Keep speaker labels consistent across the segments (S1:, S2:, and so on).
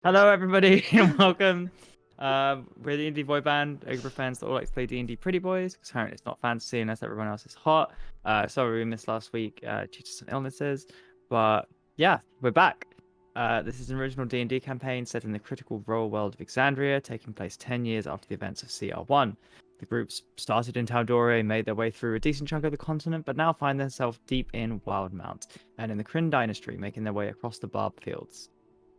S1: Hello, everybody, and welcome. We're the D&D Boyband, a group of fans that all like to play D&D Pretty Boys, because apparently it's not fantasy unless everyone else is hot. Sorry we missed last week due to some illnesses, but yeah, we're back. This is an original D&D campaign set in the critical role world of Exandria, taking place 10 years after the events of CR1. The groups started in Tal'Dorei, made their way through a decent chunk of the continent, but now find themselves deep in Wildmount, and in the Kryn Dynasty, making their way across the Barb Fields.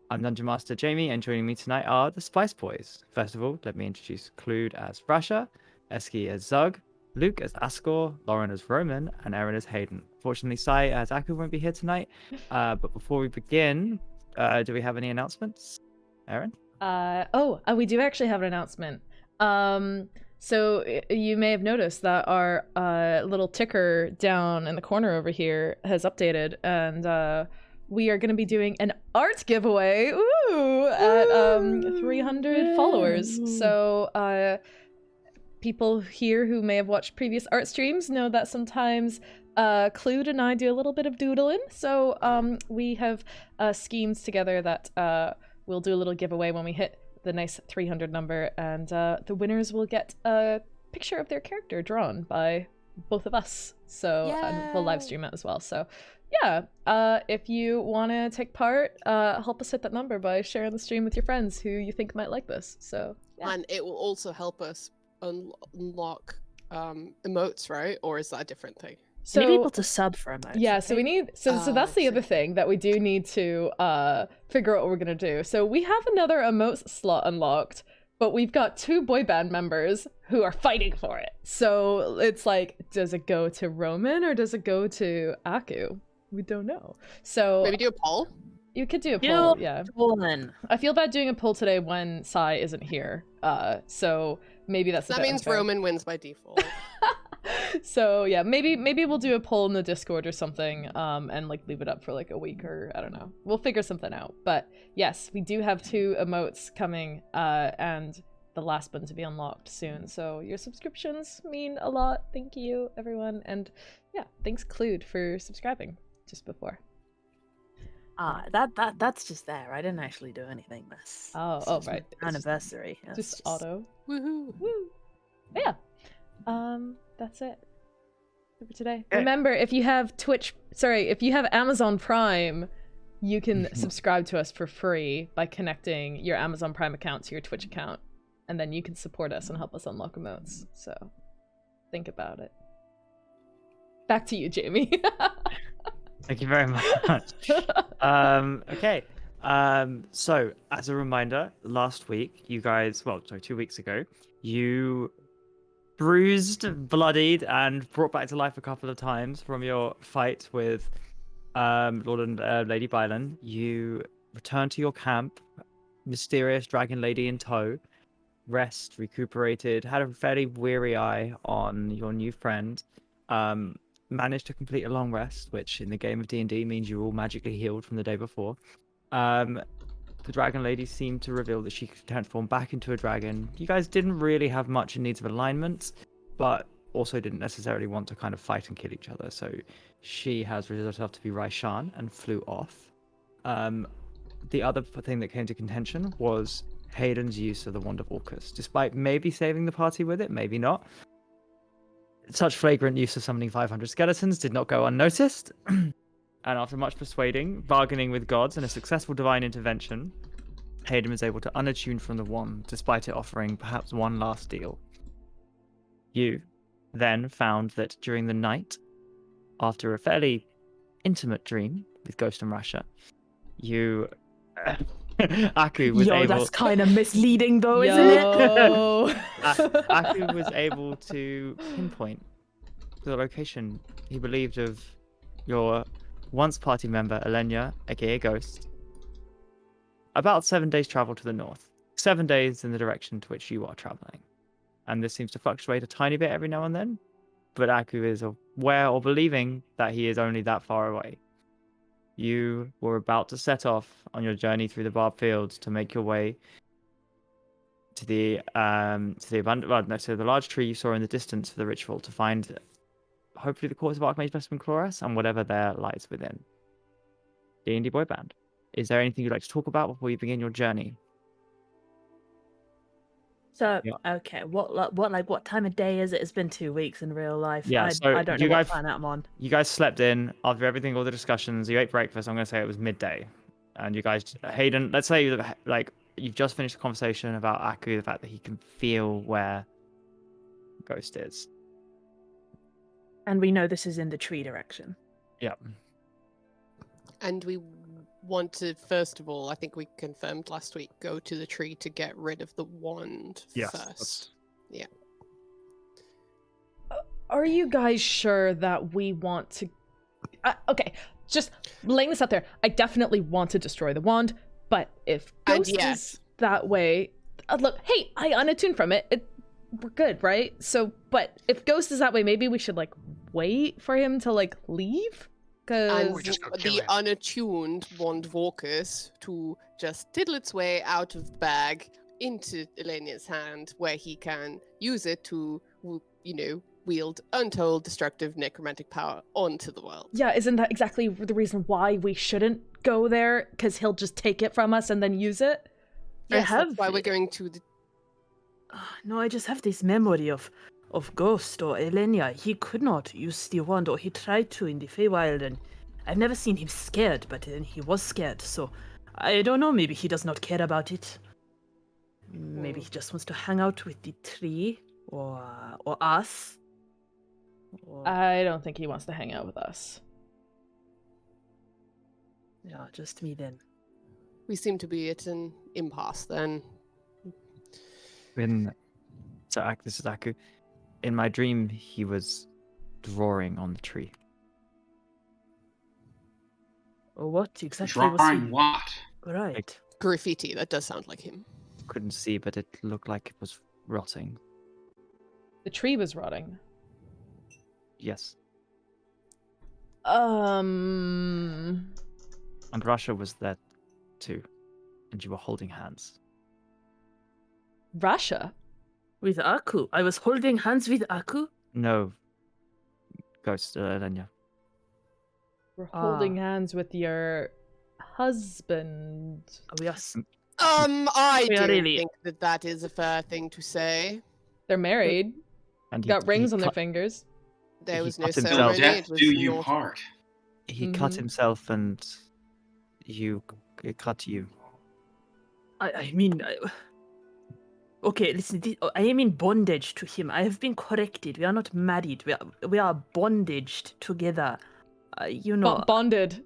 S1: I'm Dungeon Master Jamie, and joining me tonight are the Spice Boys. First of all, let me introduce Clued as Rasha, Eski as Zug, Luke as Ascor, Lauren as Romen, and Erin as Haydn. Fortunately, Sai as Aku won't be here tonight. But before we begin, do we have any announcements? Erin?
S2: We do actually have an announcement. So you may have noticed that our little ticker down in the corner over here has updated, and we are going to be doing an art giveaway at 300 followers. So people here who may have watched previous art streams know that sometimes Clued and I do a little bit of doodling. So we have schemed together that we'll do a little giveaway when we hit the nice 300 number, and the winners will get a picture of their character drawn by both of us. So and we'll live stream it as well. So yeah, if you want to take part, help us hit that number by sharing the stream with your friends who you think might like this. So yeah.
S3: And it will also help us unlock emotes, right? Or is that a different thing?
S2: So
S4: we need people to sub for emotes.
S2: Yeah, so we need so that's the other thing that we do need to figure out what we're gonna do. So we have another emote slot unlocked, but we've got 2 boy band members who are fighting for it. So it's like, does it go to Roman or does it go to Aku? We don't know. So
S3: maybe do a poll.
S2: You could do a poll, yeah.
S4: Woman.
S2: I feel bad doing a poll today when Sai isn't here. So maybe that's
S3: that means
S2: unfair.
S3: Roman wins by default.
S2: So yeah, maybe we'll do a poll in the Discord or something, and like leave it up for like a week, or I don't know. We'll figure something out. But yes, we do have 2 emotes coming, and the last one to be unlocked soon. So your subscriptions mean a lot. Thank you, everyone, and yeah, thanks Clued for subscribing just before.
S4: That's just there. I didn't actually do anything this.
S2: Oh right.
S4: Anniversary.
S2: Just auto.
S3: Woohoo.
S2: Woo. But yeah. That's it for today.
S1: Okay.
S2: Remember, if you have if you have Amazon Prime, you can subscribe to us for free by connecting your Amazon Prime account to your Twitch account, and then you can support us and help us unlock emotes. So think about it. Back to you, Jamie.
S1: Thank you very much. Okay. So, as a reminder, last week, you guys, 2 weeks ago, you bruised, bloodied, and brought back to life a couple of times from your fight with Lord and Lady Bylan. You returned to your camp, mysterious dragon lady in tow, rest, recuperated, had a fairly weary eye on your new friend, managed to complete a long rest, which in the game of D&D means you're all magically healed from the day before. The dragon lady seemed to reveal that she could transform back into a dragon. You guys didn't really have much in needs of alignment, but also didn't necessarily want to kind of fight and kill each other. So she has revealed herself to be Raishan and flew off. The other thing that came to contention was Haydn's use of the Wand of Orcus. Despite maybe saving the party with it, maybe not, such flagrant use of summoning 500 skeletons did not go unnoticed. And after much persuading, bargaining with gods, and a successful divine intervention, Haydn was able to unattune from the wand, despite it offering perhaps one last deal. You then found that during the night, after a fairly intimate dream with Ghost and Rasha, you... Aku was able...
S4: that's kind of misleading though, isn't it?
S1: Aku was able to pinpoint the location he believed of your once party member Elenya, aka Ghost, about 7 days travel to the north, 7 days in the direction to which you are traveling. And this seems to fluctuate a tiny bit every now and then, but Aku is aware or believing that he is only that far away. You were about to set off on your journey through the Barb Fields to make your way to the large tree you saw in the distance for the ritual, to find hopefully the cause of Archmage Vespin Chloris and whatever there lies within. D&D Boyband. is there anything you'd like to talk about before you begin your journey?
S4: So
S1: Yeah.
S4: okay, what time of day is it? It's been 2 weeks in real life.
S1: Yeah, so
S4: I don't know
S1: you
S4: what
S1: guys-
S4: planet I'm on.
S1: You guys slept in after everything, all the discussions. You ate breakfast. I'm going to say it was midday, and you guys, Haydn. Let's say like you've just finished a conversation about Aku, the fact that he can feel where Ghost is.
S4: And we know this is in the tree direction.
S1: Yeah.
S3: And we want to, first of all, I think we confirmed last week, go to the tree to get rid of the wand
S1: Yes.
S3: first. Yeah.
S2: Are you guys sure that we want to... okay, just laying this out there. I definitely want to destroy the wand, but if
S3: And
S2: Ghost
S3: yes.
S2: is that way... look, hey, I unattuned from it. We're good, right? So, but if Ghost is that way, maybe we should, like, wait for him to, like, leave?
S3: And
S5: Or just go kill
S3: the
S5: him.
S3: unattuned wand walkers to just tiddle its way out of the bag into Elenia's hand, where he can use it to, wield untold destructive necromantic power onto the world.
S2: Yeah, isn't that exactly the reason why we shouldn't go there? Because he'll just take it from us and then use it?
S3: Yes,
S4: have-
S3: that's why we're going to the...
S4: No, I just have this memory of Ghost or Elenia. He could not use the wand, or he tried to in the Feywild, and I've never seen him scared, but then he was scared, so I don't know, maybe he does not care about it. Maybe he just wants to hang out with the tree, or us. Or...
S2: I don't think he wants to hang out with us.
S4: yeah, just me then.
S3: We seem to be at an impasse then.
S1: This is Aku. In my dream, he was drawing on the tree.
S4: What exactly was he...
S5: Drawing what?
S4: Right.
S3: Graffiti, that does sound like him.
S1: Couldn't see, but it looked like it was rotting.
S2: The tree was rotting.
S1: Yes.
S2: Um...
S1: And Rasha was there too. And you were holding hands.
S2: Rasha?
S4: With Aku. I was holding hands with Aku.
S1: No. Ghost, Elenia.
S2: We're holding hands with your husband.
S4: We are...
S3: I
S4: We are
S3: don't
S4: really-
S3: think that is a fair thing to say.
S2: They're married.
S1: And
S2: Got rings on their
S1: cut,
S2: fingers.
S3: There
S1: He
S3: was no
S1: cut himself.
S5: Till
S3: ceremony.
S5: death
S3: It was
S5: do you
S3: not...
S5: part.
S1: He cut
S2: Mhm.
S1: himself and it cut you.
S4: I mean... Okay, listen, I am in bondage to him. I have been corrected. We are not married. We are bondaged together.
S2: Bonded.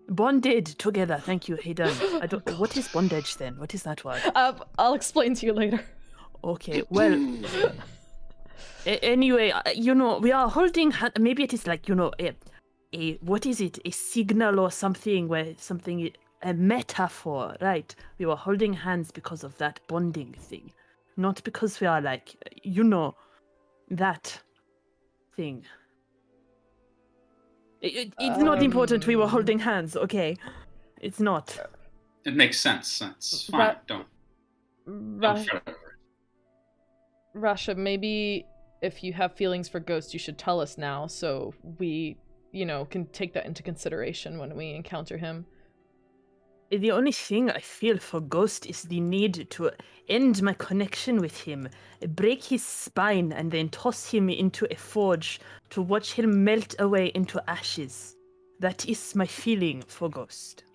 S4: Bonded together. Thank you, Haydn. I don't... What is bondage then? What is that word?
S2: I'll explain to you later.
S4: Okay, well... anyway, we are holding... Maybe it is like, a... What is it? A signal or something where something... A metaphor, right? We were holding hands because of that bonding thing. Not because we are like, that thing. It's not important we were holding hands, okay? It's not.
S5: It makes sense. That's fine.
S2: Ra-
S5: Don't
S2: Ra-
S5: fret over it.
S2: Rasha, maybe if you have feelings for Ghost, you should tell us now so we, can take that into consideration when we encounter him.
S4: The only thing I feel for Ghost is the need to end my connection with him, break his spine, and then toss him into a forge to watch him melt away into ashes. That is my feeling for Ghost.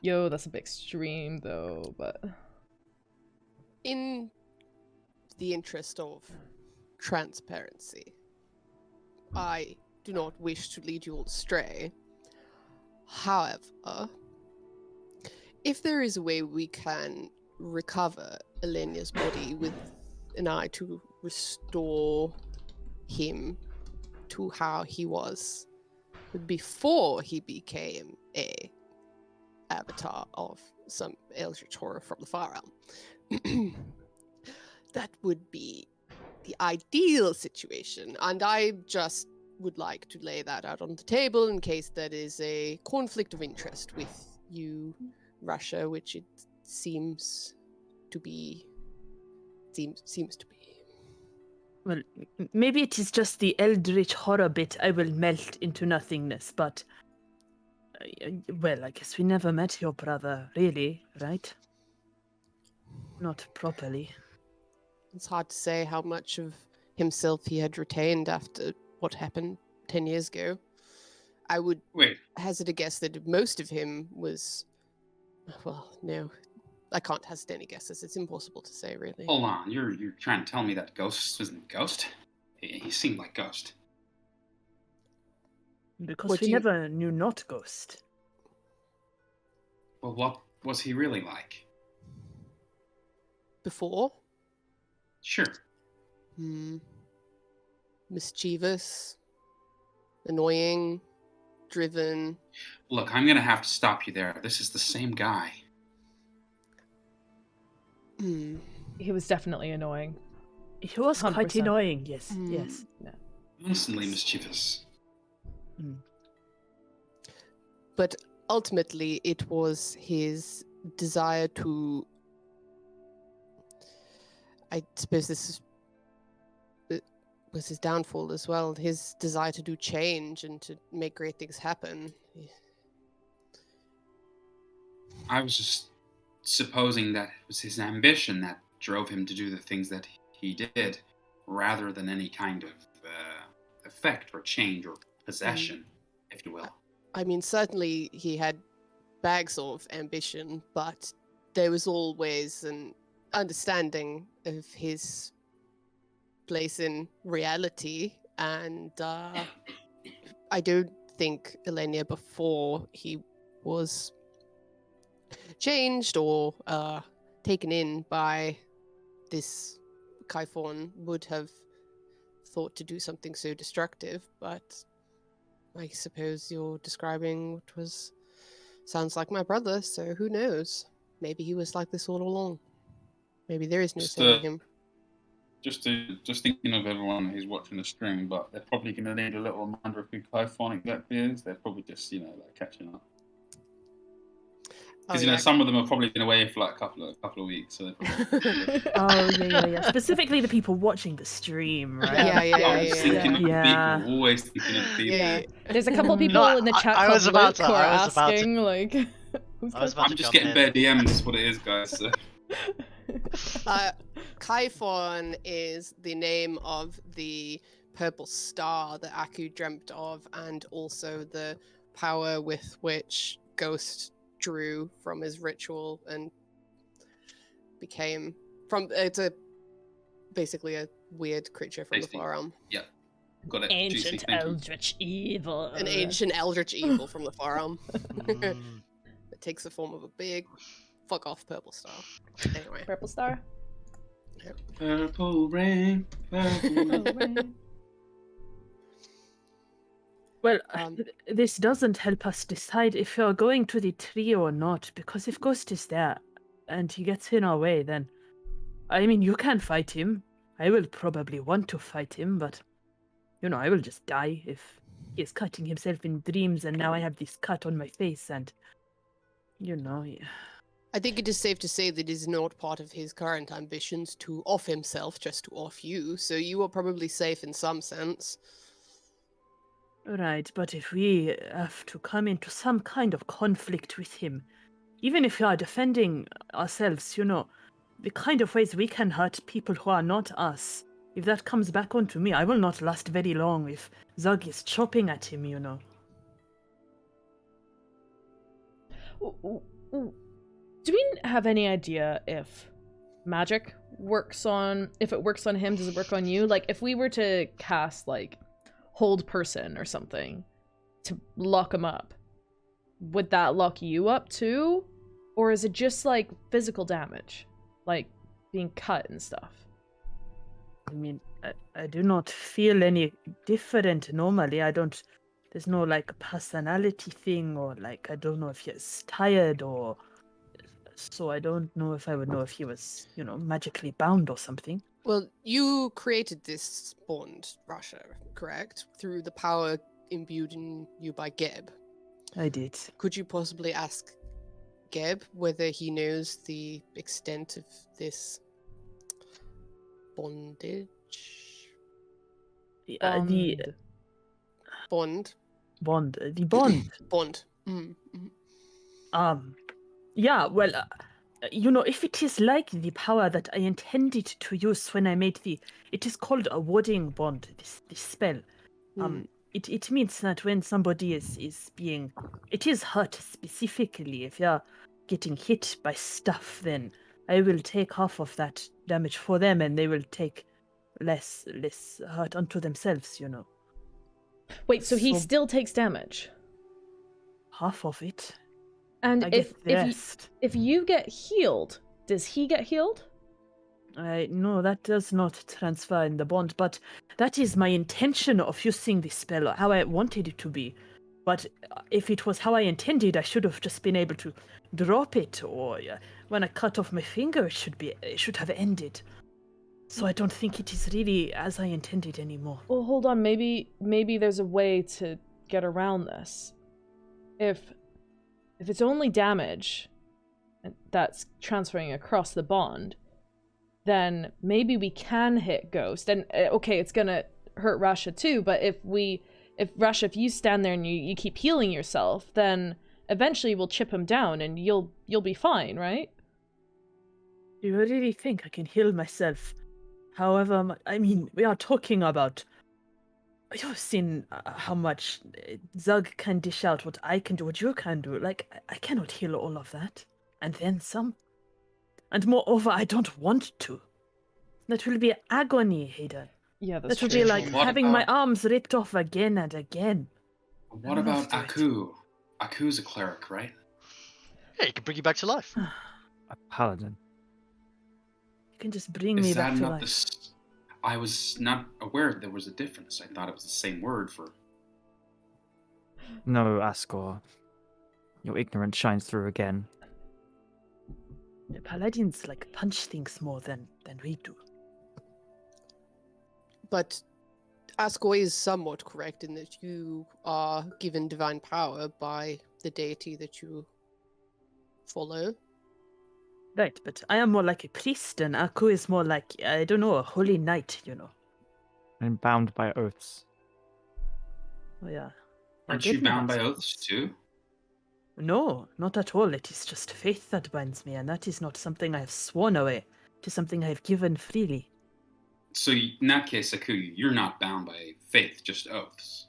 S2: Yo, that's a bit extreme though, but...
S3: In the interest of transparency, I do not wish to lead you all astray. However, if there is a way we can recover Elenia's body with an eye to restore him to how he was before he became a avatar of some eldritch horror from the far realm, that would be the ideal situation, and I just would like to lay that out on the table in case there is a conflict of interest with you, Rasha, which it seems to be. Seems to be.
S4: Well, maybe it is just the eldritch horror bit I will melt into nothingness, but Well, I guess we never met your brother, really, right? Not properly.
S3: It's hard to say how much of himself he had retained after what happened 10 years ago. I would
S5: Wait,
S3: hazard a guess that most of him was. Well, no. I can't hazard any guesses. It's impossible to say, really.
S5: hold on. You're trying to tell me that Ghost wasn't Ghost? He seemed like Ghost.
S4: Because
S3: What
S4: we
S3: do you-
S4: never knew not Ghost.
S5: Well, what was he really like?
S3: Before?
S5: Sure.
S3: Mischievous, annoying, driven.
S5: Look, I'm gonna have to stop you there. This is the same guy.
S2: He was definitely annoying.
S4: He was quite
S2: 100%.
S4: annoying, yes, yes.
S5: Constantly mischievous.
S3: But ultimately, it was his desire to. I suppose this was his downfall as well. His desire to do change and to make great things happen.
S5: I was just supposing that it was his ambition that drove him to do the things that he did, rather than any kind of effect or change or possession, if you will.
S3: I mean, certainly he had bags of ambition, but there was always an understanding of his place in reality, and I don't think Elenia, before he was changed or taken in by this Kaifon, would have thought to do something so destructive, but I suppose you're describing what was sounds like my brother, so who knows? Maybe he was like this all along. Maybe there is no saving him.
S5: Just thinking of everyone who's watching the stream, but they're probably going to need a little reminder of who Kaifon exactly is. They're probably just, like catching up. Because some of them have probably been away for like a couple of weeks. So
S4: Oh yeah. Specifically the people watching the stream, right?
S3: Yeah.
S5: Always thinking of people.
S3: Yeah.
S2: There's a couple people in the chat
S6: I
S2: club
S6: was about
S2: who
S6: to-
S2: are
S6: I was about to-
S2: asking, like, who's
S6: I was about
S5: I'm
S6: to
S5: just
S6: jump
S5: getting
S6: in.
S5: bare DMs, is what it is, guys. So.
S3: Kaifon is the name of the purple star that Aku dreamt of, and also the power with which Ghost drew from his ritual and became basically a weird creature from the far realm.
S5: Yeah, got it.
S2: ancient eldritch evil.
S3: An ancient eldritch evil from the far realm. It takes the form of a big fuck off purple star. Anyway.
S2: Purple star.
S5: Purple rain. Purple rain.
S4: Well, this doesn't help us decide if you're going to the tree or not, because if Ghost is there and he gets in our way, then I mean, you can fight him. I will probably want to fight him, but I will just die if he is cutting himself in dreams, and now I have this cut on my face, and
S3: I think it is safe to say that it is not part of his current ambitions to off himself just to off you, so you are probably safe in some sense.
S4: Right, but if we have to come into some kind of conflict with him, even if we are defending ourselves, the kind of ways we can hurt people who are not us, if that comes back onto me, I will not last very long if Zug is chopping at him,
S2: Do we have any idea if magic works on him? Does it work on you? Like, if we were to cast, like, hold person or something to lock him up, would that lock you up too? Or is it just like physical damage, like being cut and stuff?
S4: I mean, I do not feel any different normally. There's no like personality thing, or like I don't know if he's tired, or so I don't know if I would know if he was magically bound or something.
S3: Well, you created this bond, Rasha, correct? Through the power imbued in you by Geb.
S4: I did.
S3: Could you possibly ask Geb whether he knows the extent of this bondage?
S4: The
S3: Bond.
S4: bond.
S3: Bond. Mm, mm.
S4: Yeah, well, if it is like the power that I intended to use when I made it is called a warding bond, this spell. It means that when somebody is being, it is hurt specifically. If you're getting hit by stuff, then I will take half of that damage for them, and they will take less hurt unto themselves,
S2: Wait, so he
S4: So-
S2: still takes damage?
S4: Half of it.
S2: And
S4: I get the rest.
S2: if you get healed, does he get healed?
S4: No, that does not transfer in the bond, but that is my intention of using this spell, how I wanted it to be. But if it was how I intended, I should have just been able to drop it, or when I cut off my finger, it should have ended. So I don't think it is really as I intended anymore.
S2: Well, hold on. Maybe there's a way to get around this. If it's only damage that's transferring across the bond, then maybe we can hit Ghost. And okay, it's gonna hurt Rasha too, but if Rasha, if you stand there and you keep healing yourself, then eventually we'll chip him down and you'll be fine, right?
S4: Do you really think I can heal myself? However, we are talking about... You've seen how much Zug can dish out, what I can do, what you can do. Like, I cannot heal all of that. And then some. And moreover, I don't want to. That will be agony, Haydn.
S2: Yeah, that's
S4: That will
S2: true.
S4: be like
S5: What
S4: having my
S5: about-
S4: arms ripped off again and again.
S5: What
S4: I don't
S5: about
S4: know if
S5: Aku? Aku's a cleric, right?
S6: Yeah, he can bring you back to life.
S1: A paladin.
S4: You can just bring me
S5: Is
S4: back
S5: that
S4: to
S5: not
S4: life.
S5: the? I was not aware there was a difference. I thought it was the same word for.
S1: No, Ascor. Your ignorance shines through again.
S4: The paladins punch things more than we do.
S3: But Ascor is somewhat correct in that you are given divine power by the deity that you follow.
S4: Right, but I am more like a priest, and Aku is more like, I don't know, a holy knight,
S1: And bound by oaths.
S4: Oh, yeah.
S5: Aren't
S4: Get
S5: you
S4: me
S5: bound by
S4: lost.
S5: oaths too?
S4: No, not at all. It is just faith that binds me, and that is not something I have sworn away. It is something I have given freely.
S5: So in that case, Aku, you're not bound by faith, just oaths,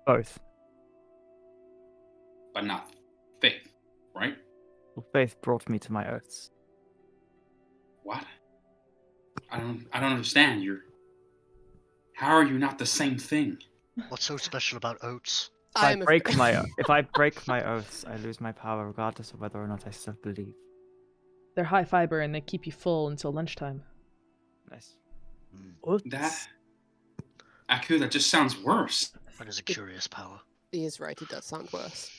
S1: Both.
S5: but not faith, right?
S1: Well, faith brought me to my oaths.
S5: What? I don't understand. How are you not the same thing?
S6: What's so special about oats?
S1: If I
S3: I'm
S1: break
S3: afraid-
S1: my oaths, I lose my power regardless of whether or not I still believe.
S2: They're high fiber and they keep you full until lunchtime.
S1: Nice.
S4: Oats.
S5: That Aku, that just sounds worse.
S6: That is a curious power.
S3: He is right, it does sound worse.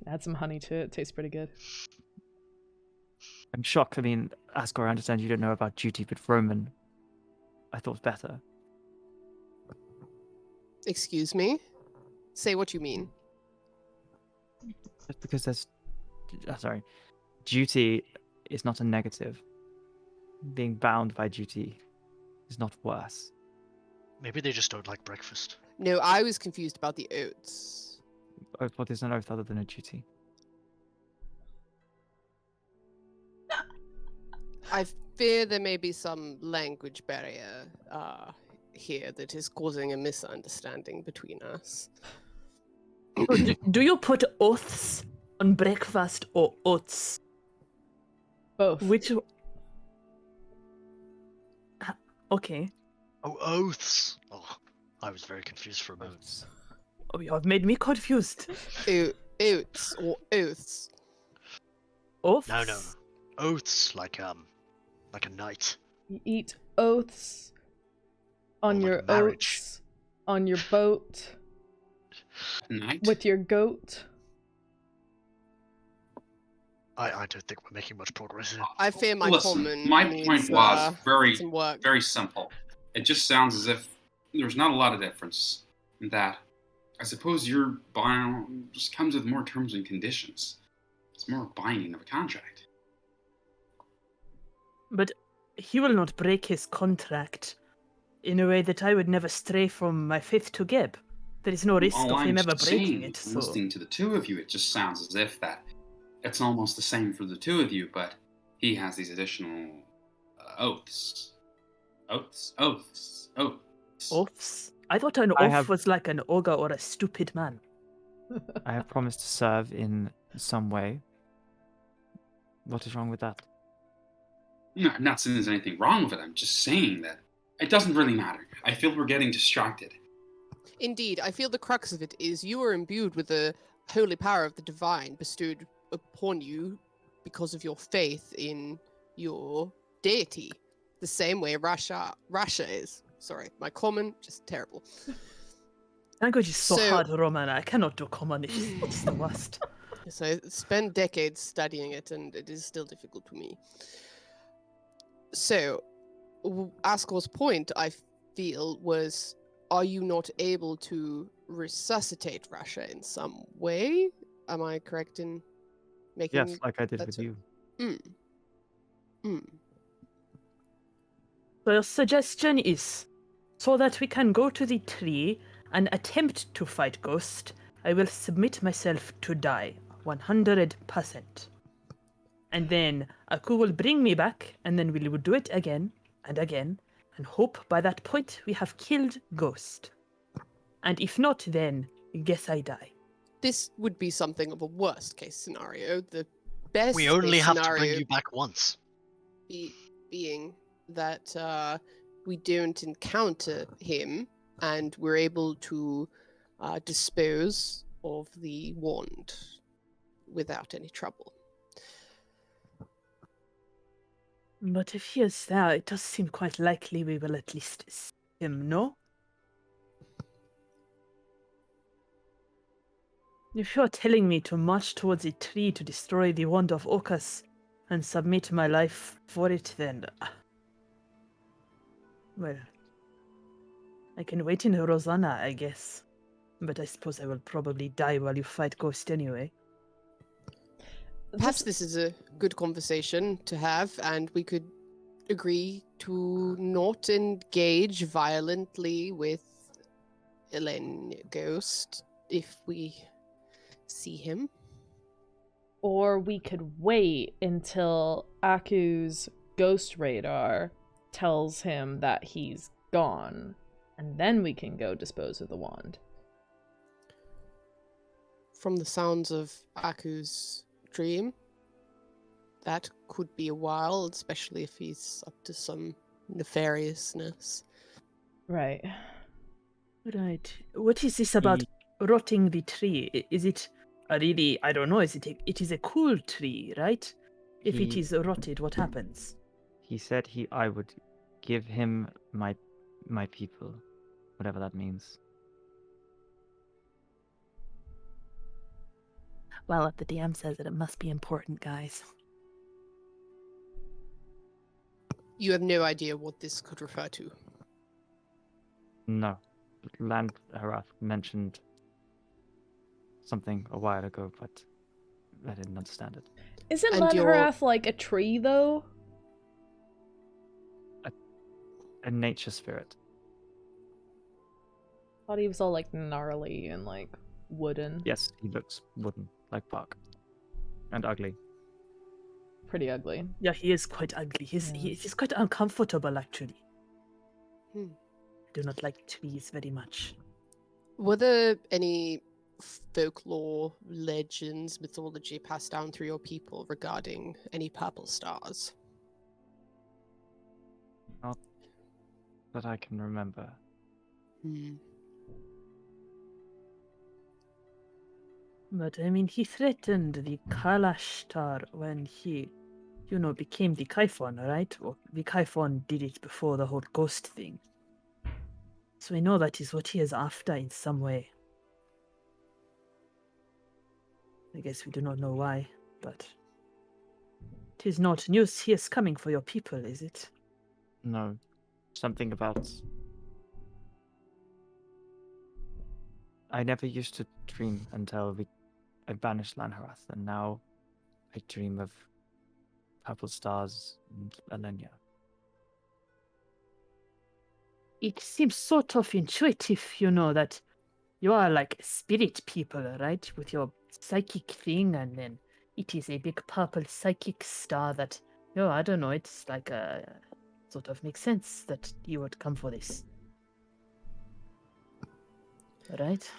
S2: Add some honey to it. It tastes pretty good.
S1: I'm shocked. Ascor, I understand you don't know about duty, but Roman, I thought better.
S3: Excuse me? Say what you mean.
S1: Just because duty is not a negative. Being bound by duty is not worse.
S6: Maybe they just don't like breakfast.
S3: No, I was confused about the oats.
S1: What is an oath other than a duty?
S3: I fear there may be some language barrier here that is causing a misunderstanding between us.
S4: Oh, do you put oaths on breakfast or oats?
S2: Both.
S4: Which... Okay.
S6: Oh, oaths! Oh, I was very confused for a moment.
S4: Oh, you have made me confused.
S3: Oats or oaths.
S4: Oaths?
S6: No. Oaths, like a knight.
S2: You eat oaths on
S6: Or like
S2: your
S6: marriage.
S2: oats, on your boat,
S5: Night?
S2: with your goat.
S6: I don't think we're making much progress here.
S3: I fear my
S5: Listen,
S3: common
S5: my
S3: needs,
S5: point was very,
S3: some work.
S5: very simple. It just sounds as if there's not a lot of difference in that. I suppose your bio just comes with more terms and conditions. It's more binding of a contract.
S4: But he will not break his contract in a way that I would never stray from my faith to Geb. There is no risk
S5: All
S4: of
S5: I'm
S4: him ever
S5: just
S4: breaking
S5: saying,
S4: it,
S5: from
S4: so...
S5: listening to the two of you, it just sounds as if that it's almost the same for the two of you, but he has these additional oaths. Oaths.
S4: Oaths? I thought an
S1: I
S4: oath
S1: have-
S4: was like an ogre or a stupid man.
S1: I have promised to serve in some way. What is wrong with that?
S5: No, I'm not saying there's anything wrong with it. I'm just saying that it doesn't really matter. I feel we're getting distracted.
S3: Indeed, I feel the crux of it is you are imbued with the holy power of the divine bestowed upon you because of your faith in your deity. The same way Rasha is. Sorry, my common, just terrible.
S4: Language is so
S3: So-
S4: hard, Roman. I cannot do common. It's the worst.
S3: So I spent decades studying it, and it is still difficult to me. So, Askor's point, I feel, was: are you not able to resuscitate Rasha in some way? Am I correct in making?
S1: Yes, like I did
S3: that's
S1: with
S3: a-
S1: you.
S4: So your suggestion is, so that we can go to the tree and attempt to fight Ghost, I will submit myself to die, 100%. And then Aku will bring me back, and then we will do it again and again, and hope by that point we have killed Ghost. And if not, then guess I die.
S3: This would be something of a worst case scenario. The best
S6: We only
S3: case
S6: have to
S3: scenario
S6: bring you back once.
S3: being that we don't encounter him and we're able to dispose of the wand without any trouble.
S4: But if he is there, it does seem quite likely we will at least see him, no? If you're telling me to march towards a tree to destroy the wand of Orcus and submit my life for it, then... well... I can wait in Rosanna, I guess. But I suppose I will probably die while you fight Ghost anyway.
S3: Perhaps this is a good conversation to have, and we could agree to not engage violently with Elen Ghost if we see him.
S2: Or we could wait until Aku's ghost radar tells him that he's gone, and then we can go dispose of the wand.
S3: From the sounds of Aku's dream, that could be a while, especially if he's up to some nefariousness.
S2: Right.
S4: Right. What is this about rotting the tree? Is it a really, I don't know, it is a cool tree, right? If it
S1: He-
S4: is rotted, what happens?
S1: He said I would give him my people, whatever that means.
S4: Well, if the DM says it, it must be important, guys.
S3: You have no idea what this could refer to.
S1: No, Land Harath mentioned something a while ago, but I didn't understand it.
S2: Isn't
S3: And your-
S2: Lanharath like a tree, though?
S1: A nature spirit.
S2: Thought he was all like gnarly and like wooden.
S1: Yes, he looks wooden, like bark, and ugly.
S2: Pretty ugly.
S4: Yeah, he is quite ugly. He's quite uncomfortable, actually.
S3: Hmm.
S4: I do not like trees very much.
S3: Were there any folklore, legends, mythology passed down through your people regarding any purple stars?
S1: That I can remember.
S3: Hmm.
S4: But I mean, he threatened the Kalashtar when he, became the Kaifon, right? Or the Kaifon did it before the whole ghost thing. So we know that is what he is after in some way. I guess we do not know why, but it is not news he is coming for your people, is it?
S1: No, something about. I never used to dream until I banished Lanharath, and now I dream of purple stars and Alenia.
S4: It seems sort of intuitive, that You are like spirit people, right? With your psychic thing, and then it is a big purple psychic star that, I don't know, it's like a sort of makes sense that you would come for this. Right?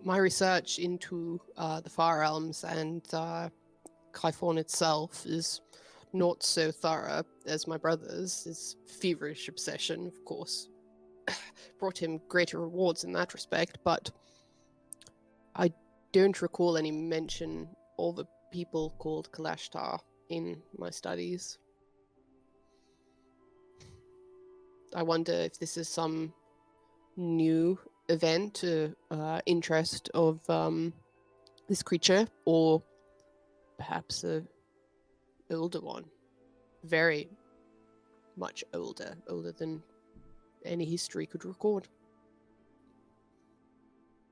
S3: My research into the Far Realms and Kyphorn itself is not so thorough as my brother's. His feverish obsession, of course, brought him greater rewards in that respect, but I don't recall any mention of a people called Kalashtar in my studies. I wonder if this is some new event, interest of this creature, or perhaps a older one, very much older than any history could record.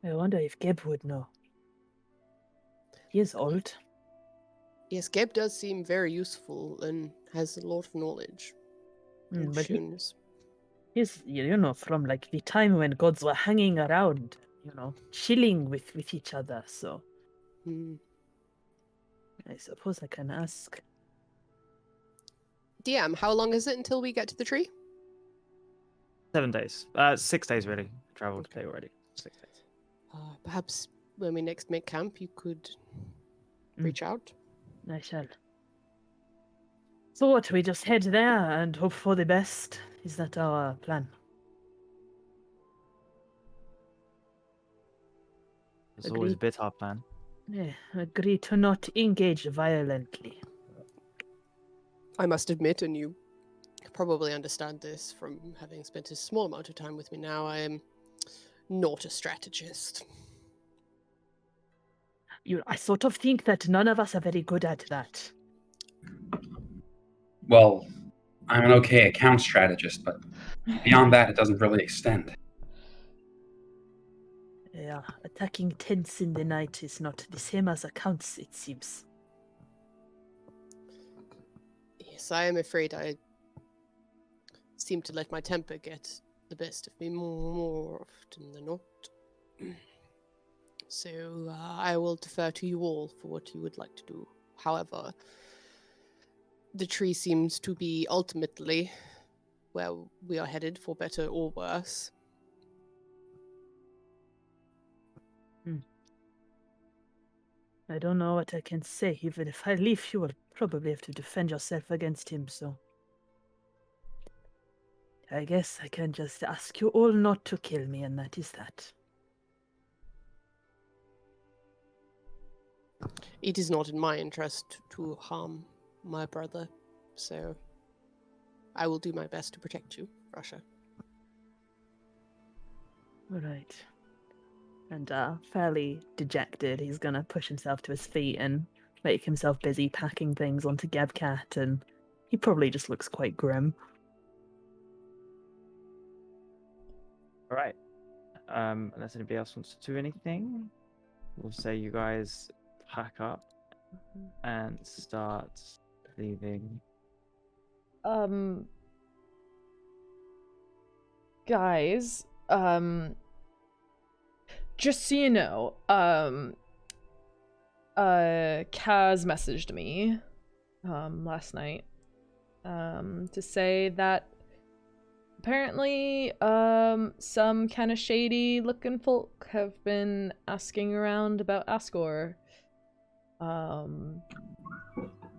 S4: I wonder if Geb would know. He is old.
S3: Yes, Geb does seem very useful and has a lot of knowledge.
S4: But he's, from like the time when gods were hanging around, chilling with each other, so... I suppose I can ask.
S3: DM, how long is it until we get to the tree?
S1: 7 days. 6 days, really. Traveled today already. 6 days.
S3: Perhaps when we next make camp, you could reach out.
S4: I shall. So what, we just head there and hope for the best? Is that our plan?
S1: It's always a bit our plan.
S4: Yeah, agree to not engage violently.
S3: I must admit, and you probably understand this from having spent a small amount of time with me now, I am not a strategist.
S4: I sort of think that none of us are very good at that.
S5: Well, I'm an okay account strategist, but beyond that, it doesn't really extend.
S4: Yeah, attacking tents in the night is not the same as accounts, it seems.
S3: Yes, I am afraid I seem to let my temper get the best of me more often than not. So I will defer to you all for what you would like to do. However, the tree seems to be ultimately where we are headed, for better or worse.
S4: I don't know what I can say. Even if I leave, you will probably have to defend yourself against him, so... I guess I can just ask you all not to kill me, and that is that.
S3: It is not in my interest to harm my brother, so I will do my best to protect you, Rasha.
S4: Right. And fairly dejected, he's gonna push himself to his feet and make himself busy packing things onto Gebcat, and he probably just looks quite grim.
S1: All right. Unless anybody else wants to do anything, we'll say you guys pack up and start leaving.
S2: Guys, just so you know, Kaz messaged me last night to say that apparently some kind of shady looking folk have been asking around about Asgore.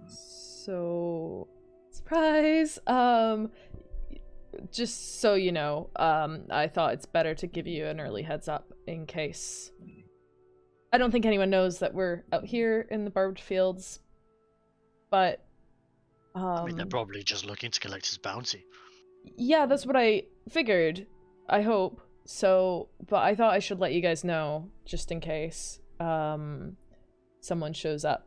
S2: So surprise. Just so you know, I thought it's better to give you an early heads up in case. I don't think anyone knows that we're out here in the barbed fields, but
S6: I mean, they're probably just looking to collect his bounty.
S2: yeah, that's what I figured. I hope so, but I thought I should let you guys know just in case someone shows up.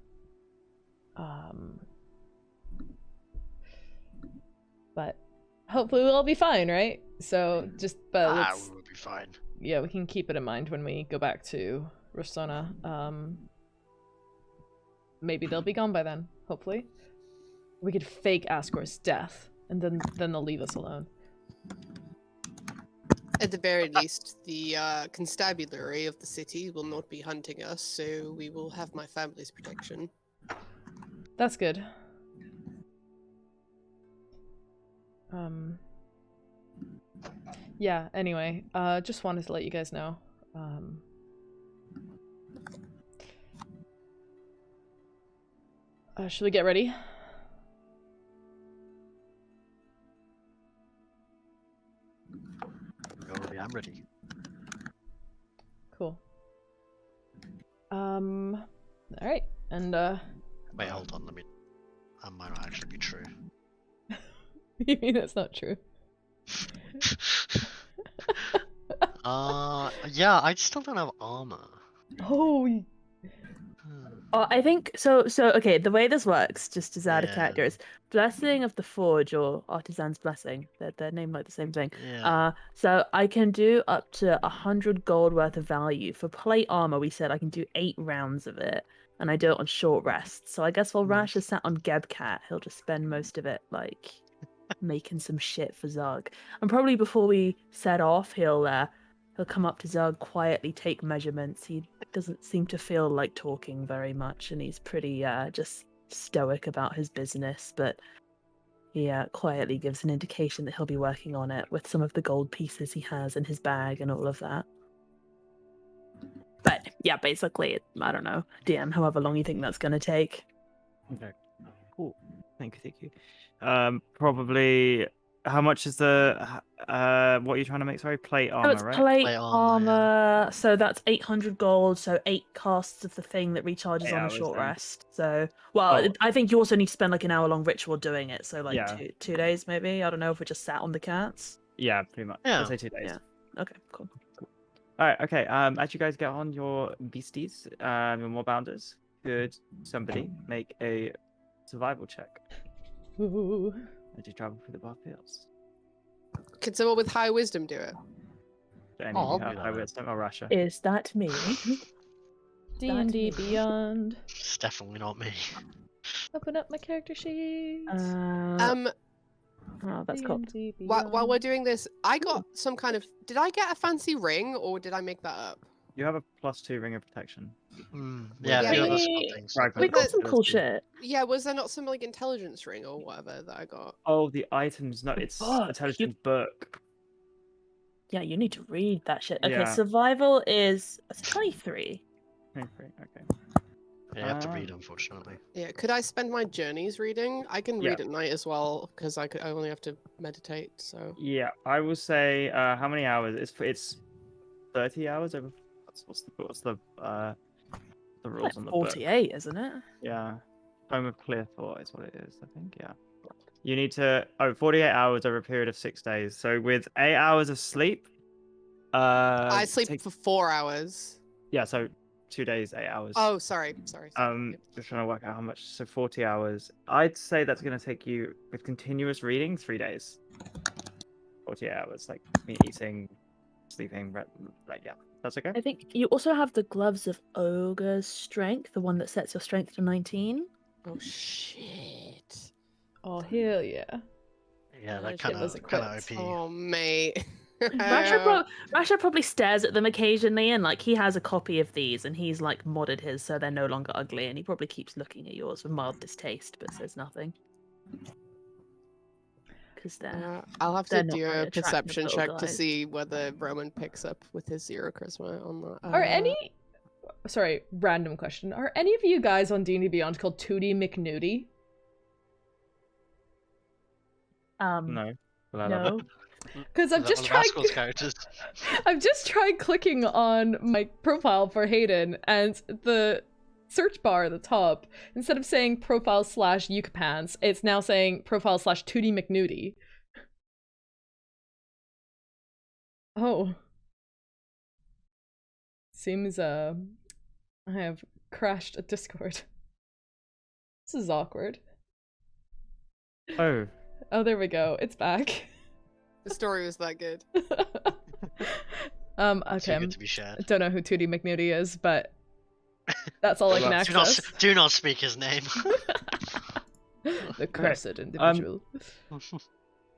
S2: But hopefully we'll all be fine, right? So just, but let's,
S6: We'll be fine.
S2: yeah, we can keep it in mind when we go back to Rossona. Maybe they'll be gone by then, hopefully. We could fake Asgore's death, and then they'll leave us alone.
S3: At the very least, the constabulary of the city will not be hunting us, so we will have my family's protection.
S2: That's good. Yeah, anyway, just wanted to let you guys know. Should we get ready?
S6: I'm ready.
S2: Cool. Alright, and
S6: Wait, hold on, let me... That might not actually be true.
S2: you mean that's not true?
S6: Yeah, I still don't have armor.
S2: Oh,
S4: I think so. Okay, the way this works, just as out of
S6: Yeah.
S4: character, is Blessing of the Forge or Artisan's Blessing. They're named like the same thing.
S6: Yeah.
S4: So I can do up to 100 gold worth of value for plate armor. We said I can do 8 rounds of it, and I do it on short rest. So I guess while Rasha sat on Gebcat, he'll just spend most of it like making some shit for Zug. And probably before we set off, he'll come up to Zug, quietly take measurements. He doesn't seem to feel like talking very much, and he's pretty just stoic about his business, but he quietly gives an indication that he'll be working on it with some of the gold pieces he has in his bag and all of that. But yeah, basically, I don't know, DM, however long you think that's going to take.
S1: Okay. Cool. Thank you. Probably. How much is the what are you trying to make? Sorry, plate
S4: So
S1: armor,
S4: it's
S1: right?
S4: plate
S6: Plate armor,
S4: armor, so that's 800 gold, so 8 casts of the thing that recharges
S1: 8
S4: on a
S1: hours
S4: short
S1: then.
S4: rest. So, well,
S1: Oh.
S4: I think you also need to spend like an hour-long ritual doing it, so like
S1: Yeah.
S4: two days maybe. I don't know if we just sat on the cats.
S1: Yeah, pretty much.
S6: Yeah.
S1: Let's say 2 days.
S4: Yeah. Okay, cool.
S1: All right. Okay. As you guys get on your beasties, your moorbounders, could somebody make a survival check
S2: ooh.
S1: as you travel through the bar fields?
S3: Can someone with high wisdom do it?
S1: Do any
S6: Oh,
S1: of
S6: I'll
S1: you have
S6: do
S1: high
S6: that.
S1: wisdom or Rasha?
S4: Is that me?
S2: D&D
S4: me.
S2: Beyond.
S6: It's definitely not me.
S2: Open up my character sheets.
S3: Um,
S4: Oh, that's cool.
S2: D&D
S3: while we're
S2: Beyond.
S3: doing this, I got some kind of. Did I get a fancy ring or did I make that up?
S1: You have a +2 ring of protection.
S6: Yeah,
S3: Yeah,
S6: a few
S3: but-
S6: other small things.
S1: Fragment
S4: We
S1: of
S4: got some cool
S1: ability.
S4: shit.
S3: Yeah, was there not some like intelligence ring or whatever that I got?
S1: Oh, the items. No, it's
S4: Fuck,
S1: intelligent book.
S4: Yeah, you need to read that shit. Okay,
S1: Yeah.
S4: survival is 23.
S1: Okay.
S6: Yeah, you have to read, unfortunately.
S3: Yeah, could I spend my journeys reading? I can
S1: Yeah.
S3: read at night as well because I only have to meditate. So
S1: Yeah, I will say. How many hours? It's 30 hours over. What's the rules
S4: Like
S1: on the book?
S4: 48, isn't it?
S1: Yeah. Home of Clear Thought is what it is, I think. Yeah. You need to 48 hours over a period of 6 days. So with 8 hours of sleep,
S3: I sleep
S1: take-
S3: for 4 hours.
S1: yeah, so 2 days, 8 hours.
S3: Oh, sorry.
S1: Just trying to work out how much. So 40 hours. I'd say that's going to take you with continuous reading 3 days. 48 hours, like me eating, sleeping, like yeah, that's okay.
S4: I think you also have the gloves of ogre's strength, the one that sets your strength to 19.
S3: Oh shit.
S2: Oh, hell yeah.
S6: Yeah, that
S2: shit
S6: kind
S2: was
S6: of
S2: equipped.
S6: OP.
S3: Oh mate.
S4: Rasha probably stares at them occasionally, and like he has a copy of these, and he's like modded his so they're no longer ugly, and he probably keeps looking at yours with mild distaste, but says nothing. Because
S3: I'll have
S4: they're
S3: to
S4: not
S3: do
S4: very
S3: a
S4: attractive
S3: perception
S4: little
S3: check to
S4: guys.
S3: see whether Roman picks up with his 0 charisma on that.
S2: Are any... Sorry, random question. Are any of you guys on D&D Beyond called Tootie McNudie?
S1: No. Well, I love
S4: no.
S1: it.
S2: Because I've
S6: Is that
S2: just
S6: one of
S2: tried...
S6: Haskell's characters?
S2: I've just tried clicking on my profile for Haydn, and the search bar at the top, instead of saying profile/Yukapants, it's now saying profile/Tootie McNudie. Oh. Seems, I have crashed a Discord. This is awkward.
S1: Oh,
S2: Oh, there we go. It's back.
S3: The story was that good.
S2: Okay.
S6: Too good to be shared.
S2: I don't know who Tootie McNudie is, but that's all I can
S1: Well,
S2: access.
S6: Do not speak his name.
S2: The cursed individual.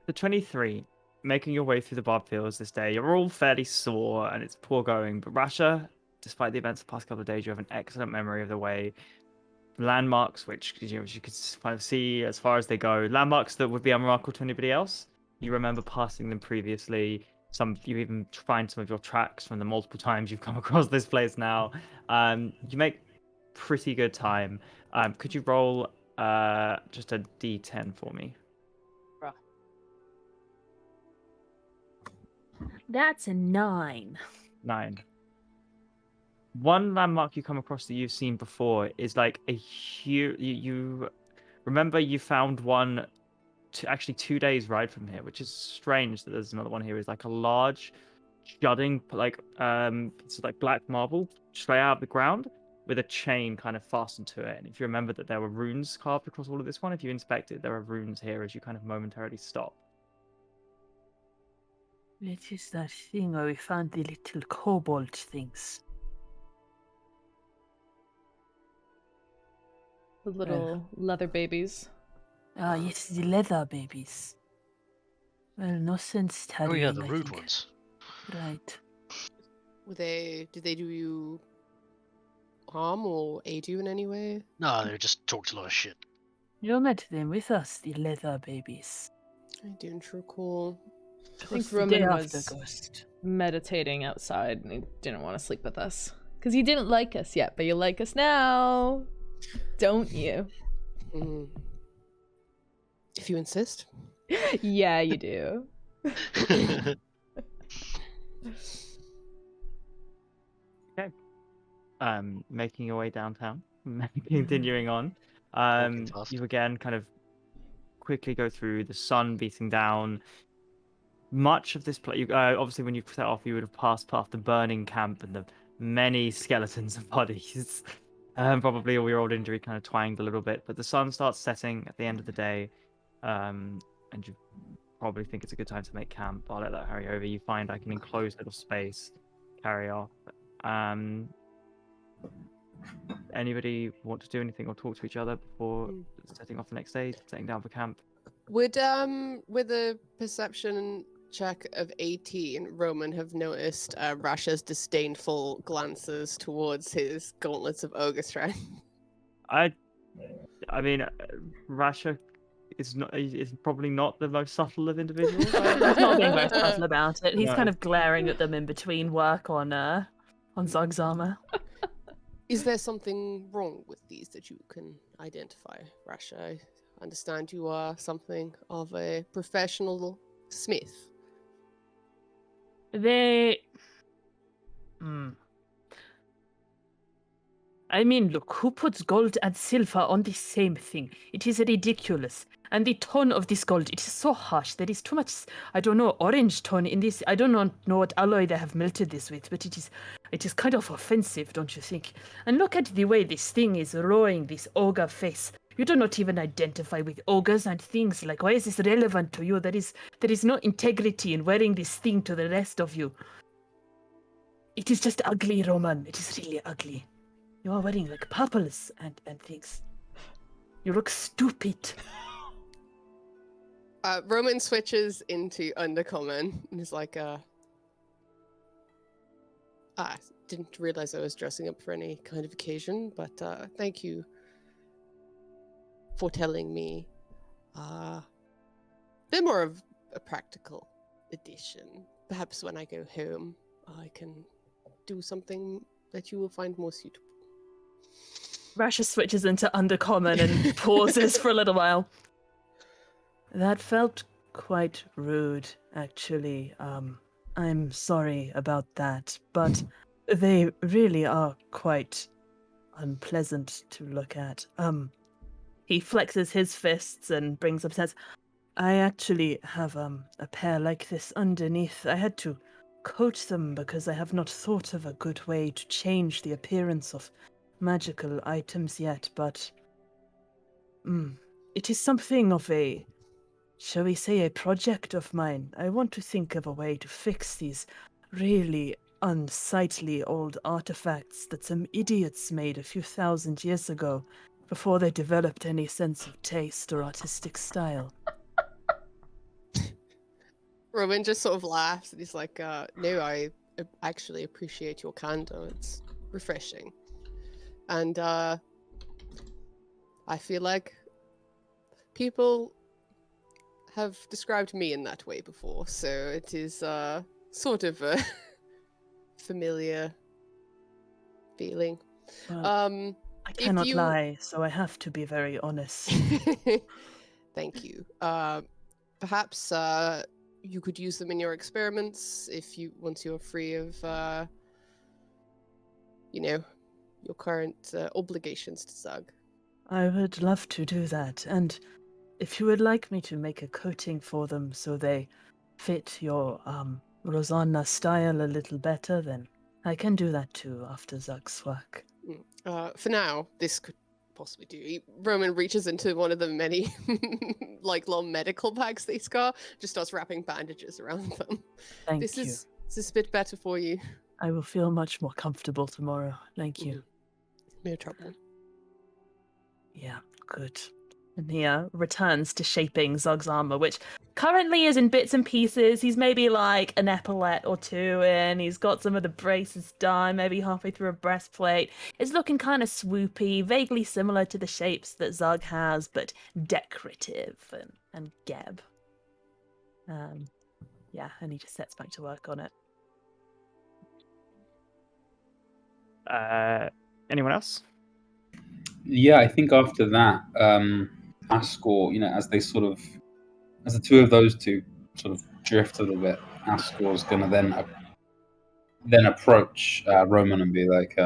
S1: the 23. making your way through the barb fields this day. You're all fairly sore and it's poor going, but Rasha, despite the events of the past couple of days, you have an excellent memory of the way. Landmarks, which you could kind of see as far as they go, landmarks that would be unremarkable to anybody else. You remember passing them previously. You even find some of your tracks from the multiple times you've come across this place now. You make pretty good time. Could you roll just a D10 for me?
S4: That's a 9.
S1: 9. One landmark you come across that you've seen before is like a huge. You remember you found one actually 2 days ride from here, which is strange that there's another one here. Is like a large, jutting it's like black marble straight out of the ground with a chain kind of fastened to it. And if you remember that there were runes carved across all of this one, if you inspect it, there are runes here as you kind of momentarily stop.
S4: It is that thing where we found the little kobold things.
S2: The little leather babies.
S4: Ah, yes, the leather babies. Well, no sense
S6: Oh
S4: tarrying,
S6: yeah, the
S4: I
S6: rude
S4: think.
S6: ones.
S4: Right.
S3: Did they do you harm or aid you in any way?
S6: No, they just talked a lot of shit.
S4: You met them with us, the leather babies.
S3: I don't recall.
S2: I think
S4: Was the day
S2: Romen
S4: after
S2: was
S4: Ghost.
S2: meditating outside and he didn't want to sleep with us. Because he didn't like us yet, but you like us now. Don't you?
S3: Mm. If you insist.
S2: Yeah, you do.
S1: Making your way downtown, continuing on.
S6: Walking fast.
S1: You again kind of quickly go through the sun beating down. Much of this place, obviously, when you set off, you would have passed past the burning camp and the many skeletons and bodies. Probably all your old injury kind of twanged a little bit, but the sun starts setting at the end of the day, and you probably think it's a good time to make camp. I'll let that hurry over. You find like an enclosed little space, carry off. Anybody want to do anything or talk to each other before setting off the next day, setting down for camp?
S3: Would with a perception check of 18, Roman have noticed Rasha's disdainful glances towards his gauntlets of ogre strength?
S1: I mean, Rasha is probably not the most subtle of individuals.
S4: He's not being very subtle about it. He's
S1: No.
S4: kind of glaring at them in between work on Zog's armor.
S3: Is there something wrong with these that you can identify, Rasha? I understand you are something of a professional smith.
S4: They... I mean, look, who puts gold and silver on the same thing? It is ridiculous. And the tone of this gold, it is so harsh. There is too much, I don't know, orange tone in this. I don't know what alloy they have melted this with, but it is kind of offensive, don't you think? And look at the way this thing is rowing this ogre face. You do not even identify with ogres and things. Like, why is this relevant to you? There is no integrity in wearing this thing to the rest of you. It is just ugly, Roman. It is really ugly. You are wearing like purples and things. You look stupid.
S3: Roman switches into undercommon and is like, didn't realize I was dressing up for any kind of occasion, but thank you for telling me. They're more of a practical addition. Perhaps when I go home, I can do something that you will find more suitable.
S4: Rasha switches into undercommon and pauses for a little while. That felt quite rude, actually. I'm sorry about that, but they really are quite unpleasant to look at. He flexes his fists and brings up his hands. I actually have a pair like this underneath. I had to coat them because I have not thought of a good way to change the appearance of magical items yet, but it is something of a, shall we say, a project of mine. I want to think of a way to fix these really unsightly old artifacts that some idiots made a few thousand years ago before they developed any sense of taste or artistic style.
S3: Roman just sort of laughs and he's like, no, I actually appreciate your candor. It's refreshing. And I feel like people have described me in that way before, so it is sort of a familiar feeling.
S4: Well, I cannot
S3: you-
S4: lie, so I have to be very honest.
S3: Thank you. Perhaps you could use them in your experiments once you're free of your current obligations to Zug.
S4: I would love to do that, and if you would like me to make a coating for them so they fit your Rosanna style a little better, then I can do that too after Zug's work.
S3: For now, this could possibly do. Roman reaches into one of the many like little medical bags that he's got, just starts wrapping bandages around them.
S4: Thank
S3: This
S4: you.
S3: is a bit better for you.
S4: I will feel much more comfortable tomorrow. Thank you.
S3: No trouble.
S4: Yeah, good. And he returns to shaping Zug's armor, which currently is in bits and pieces. He's maybe like an epaulette or two in. He's got some of the braces done, maybe halfway through a breastplate. It's looking kind of swoopy, vaguely similar to the shapes that Zug has, but decorative and Geb. Yeah, and he just sets back to work on it.
S1: Anyone else?
S5: Yeah, I think after that, Ascor, as the two of those two sort of drift a little bit, Ascor's gonna then approach Roman and be like,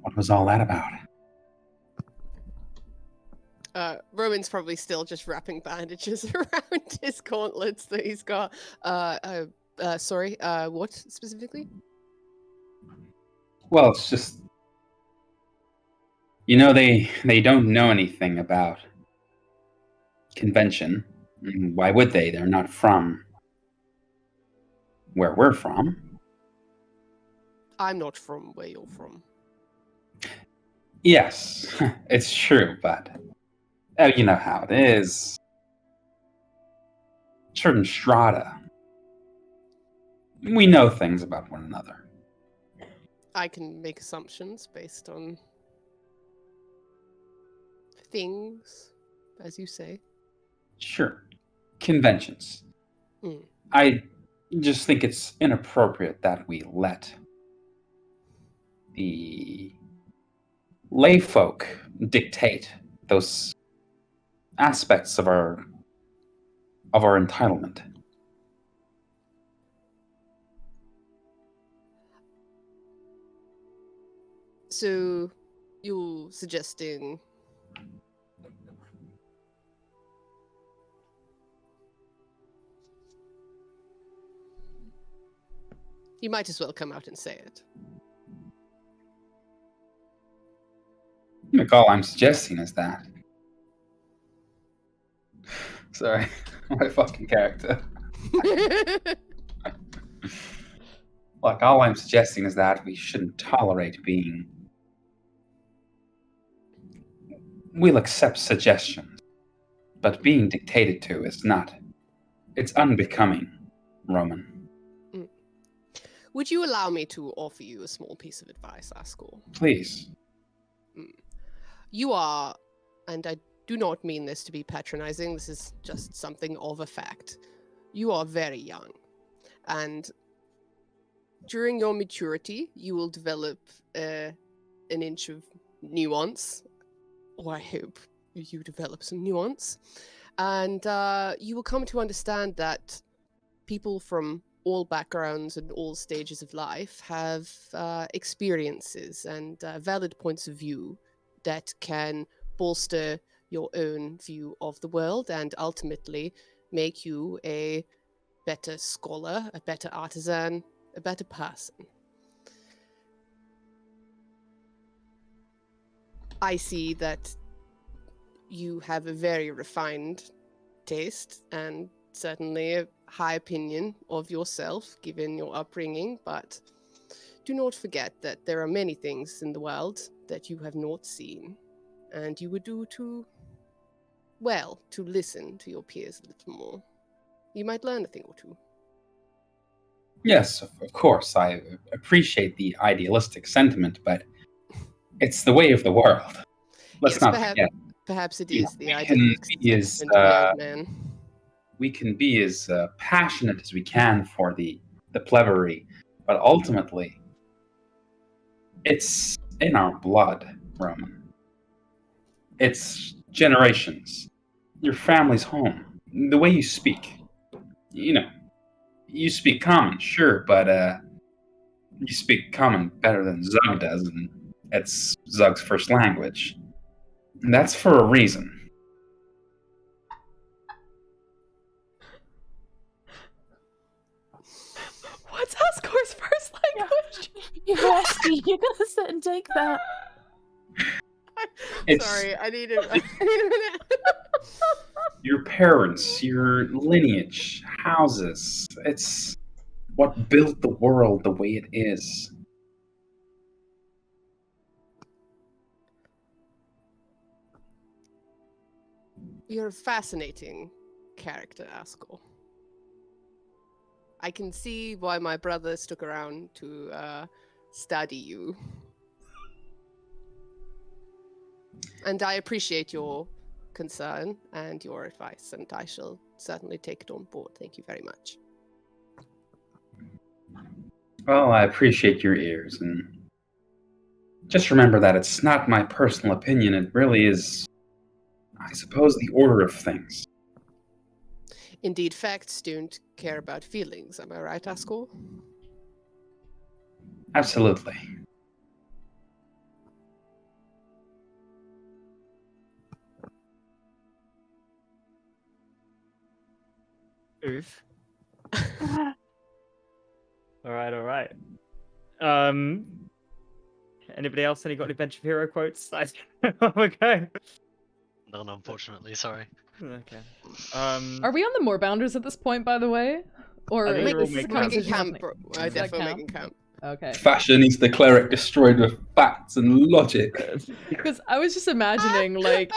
S5: what was all that about?
S3: Roman's probably still just wrapping bandages around his gauntlets that he's got. Sorry, what specifically?
S5: Well, it's just, they don't know anything about convention. Why would they? They're not from where we're from.
S3: I'm not from where you're from.
S5: Yes, it's true, but you know how it is. Certain strata. We know things about one another.
S3: I can make assumptions based on things, as you say.
S5: Sure. Conventions.
S3: Mm.
S5: I just think it's inappropriate that we let the layfolk dictate those aspects of our entitlement.
S3: So, you're suggesting you might as well come out and say it.
S5: Look, all I'm suggesting is that. Sorry, my fucking character. Look, all I'm suggesting is that we shouldn't tolerate being. We'll accept suggestions, but being dictated to is not. It's unbecoming, Roman.
S3: Would you allow me to offer you a small piece of advice, Ascor?
S5: Please.
S3: You are, and I do not mean this to be patronizing, this is just something of a fact. You are very young, and during your maturity, you will develop an inch of nuance, or I hope you develop some nuance, and you will come to understand that people from all backgrounds and all stages of life have experiences and valid points of view that can bolster your own view of the world and ultimately make you a better scholar, a better artisan, a better person. I see that you have a very refined taste and certainly a high opinion of yourself given your upbringing, but do not forget that there are many things in the world that you have not seen and you would do to well, to listen to your peers a little more. You might learn a thing or two.
S5: Yes, of course, I appreciate the idealistic sentiment, but it's the way of the world. Let's
S3: Yes,
S5: not forget.
S3: perhaps it
S5: You
S3: is the
S5: we can
S3: idealistic
S5: be as,
S3: sentiment of the old man.
S5: we can be as passionate as we can for the plebery, but ultimately, it's in our blood, Roman. It's generations. Your family's home. The way you speak. You know, you speak common, sure, but you speak common better than Zug does, and it's Zug's first language. And that's for a reason.
S2: What's Ascor's first language?
S4: You're nasty. You're gonna sit and take that.
S5: It's
S3: Sorry, I need a minute.
S5: your parents, your lineage, houses. It's what built the world the way it is.
S3: You're a fascinating character, Ascol. I can see why my brother stuck around to study you. And I appreciate your concern and your advice, and I shall certainly take it on board. Thank you very much.
S5: Well, I appreciate your ears, and just remember that it's not my personal opinion. It really is, I suppose, the order of things.
S3: Indeed, facts don't care about feelings. Am I right, Ascol?
S5: Absolutely.
S1: Oof. All right. Anybody else? Got any Bench of Hero quotes? Okay.
S6: None, unfortunately. Sorry.
S1: Okay.
S2: Are we on the Moorbounders at this point, by the way? Or
S1: I think
S2: is
S1: we're all
S2: this a
S1: making
S2: conversation
S3: camp.
S2: happening?
S3: I
S2: Does that
S3: definitely
S2: count?
S3: making camp.
S2: Okay.
S5: Fashion is the cleric destroyed with facts and logic.
S2: Because I was just imagining, like,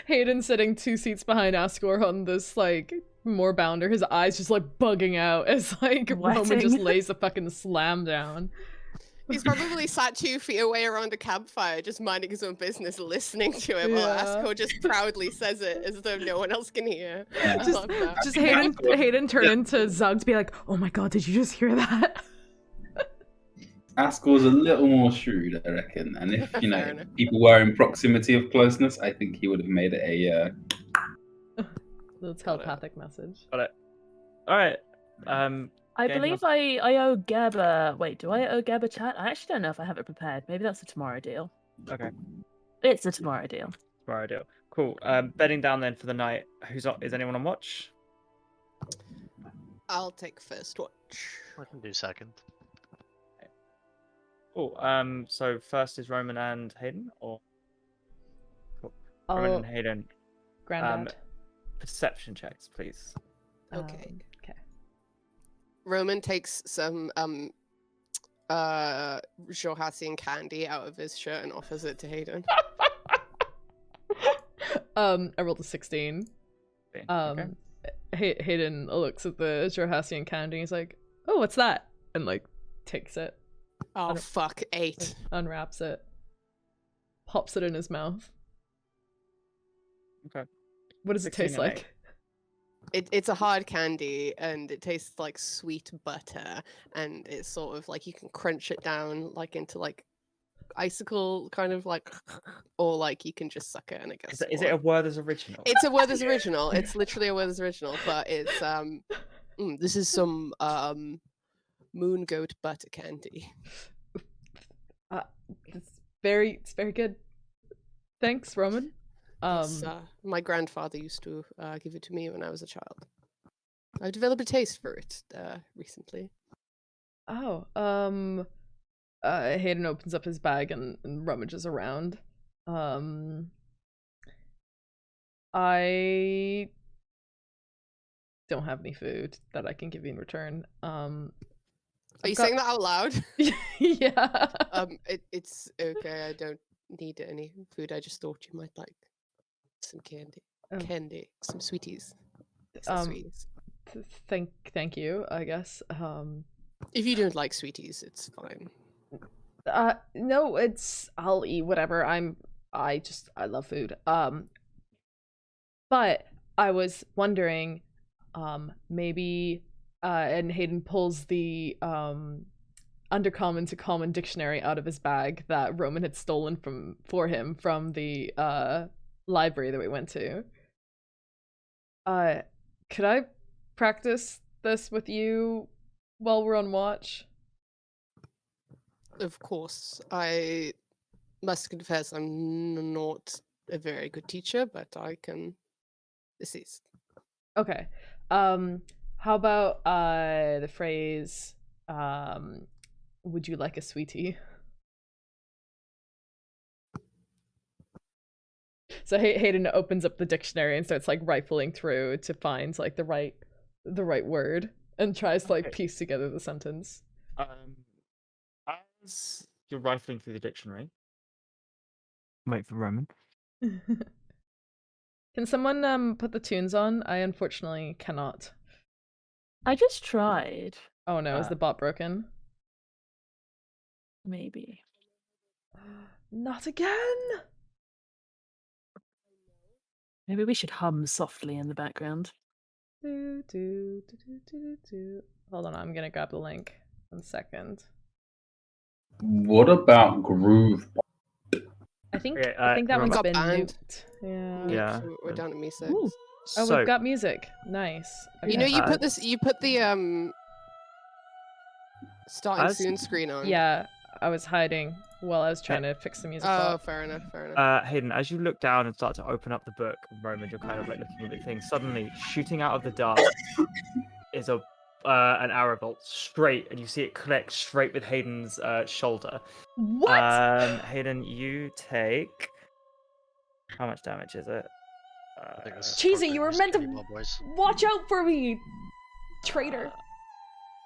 S2: Haydn sitting 2 seats behind Ascor on this, like, Moorbounder, his eyes just, like, bugging out as, like, Roman just
S4: Wetting.
S2: lays a fucking slam down.
S3: He's probably sat 2 feet away around a campfire, just minding his own business, listening to it while
S2: Yeah.
S3: Asco just proudly says it as though no one else can hear.
S5: Yeah.
S3: I love that.
S2: Just Haydn turn into Zug to be like, oh my god, did you just hear that?
S5: Askel's a little more shrewd, I reckon. And if,
S3: Fair enough.
S5: people were in proximity of closeness, I think he would have made it a...
S2: That's telepathic message.
S1: Got it. All right.
S4: I
S1: Game
S4: believe I owe Gab a... Wait, do I owe Gab a chat? I actually don't know if I have it prepared. Maybe that's a tomorrow deal.
S1: Okay.
S4: It's a tomorrow deal.
S1: Tomorrow deal. Cool. Bedding down then for the night. Is anyone on watch?
S3: I'll take first watch.
S6: I can do second.
S1: Cool. So first is Roman and Haydn, or Roman
S2: I'll...
S1: and Haydn.
S2: Granddad.
S1: Perception checks, please.
S3: Okay.
S2: Okay.
S3: Roman takes some Johassian candy out of his shirt and offers it to Haydn.
S2: I rolled a 16.
S1: Okay.
S2: Haydn looks at the Johassian candy and he's like, oh, what's that? And, like, takes it.
S3: Oh, fuck, 8.
S2: Like, unwraps it. Pops it in his mouth.
S1: Okay.
S2: What does it
S1: 16
S2: taste
S1: and
S2: like?
S3: It's a hard candy and it tastes like sweet butter, and it's sort of like you can crunch it down like into like icicle kind of like, or like you can just suck it and it gets
S1: Is it a Werther's original?
S3: It's a Werther's original. It's literally a Werther's original, but it's this is some moon goat butter candy.
S2: It's very good. Thanks, Roman.
S3: My grandfather used to give it to me when I was a child. I developed a taste for it recently.
S2: Oh, Haydn opens up his bag and rummages around. I don't have any food that I can give you in return.
S3: Are you saying that out loud?
S2: Yeah.
S3: It's okay. I don't need any food. I just thought you might like Some candy.
S2: Oh.
S3: Candy. Some sweeties. Some sweeties.
S2: Thank you, I guess.
S3: If you don't like sweeties, it's fine.
S2: No, I'll eat whatever. I love food. But I was wondering, maybe, and Haydn pulls the undercommon to common dictionary out of his bag that Roman had stolen for him from the library that we went to. Could I practice this with you while we're on watch?
S3: Of course. I must confess I'm not a very good teacher, but I can assist.
S2: Okay. How about the phrase, would you like a sweetie? So Hayden opens up the dictionary and starts like rifling through to find like the right word and tries to like piece together the sentence.
S1: As you're rifling through the dictionary, wait for Roman.
S2: Can someone put the tunes on? I unfortunately cannot.
S4: I just tried.
S2: Oh no, is the bot broken?
S4: Maybe.
S2: Not again!
S4: Maybe we should hum softly in the background.
S2: Do, do, do, do, do, do. Hold on, I'm gonna grab the link. 1 second.
S7: What about groove?
S2: I think
S1: Okay,
S2: I think that
S1: Roman.
S2: one's
S3: Got
S2: been
S3: banned.
S2: nuked.
S1: Yeah.
S3: So we're down to me 6.
S4: Ooh.
S2: Oh,
S1: So,
S2: we've got music. Nice.
S3: You know,
S2: Okay.
S3: you put the starting
S1: As-
S3: soon screen on.
S2: Yeah, I was hiding while I was trying to fix the music.
S3: Oh,
S2: up.
S3: fair enough. Fair enough.
S1: Hayden, as you look down and start to open up the book, Roman, you're kind of like looking at the thing. Suddenly, shooting out of the dark is an arrow bolt straight, and you see it connect straight with Hayden's shoulder.
S2: What?
S1: Hayden, you take how much damage is it?
S6: I think this is
S2: Cheesy,
S6: appropriate
S2: you were
S6: use
S2: meant
S6: to
S2: to
S6: be Boys.
S2: watch out for me, traitor.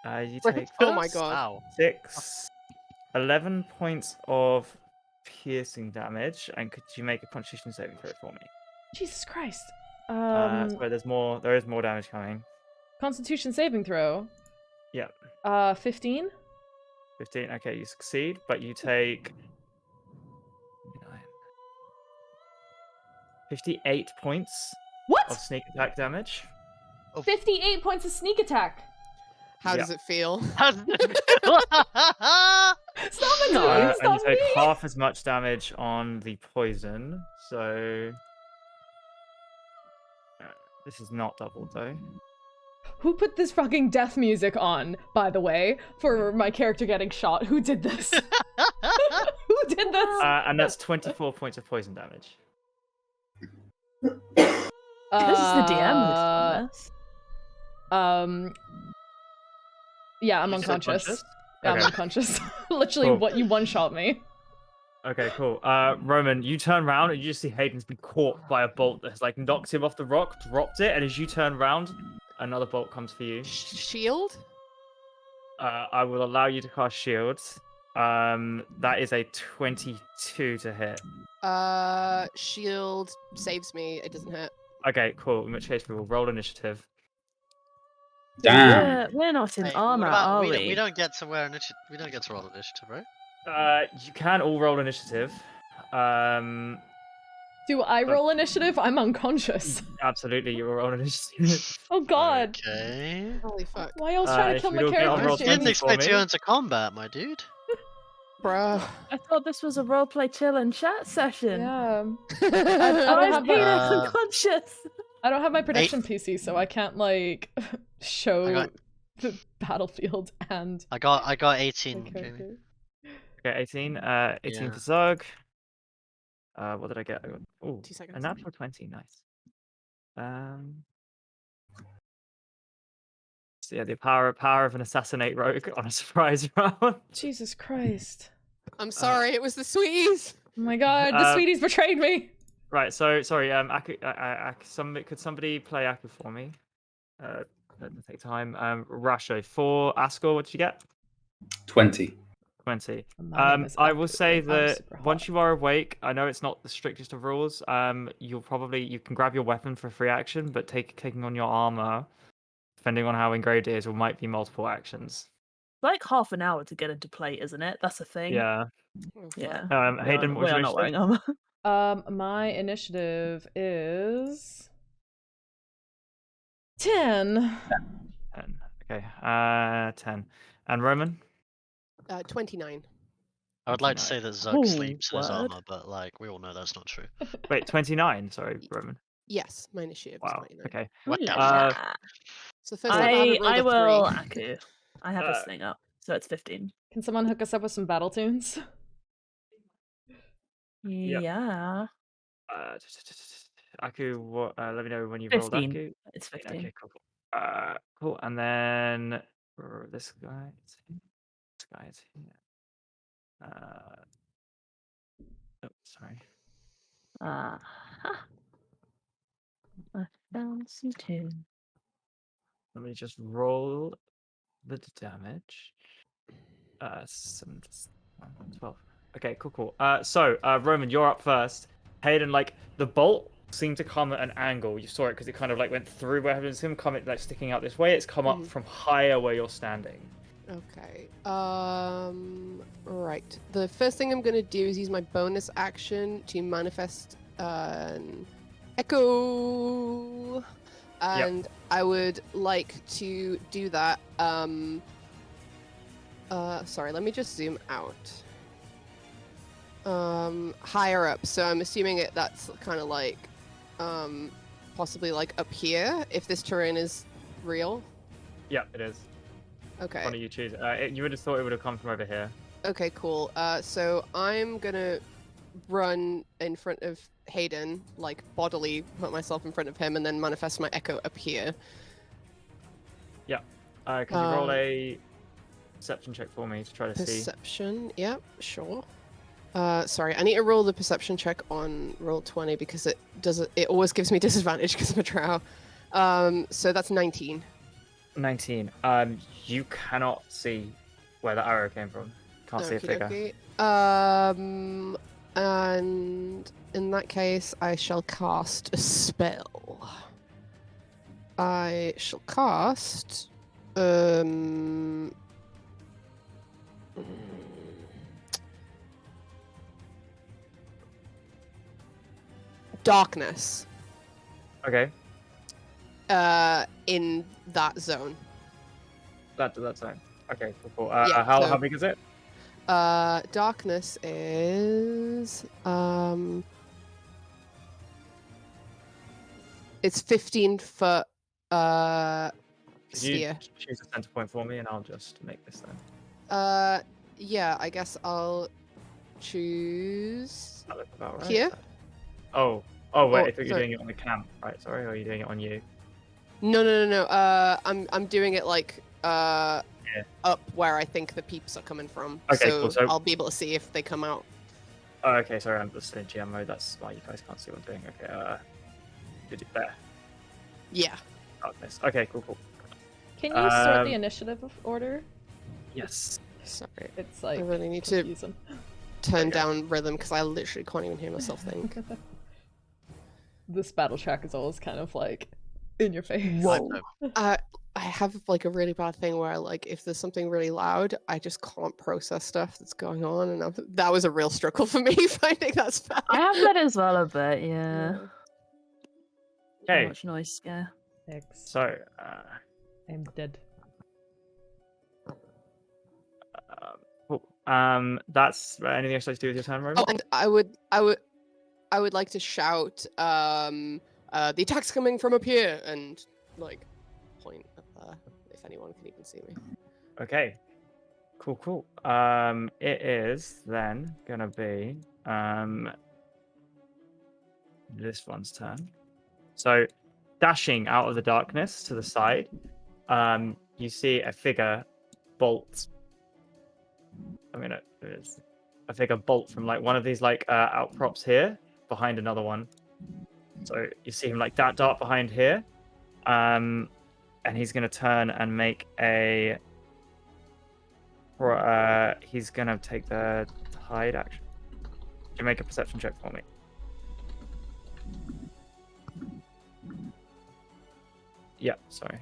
S1: You
S3: Wait,
S1: take
S3: oh my god.
S6: Ow.
S1: 11 points of piercing damage, and could you make a Constitution saving throw for me?
S2: Jesus Christ.
S1: So there is more damage coming.
S2: Constitution saving throw.
S1: Yeah.
S2: 15.
S1: 15. Okay, you succeed, but you take 58 points
S2: What?
S1: of sneak attack damage.
S2: 58 points of sneak attack.
S3: How does it feel?
S2: Stop it,
S1: And
S2: doing
S1: you
S2: stop
S1: take
S2: me.
S1: half as much damage on the poison, so this is not doubled though.
S2: Who put this fucking death music on, by the way, for my character getting shot? Who did this? Who did this?
S1: And that's 24 points of poison damage.
S4: This is the DM who's done this.
S2: Yeah, I'm
S1: You still
S2: unconscious.
S1: conscious?
S2: Yeah, I'm
S1: Okay.
S2: unconscious. Literally,
S1: Cool.
S2: what you one-shot me.
S1: Okay, cool. Roman, you turn around and you just see Hayden's been caught by a bolt that has like knocked him off the rock, dropped it, and as you turn around, another bolt comes for you.
S3: Shield?
S1: I will allow you to cast shield. That is a 22 to hit.
S3: Shield saves me. It doesn't hit.
S1: Okay, cool. In which case we will roll initiative.
S7: Damn.
S4: We're not in
S6: Hey,
S4: armor,
S6: what about-
S4: are
S6: we?
S4: we?
S6: We don't get to wear initiative. We don't get to roll initiative, right?
S1: You can all roll initiative.
S2: Do I roll initiative? I'm unconscious.
S1: Absolutely, you will roll initiative.
S2: Oh god.
S6: Okay.
S3: Holy fuck.
S2: Why else trying to
S1: if
S2: kill
S1: you
S2: my
S1: don't get on
S2: character?
S1: roll
S6: I didn't
S1: 20
S6: expect
S1: for
S6: you
S1: me.
S6: into combat, my dude.
S3: Bruh.
S4: I thought this was a roleplay chill and chat session.
S2: Yeah.
S4: I
S2: don't have
S4: Hayden
S6: my-
S4: unconscious.
S2: I don't have my production PC, so I can't like show
S6: got-
S2: the battlefield and
S6: I got
S2: my
S6: 18. Jamie.
S2: character.
S1: Okay, 18. 18
S6: Yeah.
S1: for Zug. What did I get? I got
S3: 2 seconds.
S1: a natural 20. Nice. So yeah, the power of an assassinate rogue on a surprise round.
S2: Jesus Christ.
S3: I'm sorry, it was the sweeties.
S2: Oh my god, the sweeties betrayed me.
S1: Right. So sorry. Could somebody play Aku for me? Let me take time. Rasha for Ascor. What did you get?
S7: 20.
S1: 20.
S2: My name is
S1: I will say
S2: Aku. I'm
S1: that
S2: super
S1: once
S2: hot.
S1: you are awake, I know it's not the strictest of rules. You can grab your weapon for free action, but taking on your armor, depending on how engraved it is, might be multiple actions.
S4: Like half an hour to get into play, isn't it? That's a thing.
S1: Yeah.
S3: Oh,
S4: Yeah.
S3: fine.
S1: Hayden, what's
S4: we
S1: your
S4: are not wearing
S1: initiative?
S4: armor.
S2: My initiative is 10.
S1: 10. Okay. 10. And Roman?
S3: 29.
S6: I would like to
S1: 29.
S6: say that Zug
S4: Oh,
S6: sleeps in his
S4: word.
S6: armor, but like we all know that's not true.
S1: Wait, 29. Sorry, Roman.
S3: Yes, my initiative is
S1: Wow.
S3: 29.
S1: Okay.
S6: What the
S4: Ooh-la-la.
S3: So first time I haven't rolled
S4: I
S3: a
S4: will
S3: 3.
S4: Aku. I have a sling up, so it's 15.
S2: Can someone hook us up with some battle tunes?
S1: Yep.
S4: Yeah.
S1: Aku, let me know when you've
S4: 15.
S1: rolled Aku.
S4: It's 15.
S1: Okay, cool. Cool. And then this guy is here. This guy is here. Oh, sorry.
S4: I found some tune.
S1: Let me just roll the damage. 7, 12. Okay, cool. So Roman, you're up first. Hayden, like the bolt seemed to come at an angle. You saw it because it kind of like went through where it's him coming like sticking out this way. It's come up from higher where you're standing.
S3: Okay. Right. The first thing I'm gonna do is use my bonus action to manifest an echo, and I would like to do that. Sorry. Let me just zoom out. Higher up. So I'm assuming that's kind of like, possibly like up here. If this terrain is real.
S1: Yeah, it is.
S3: Okay.
S1: Why don't you choose? You would have thought it would have come from over here.
S3: Okay, cool. So I'm gonna run in front of Haydn, like bodily put myself in front of him, and then manifest my echo up here.
S1: Yeah. Could you roll a perception check for me to try to see?
S3: Perception. Yep, sure. Sorry, I need to roll the perception check on roll 20 because it always gives me disadvantage because I'm a drow. So that's 19.
S1: 19. You cannot see where the arrow came from. Can't see a figure.
S3: Okey-dokey. And in that case, I shall cast a spell. I shall cast darkness.
S1: Okay.
S3: In that zone.
S1: That zone. Okay, cool.
S3: Yeah,
S1: How big is it?
S3: Darkness is it's 15 foot
S1: Could you
S3: sphere.
S1: choose a center point for me, and I'll just make this then.
S3: Yeah, I guess I'll choose
S1: That looks about right.
S3: here.
S1: Oh, wait!
S3: Oh,
S1: I thought you were
S3: sorry.
S1: doing it on the camp, right? Sorry, or are you doing it on you?
S3: No. I'm doing it like up where I think the peeps are coming from.
S1: Okay,
S3: so
S1: cool, so-
S3: I'll be able to see if they come out.
S1: Oh, okay. Sorry, I'm just in GM mode. That's why you guys can't see what I'm doing. Okay. Did it there?
S3: Yeah.
S1: Darkness. Okay, cool.
S2: Can you sort
S1: Um,
S2: the initiative order?
S1: Yes.
S3: Sorry.
S2: It's like
S3: I really need to
S2: confusing.
S3: turn down rhythm because I literally can't even hear myself think.
S2: This battle track is always kind of like in your face.
S4: Whoa.
S3: I have like a really bad thing where like if there's something really loud, I just can't process stuff that's going on, and that was a real struggle for me finding that spell.
S4: I have that as well a bit, yeah. Too
S1: Okay.
S4: much noise scare.
S2: X.
S1: So,
S2: I'm dead.
S1: cool. That's anything else to do with your turn, Roman?
S3: Oh, and I would like to shout, the attack's coming from up here, and like point up there if anyone can even see me.
S1: Okay. Cool. It is then gonna be this one's turn. So, dashing out of the darkness to the side, you see a figure bolt. I mean, it's a figure bolt from like one of these like outcrops here behind another one. So you see him like that dart behind here, and he's gonna turn and make a He's gonna take the hide action. Can you make a perception check for me? Yeah, sorry.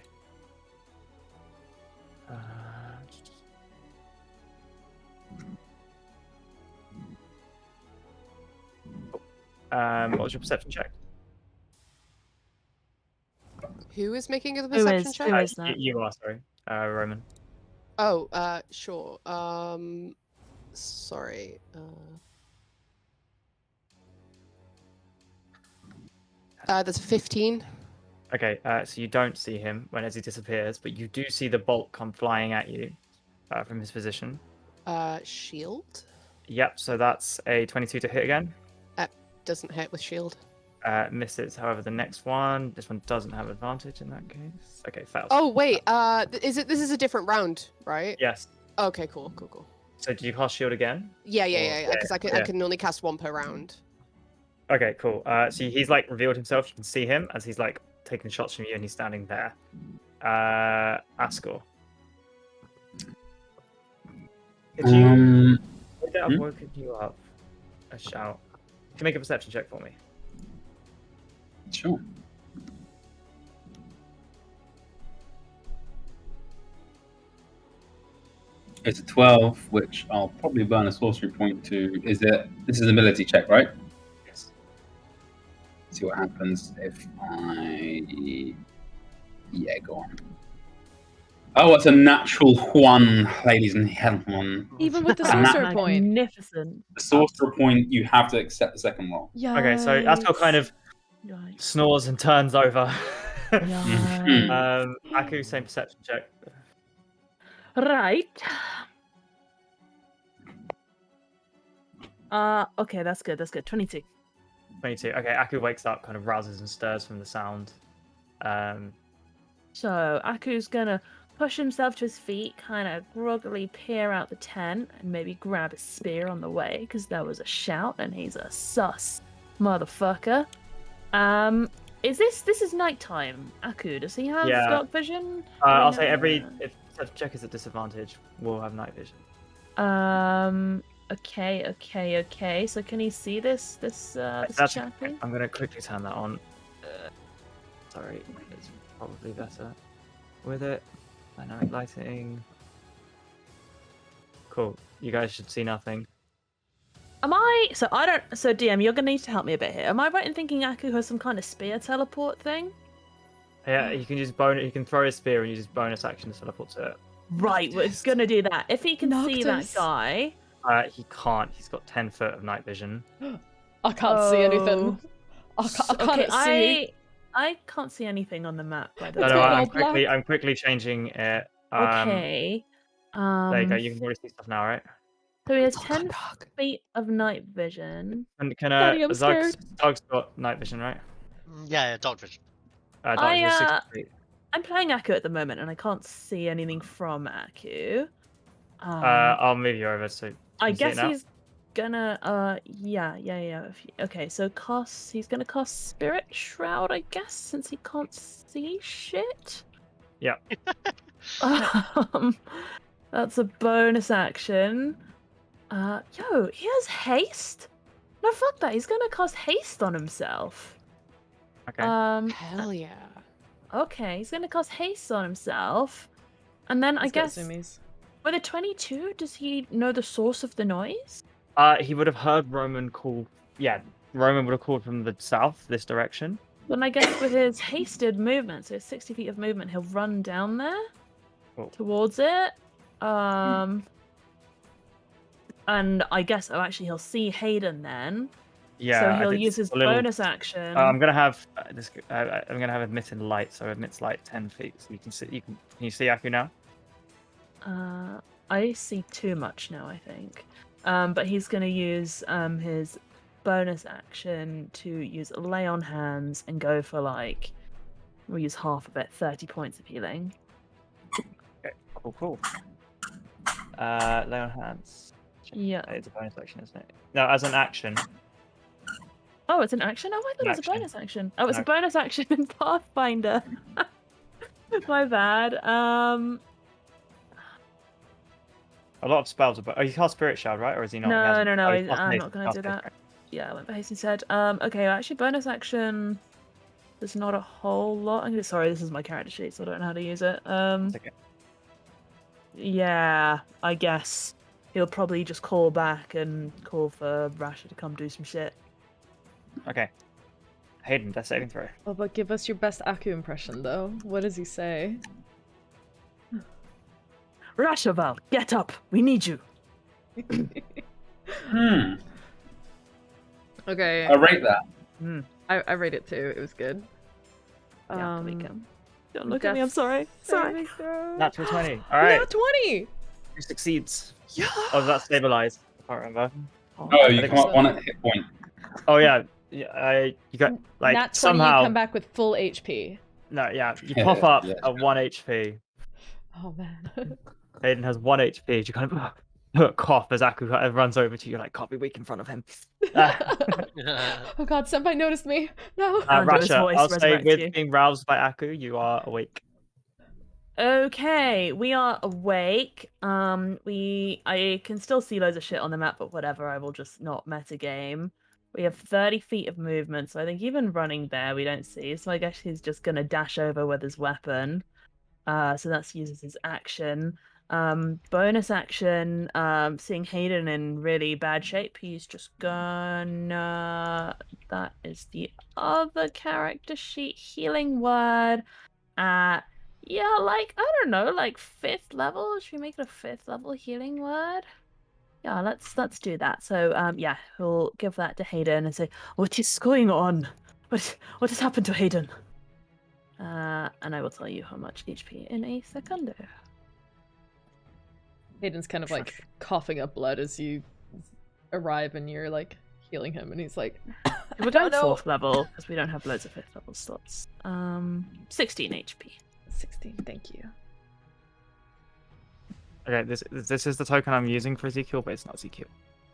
S1: What was your perception check?
S3: Who is making the
S2: Who
S3: perception
S2: is-
S3: check?
S2: who is that?
S1: You are, sorry. Roman.
S3: Oh, sure. Sorry. That's a 15.
S1: Okay, so you don't see him as he disappears, but you do see the bolt come flying at you from his position.
S3: Shield?
S1: Yep, so that's a 22 to hit again.
S3: Doesn't hit with shield.
S1: Misses. However, the next one, this one doesn't have advantage in that case. Okay, fails.
S3: Oh wait, this is a different round, right?
S1: Yes.
S3: Okay, cool.
S1: So do you cast shield again?
S3: Yeah. Because I
S1: yeah.
S3: can only cast one per round.
S1: Okay, cool. So he's like revealed himself. You can see him as he's like taking shots from you, and he's standing there. Ascor. Would that have woken you up? A shout. Can you make a perception check for me?
S7: Sure. It's a 12, which I'll probably burn a sorcery point to. This is an ability check, right?
S1: Yes.
S7: See what happens if I... Yeah, go on. Oh, it's a natural 1, ladies and gentlemen.
S2: Even with the
S7: And that-
S2: sorcerer point.
S4: Magnificent.
S7: The sorcerer point, you have to accept the second roll.
S2: Yeah.
S1: Okay, so Ascor kind of
S4: Yikes.
S1: snores and turns over.
S4: Yikes.
S1: Aku, same perception check.
S4: Right. Okay, that's good. 22.
S1: 22. Okay, Aku wakes up, kind of rouses and stirs from the sound.
S4: So Aku's gonna push himself to his feet, kind of groggily peer out the tent, and maybe grab a spear on the way, because there was a shout, and he's a sus motherfucker. This is nighttime, Aku? Does he have
S1: Yeah.
S4: dark vision?
S1: I'll say if perception check is at disadvantage, we'll have night vision.
S4: Okay. So can he see this
S1: That's
S4: chappy?
S1: I'm gonna quickly turn that on. Sorry, it's probably better with it. Dynamic lighting. Cool. You guys should see nothing.
S4: So DM, you're gonna need to help me a bit here. Am I right in thinking Aku has some kind of spear teleport thing?
S1: Yeah, you can use bonus. You can throw a spear and use his bonus action to teleport to it.
S4: Right, we're gonna do that. If he can see that
S2: Noctis.
S4: guy.
S1: He can't. He's got 10 foot of night vision.
S2: I can't see anything. I can't see.
S4: I can't see anything on the map, by the
S1: No,
S2: It's
S4: way.
S2: got
S1: I'm
S2: all black.
S1: I'm quickly changing it.
S4: Okay.
S1: There you go. You can probably see stuff now, right?
S4: So he has
S3: Oh,
S4: 10
S3: dog.
S4: feet of night vision.
S1: And can
S2: Daddy, I'm
S1: Zug's
S2: scared.
S1: got night vision, right?
S6: Yeah, dog vision.
S1: Dark
S4: I,
S1: vision is 60 feet.
S4: I'm playing Aku at the moment, and I can't see anything from Aku.
S1: I'll move you over so
S4: I
S1: you see it
S4: guess
S1: now?
S4: he's gonna yeah. Okay, so he's gonna cast Spirit Shroud, I guess, since he can't see shit.
S1: Yeah.
S4: That's a bonus action. Yo, he has haste. No, fuck that. He's gonna cast haste on himself.
S1: Okay.
S3: Hell yeah.
S4: Okay, he's gonna cast haste on himself, and then I
S2: He's got
S4: guess
S2: zoomies.
S4: with a 22, does he know the source of the noise?
S1: He would have heard Roman call. Yeah, Roman would have called from the south, this direction.
S4: Then I guess with his hasted movement, so 60 feet of movement, he'll run down there
S1: Cool.
S4: towards it. And I guess actually he'll see Haydn then.
S1: Yeah.
S4: So
S1: I
S4: he'll
S1: think
S4: use
S1: it's
S4: his
S1: a little-
S4: bonus action.
S1: I'm gonna have this. I'm gonna have emit in light, so emits light 10 feet. So you can see. Can you see Aku now?
S4: I see too much now, I think. But he's gonna use his bonus action to use lay on hands and go for we'll use half of it, 30 points of healing.
S1: Okay. Cool. Lay on hands.
S4: Yeah.
S1: It's a bonus action, isn't it? No, as an action.
S4: Oh, it's an action? Oh, I thought
S1: An
S4: it was a
S1: action.
S4: bonus action. Oh, it's a
S1: No.
S4: bonus action in Pathfinder. My bad.
S1: A lot of spells are. Oh, he cast Spirit Shroud, right? Or is he not? He
S4: No,
S1: hasn't.
S4: no, no.
S1: Oh, he's cast
S4: I'm
S1: Haste,
S4: not gonna
S1: cast
S4: do
S1: Haste,
S4: that.
S1: right.
S4: Yeah, I went for Hasten said. Okay, well, actually, bonus action. There's not a whole lot. Sorry, this is my character sheet, so I don't know how to use it.
S1: It's okay.
S4: Yeah, I guess he'll probably just call back and call for Rasha to come do some shit.
S1: Okay. Haydn, that's saving throw.
S2: Oh, but give us your best Aku impression, though. What does he say?
S4: Rashaval, get up. We need you.
S2: Okay.
S7: I rate that.
S2: I rate it too. It was good.
S4: Yeah, don't look at me. I'm sorry. Sorry.
S1: Natural 20. All right.
S2: Nat 20.
S1: Who succeeds?
S3: Yeah.
S1: Oh, does that stabilize? I can't remember.
S7: Oh, you
S1: think
S7: come up
S1: so.
S7: 1 at hit point.
S1: Oh yeah. Yeah. You got like
S2: Nat 20,
S1: somehow.
S2: you come back with full HP.
S1: No, yeah. You pop up
S7: Yeah.
S1: at 1 HP.
S2: Oh man.
S1: Hayden has 1 HP. You kind of cough as Aku kind of runs over to you, like, can't be weak in front of him.
S2: Oh god, Senpai noticed me. No.
S4: Andrew's
S1: Rasha,
S4: voice
S1: I'll say
S4: resurrects
S1: with
S4: you.
S1: being roused by Aku, you are awake.
S4: Okay, we are awake. I can still see loads of shit on the map, but whatever. I will just not metagame. We have 30 feet of movement, so I think even running there we don't see. So I guess he's just gonna dash over with his weapon. So that's uses his action. Bonus action. Seeing Haydn in really bad shape, he's just gonna. That is the other character sheet. Healing word. Yeah, like I don't know, like 5th level. Should we make it a 5th level healing word? Yeah, let's do that. So yeah, we'll give that to Haydn and say, "What is going on? What has happened to Haydn?" And I will tell you how much HP in a second.
S2: Hayden's kind of like coughing up blood as you arrive and you're like healing him, and he's like,
S4: We're going
S2: no.
S4: 4th level because we don't have loads of 5th level slots. 16 HP.
S2: 16, thank you.
S1: Okay, this is the token I'm using for Ezekiel, but it's not Ezekiel.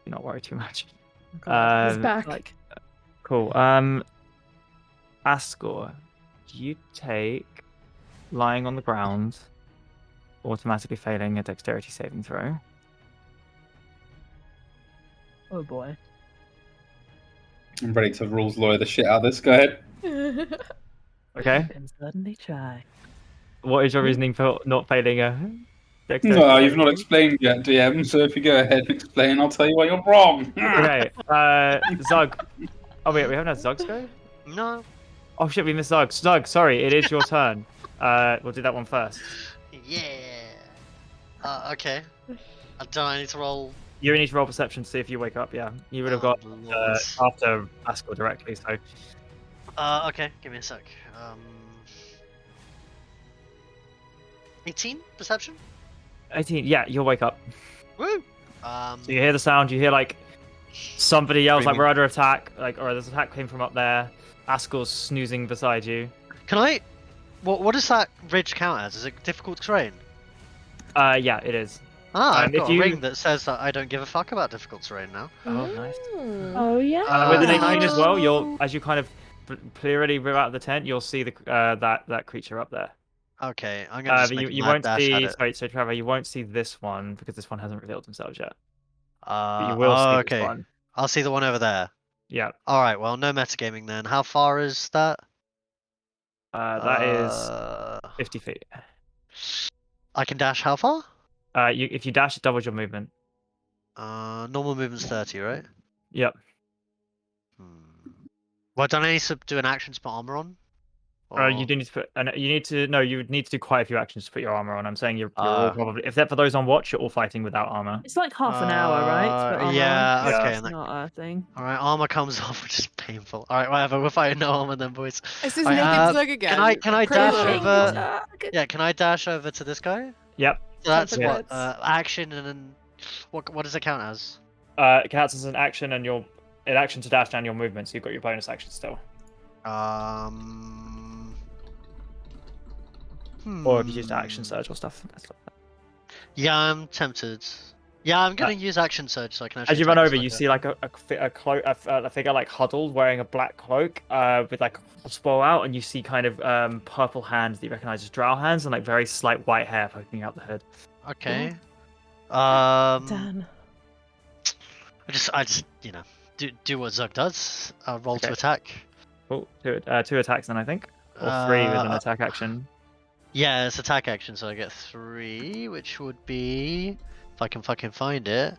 S1: Do not worry too much.
S2: Oh god, he's back.
S4: Like,
S1: Cool. Ascor, you take lying on the ground, automatically failing a dexterity saving throw.
S4: oh boy.
S7: I'm ready to rules lawyer the shit out of this. Go ahead.
S1: Okay.
S4: Can certainly try.
S1: What is your reasoning for not failing a dexterity?
S7: No, you've
S1: saving
S7: not
S1: throw?
S7: explained yet, DM. So if you go ahead and explain, I'll tell you why you're wrong.
S1: Okay. Zug. Oh wait, we haven't had Zugs go.
S6: No.
S1: Oh shit, we missed Zug. Zug, sorry, it is your turn. We'll do that one first.
S6: Yeah. Okay. Don't I need to roll?
S1: You need to roll perception to see if you wake up. Yeah, you would have got
S6: Lord.
S1: after Ascor directly. So
S6: Okay, give me a sec. 18 perception.
S1: 18. Yeah, you'll wake up.
S6: Woo.
S1: So you hear the sound. You hear like somebody yells like
S6: Screaming.
S1: we're under attack. Like or there's attack came from up there. Ascor's snoozing beside you.
S6: Can I? What does that ridge count as? Is it difficult terrain?
S1: Yeah, it is.
S6: I've
S1: if
S6: got
S1: you-
S6: a ring that says that I don't give a fuck about difficult terrain now.
S1: Oh, nice.
S4: Oh yeah.
S1: With an
S6: can I
S1: 18 as
S6: just-
S1: well, you'll as you kind of clearly rip out of the tent, you'll see the that creature up there.
S6: Okay, I'm gonna just
S1: But
S6: make
S1: you
S6: a mad
S1: won't
S6: dash at
S1: see.
S6: it.
S1: Sorry, so Trevor, you won't see this one because this one hasn't revealed themselves yet. But you
S6: Oh,
S1: will see
S6: okay.
S1: this one.
S6: I'll see the one over there.
S1: Yeah,
S6: All right. Well, no metagaming then. How far is that?
S1: that is 50 feet.
S6: I can dash how far?
S1: If you dash, it doubles your movement.
S6: Normal movement's 30, right?
S1: Yep.
S6: Well, don't I need to do an action to put armor on?
S1: You do need to put. You need to. No, you would need to do quite a few actions to put your armor on. I'm saying you're all
S6: Ah.
S1: probably. If that for those on watch, you're all fighting without armor.
S4: It's like half an hour, right? to put armor
S6: yeah,
S4: on?
S6: okay.
S4: It's
S6: and that-
S4: not a thing.
S6: All right, armor comes off, which is painful. All right, whatever. We're fighting no armor then, boys.
S3: It's this
S6: Alright,
S3: naked Zug again.
S6: Can I dash
S3: Privilege.
S6: over? Yeah, can I dash over to this guy?
S1: Yep.
S6: So that's
S2: Perfect.
S6: what action and then what does it count as?
S1: It counts as an action, and an action to dash down your movement, so you've got your bonus action still. Or if you use action surge or stuff.
S6: Yeah, I'm tempted. Yeah, I'm gonna use action surge so I can actually.
S1: As you run
S6: attack
S1: over,
S6: this
S1: you
S6: fucker.
S1: see like a figure like huddled, wearing a black cloak, with like a crossbow out, and you see kind of purple hands that you recognize as drow hands, and like very slight white hair poking out the hood.
S6: Okay.
S2: Dan.
S6: I just, do what Zug does. Roll to attack.
S1: Oh, two attacks then I think, or three with an attack action.
S6: Yeah, it's attack action, so I get 3, which would be if I can fucking find it.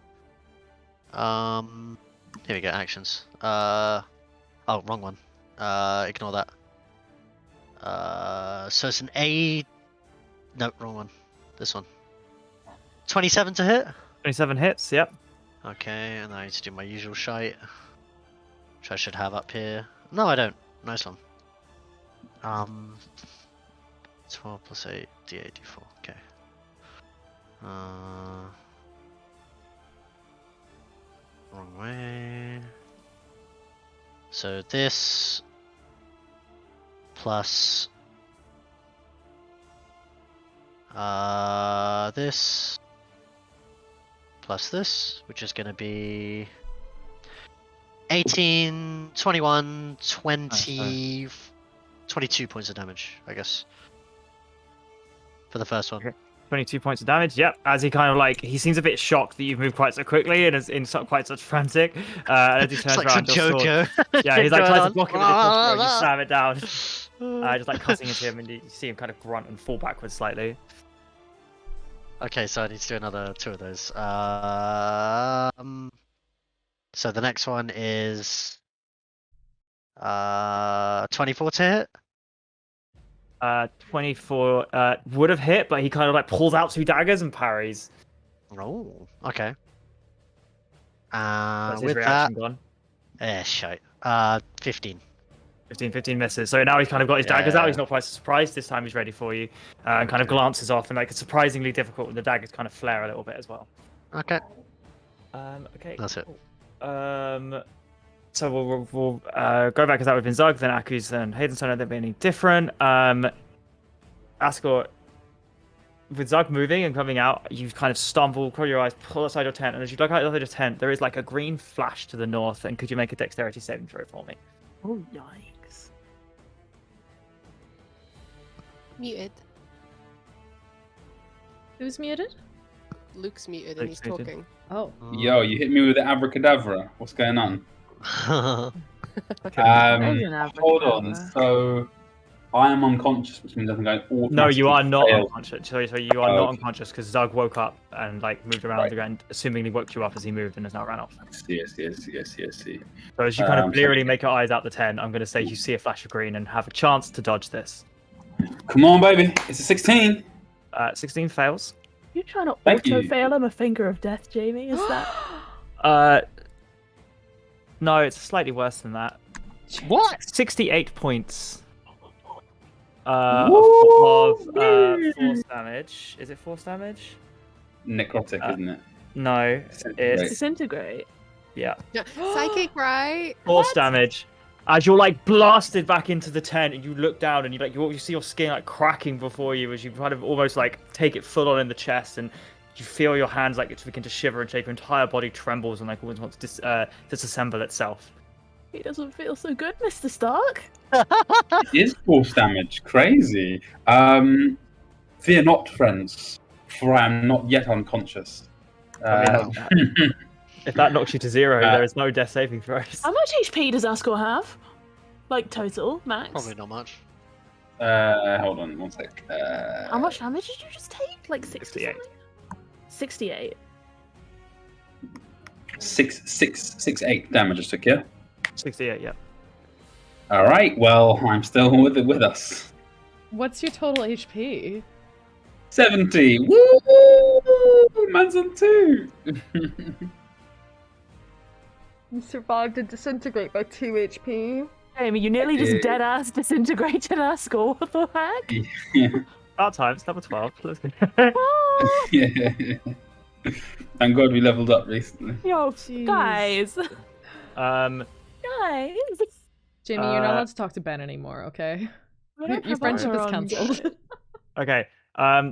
S6: Here we go, actions. Oh, wrong one. Ignore that. So it's an A. No, wrong one. This one. 27 to hit.
S1: 27 hits. Yep.
S6: Okay, and I need to do my usual shite, which I should have up here. No, I don't. Nice one. 12 plus 8, d8, d4. Okay. Wrong way. So this plus this plus this, which is going to be 18, 21, 20, 22 points of damage, I guess, for the first one.
S1: Okay. 22 points of damage. Yep. As he kind of like, he seems a bit shocked that you've moved quite so quickly and is in quite such frantic. And as he turns
S6: It's like
S1: around,
S6: some
S1: your sword,
S6: Joker.
S1: yeah, he's like trying to
S6: on.
S1: block him with his crossbow, and you slam it down, just like cutting into him, and you see him kind of grunt and fall backwards slightly.
S6: Okay, so I need to do another 2 of those. So the next one is 24 to hit.
S1: 24 would have hit, but he kind of like pulls out 2 daggers and parries.
S6: Oh, okay.
S1: That's his
S6: With
S1: reaction
S6: that,
S1: gone.
S6: shite. 15.
S1: 15 misses. So now he's kind of got his daggers out. He's not quite surprised. This time he's ready for you. And kind of glances off, and like it's surprisingly difficult when the daggers kind of flare a little bit as well.
S6: Okay.
S1: Okay.
S6: That's it.
S1: So we'll go back as that we've been Zug, then Aku's, then Haydn's turn. Don't be any different. Ascot, with Zug moving and coming out, you kind of stumble, close your eyes, pull aside your tent, and as you look out the other tent, there is like a green flash to the north. And could you make a dexterity saving throw for me?
S4: Oh, yikes.
S3: Muted.
S2: Who's muted?
S3: Luke's muted and he's
S1: Luke's muted.
S3: talking.
S2: Oh.
S7: Yo, you hit me with the abracadabra. What's going on?
S4: There's an
S7: Hold on.
S4: abracadabra.
S7: So I am unconscious, which means I think I automatically
S1: No, you are not
S7: fail.
S1: unconscious. So you are not
S7: Okay.
S1: unconscious because Zug woke up and like moved around
S7: Right.
S1: the ground, assumingly woke you up as he moved and has now ran off.
S7: Yes.
S1: So as you kind of
S7: So-
S1: blearily make your eyes out the tent, I'm going to say you see a flash of green and have a chance to dodge this.
S7: Come on, baby. It's a 16.
S1: 16 fails.
S4: You trying to
S7: Thank you.
S4: auto-fail him a finger of death, Jamie? Is that...
S1: No, it's slightly worse than that.
S6: What?
S1: 68 points
S7: Woo!
S1: of force damage. Is it force damage?
S7: Necrotic, isn't it?
S1: No, it's
S4: Disintegrate?
S1: yeah,
S3: Yeah, psychic, right?
S1: force damage. As you're like blasted back into the tent, and you look down, and you see your skin like cracking before you as you kind of almost like take it full on in the chest, and you feel your hands like it's begin to shiver and shake. Your entire body trembles and like almost wants to disassemble itself.
S4: He doesn't feel so good, Mr. Stark.
S7: It is force damage. Crazy. Fear not, friends, for I am not yet unconscious.
S1: I mean, if that knocks you to 0, there is no death saving throws.
S4: How much HP does Ascor have? Like, total, max?
S6: Probably not much.
S7: Hold on 1 sec.
S4: How much damage did you just take? Like 60
S1: 68.
S4: 68.
S7: 6, 8 damage I took, yeah?
S1: 68, yeah.
S7: Alright, well, I'm still with us.
S2: What's your total HP?
S7: 70! Woo! Man's on 2!
S2: You survived a disintegrate by 2 HP.
S4: Jamie, you nearly just
S7: did.
S4: dead-ass disintegrated Ascor. What the heck?
S7: Yeah.
S1: About time, it's level 12. Let's go.
S4: Ah,
S7: Yeah. Thank God we leveled up recently.
S4: yo,
S2: Jeez.
S4: guys.
S1: Um,
S4: Guys.
S2: Jamie, you're not allowed to talk to Ben anymore, okay?
S4: We
S2: Your
S4: don't have
S2: friendship is
S4: armor on,
S2: cancelled.
S4: guys.
S1: okay.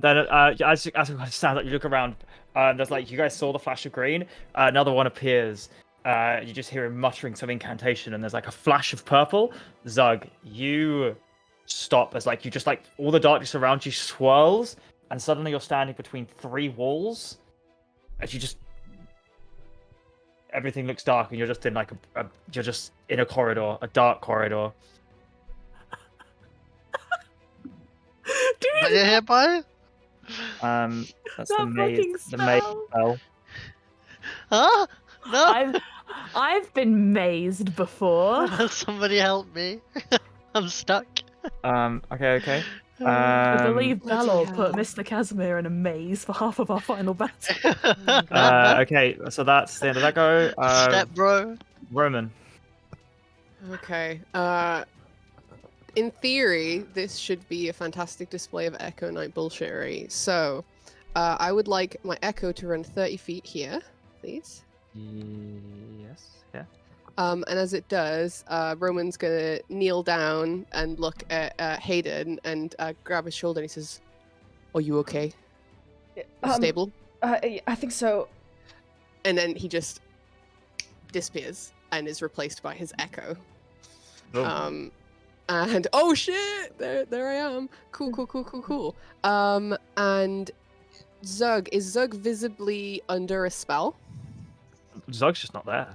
S1: Then as you kind of stand up, you look around. There's like you guys saw the flash of green. Another one appears. You just hear him muttering some incantation, and there's like a flash of purple. Zug, you stop as like you just like all the darkness around you swirls, and suddenly you're standing between 3 walls. as you just everything looks dark and you're just in like you're just in a corridor, a dark corridor.
S6: Are you here, by?
S1: That's
S4: That
S1: the maze.
S4: fucking
S1: The maze
S4: spell.
S1: spell.
S6: Huh? No.
S4: I've been mazed before.
S6: Somebody help me. I'm stuck.
S1: Okay.
S4: I believe
S3: bloody
S4: Balor
S3: hell.
S4: put Mr. Casimir in a maze for half of our final battle.
S1: Okay, so that's the end of that go.
S6: Step, bro.
S1: Roman.
S3: Okay. In theory, this should be a fantastic display of Echo Knight bullshittery. So, I would like my Echo to run 30 feet here, please.
S1: Yes. Yeah.
S3: And as it does, Roman's gonna kneel down and look at Haydn and grab his shoulder and he says, "Are you okay? Stable?"
S2: I think so.
S3: And then he just disappears and is replaced by his Echo.
S1: Boom.
S3: And oh shit, there I am. Cool. And Zug, is Zug visibly under a spell?
S1: Zog's just not there.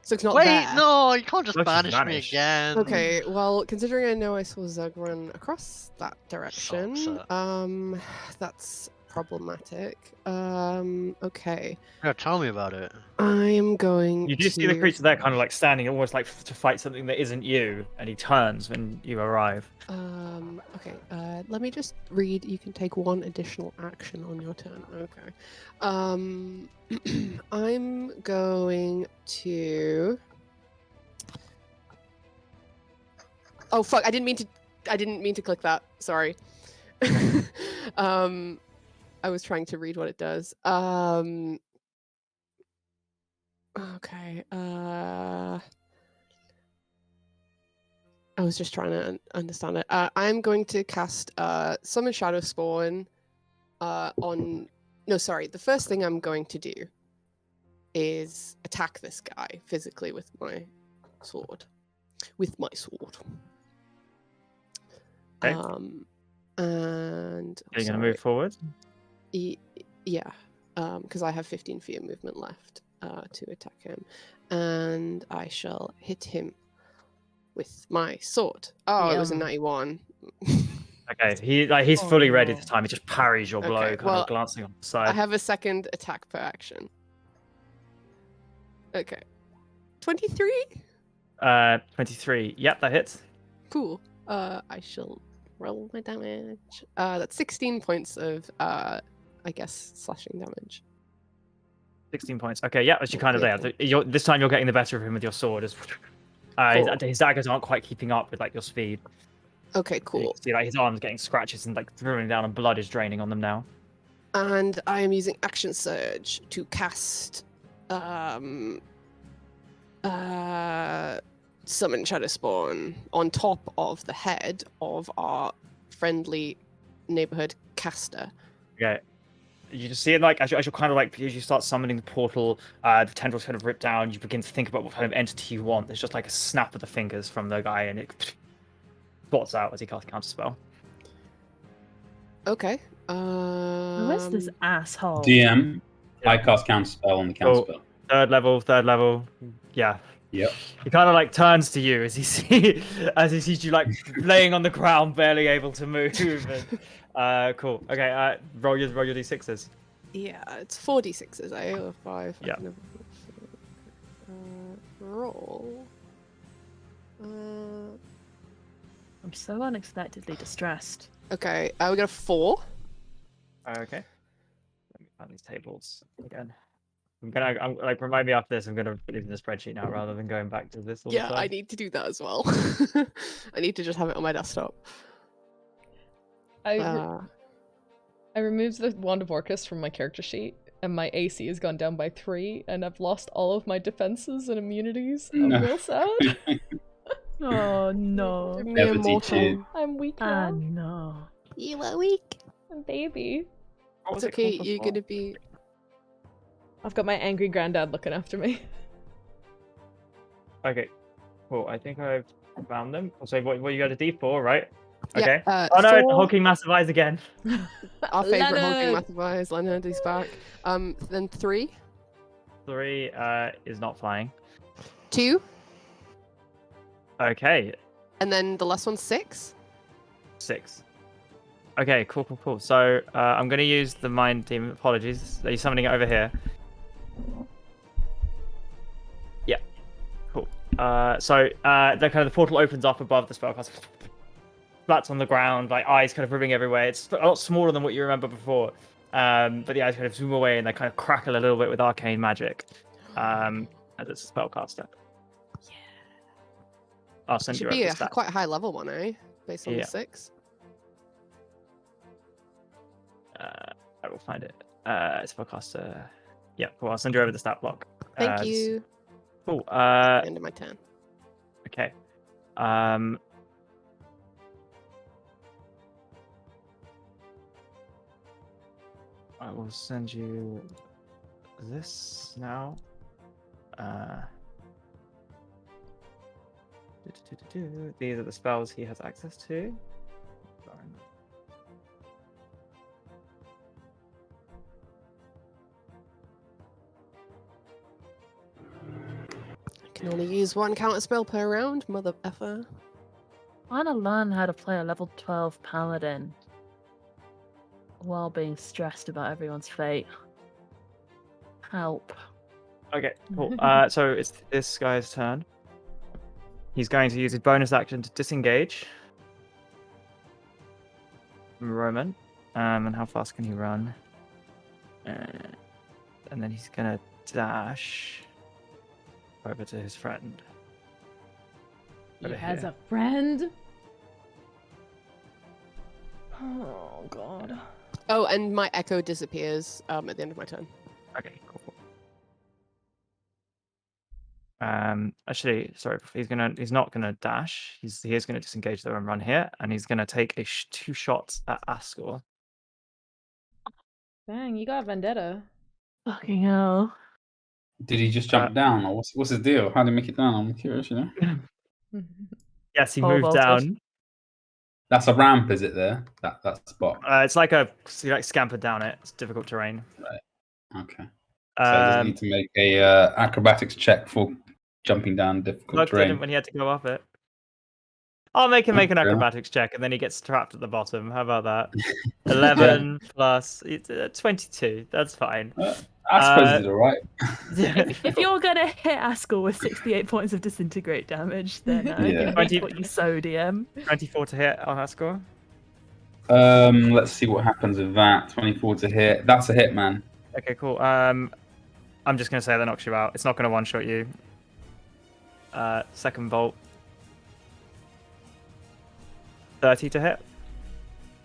S3: Zug's not
S6: Wait,
S3: there.
S6: no, you can't just
S1: Let's just
S6: banish me
S1: vanish.
S6: again.
S3: Okay, well, considering I know I saw Zug run across that direction,
S6: Sucks,
S3: that's problematic. Okay.
S6: Yeah, tell me about it.
S3: I am going
S1: You do
S3: to...
S1: see the creature there, kind of like standing, almost like to fight something that isn't you, and he turns when you arrive.
S3: Okay, let me just read. You can take one additional action on your turn. Okay. I'm going to... Oh, fuck, I didn't mean to click that. Sorry. I was trying to read what it does. Okay. I was just trying to understand it. I'm going to cast Summon Shadow Spawn on... No, sorry. The first thing I'm going to do is attack this guy physically with my sword.
S1: Okay.
S3: And...
S1: Are you going to move forward?
S3: Yeah, because I have 15 feet of movement left to attack him. And I shall hit him with my sword. Oh, it was a
S2: Yum.
S3: 91.
S1: Okay, he's fully ready
S4: no.
S1: this time. He just parries your blow,
S3: Okay,
S1: kind
S3: well,
S1: of glancing on the
S3: I
S1: side.
S3: have a second attack per action. Okay. 23?
S1: 23. Yep, that hits.
S3: Cool. I shall roll my damage. That's 16 points of, I guess, slashing damage.
S1: 16 points. Okay, yeah, as you kind of
S3: Yeah.
S1: there. This time you're getting the better of him with your sword.
S3: Cool.
S1: His daggers aren't quite keeping up with like your speed.
S3: Okay,
S1: You
S3: cool.
S1: can see like his arms getting scratches and like throwing down, and blood is draining on them now.
S3: And I am using Action Surge to cast Summon Shadow Spawn on top of the head of our friendly neighborhood caster.
S1: Okay. You just see it like as you're kind of like as you start summoning the portal, the tendrils kind of rip down. You begin to think about what kind of entity you want. There's just like a snap of the fingers from the guy, and it spots out as he casts counter spell.
S3: Okay.
S4: Who is this asshole?
S7: DM,
S1: Yeah.
S7: I cast counterspell on the counterspell.
S1: Third level. Yeah.
S7: Yep.
S1: He kind of like turns to you as he sees you like laying on the ground, barely able to move. And, cool. Okay. Roll your d6s.
S3: Yeah, it's 4d6s. I have 5.
S1: Yeah.
S3: Roll.
S4: I'm so unexpectedly distressed.
S3: Okay, we got a 4.
S1: Okay. Let me find these tables again. I'm like remind me after this. I'm gonna put it in the spreadsheet now rather than going back to this all
S3: Yeah,
S1: the time.
S3: I need to do that as well. I need to just have it on my desktop.
S2: I removed the Wand of Orcus from my character sheet, and my AC has gone down by 3, and I've lost all of my defenses and immunities. I'm
S7: No.
S2: real sad.
S4: Oh no.
S3: Mere
S7: Never teach you.
S3: mortal.
S2: I'm weak
S4: Ah
S2: now.
S4: no.
S3: You are weak.
S2: I'm baby.
S1: What was
S3: It's
S1: it called
S3: okay, you're
S1: before?
S3: gonna be...
S2: I've got my angry granddad looking after me.
S1: Okay. Cool. I think I've found them. So what you got a D4, right? Okay.
S3: Yeah,
S1: Oh no,
S3: four.
S1: hulking massive eyes again.
S3: Our favorite hulking
S2: Leonard.
S3: massive eyes. Leonard is back. Then 3,
S1: 3 is not flying.
S3: 2,
S1: Okay,
S3: and then the last one's 6.
S1: 6. Okay, cool. So I'm gonna use the mind demon. Apologies, are you summoning it over here? Yeah, cool. So the kind of the portal opens up above the spellcaster. Flats on the ground, like eyes kind of ripping everywhere. It's a lot smaller than what you remember before, but the eyes kind of zoom away and they kind of crackle a little bit with arcane magic. As it's a spellcaster. Yeah. I'll send you
S3: Should
S1: over
S3: be
S1: the
S3: a
S1: stat.
S3: quite high level one, eh? Based on
S1: Yeah.
S3: the 6.
S1: I will find it. Spellcaster. Yeah, cool. I'll send you over the stat block.
S3: Thank you.
S1: Cool.
S3: End of my turn.
S1: Okay. I will send you this now. These are the spells he has access to.
S3: I can only use 1 counter spell per round, mother effer.
S4: I want to learn how to play a level 12 paladin while being stressed about everyone's fate. Help.
S1: Okay, cool. So it's this guy's turn. He's going to use his bonus action to disengage from Roman. And how fast can he run? And then he's gonna dash over to his friend.
S2: He
S1: Over
S2: has
S1: here.
S2: a friend. Oh god.
S3: Oh, and my echo disappears at the end of my turn.
S1: Okay, cool. Actually, sorry, he's not gonna dash. He is gonna disengage though and run here, and he's gonna take 2 shots at Ascor.
S2: Dang, you got a vendetta.
S4: Fucking hell.
S7: Did he just jump down, or what's his deal? How did he make it down? I'm curious, you know.
S1: Yes, he
S4: Pole
S1: moved
S4: vaulted.
S1: down.
S7: That's a ramp, is it? There, that spot.
S1: It's like he like scampered down it. It's difficult terrain.
S7: Okay. So does he need to make a acrobatics check for jumping down difficult
S1: Look,
S7: terrain?
S1: when he had to go up it. I'll make him make an
S7: Okay.
S1: acrobatics check, and then he gets trapped at the bottom. How about that? 11 plus 22. That's fine.
S7: I suppose he did all right.
S4: If you're gonna hit Askel with 68 points of disintegrate damage, then
S7: Yeah.
S4: you can
S1: 20
S4: reap what you sow, DM.
S1: 24 to hit on that score.
S7: Let's see what happens with that. 24 to hit. That's a hit, man.
S1: Okay, cool. I'm just gonna say that knocks you out. It's not gonna one-shot you. Second bolt. 30 to hit.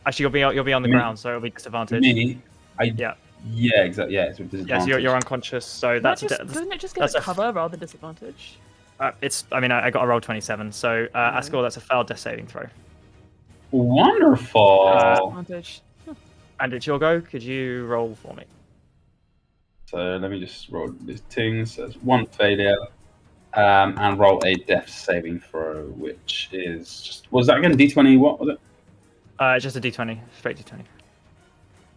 S1: Actually, you'll be on the
S7: Me?
S1: ground, so it'll be disadvantage.
S7: Me,
S1: Yeah.
S7: Yeah, exactly. Yeah, it's with
S1: Yes,
S7: disadvantage.
S1: you're unconscious, so that's
S4: Doesn't it just get
S1: that's
S4: a
S1: a-
S4: cover rather than disadvantage?
S1: I got a roll 27, so Ascor, that's a failed death saving throw.
S7: Wonderful.
S4: Disadvantage.
S1: And it's your go. Could you roll for me?
S7: So let me just roll these things. So it's 1 failure, and roll a death saving throw, which is just, what was that again? D20. What was it?
S1: Just a d20, straight d20.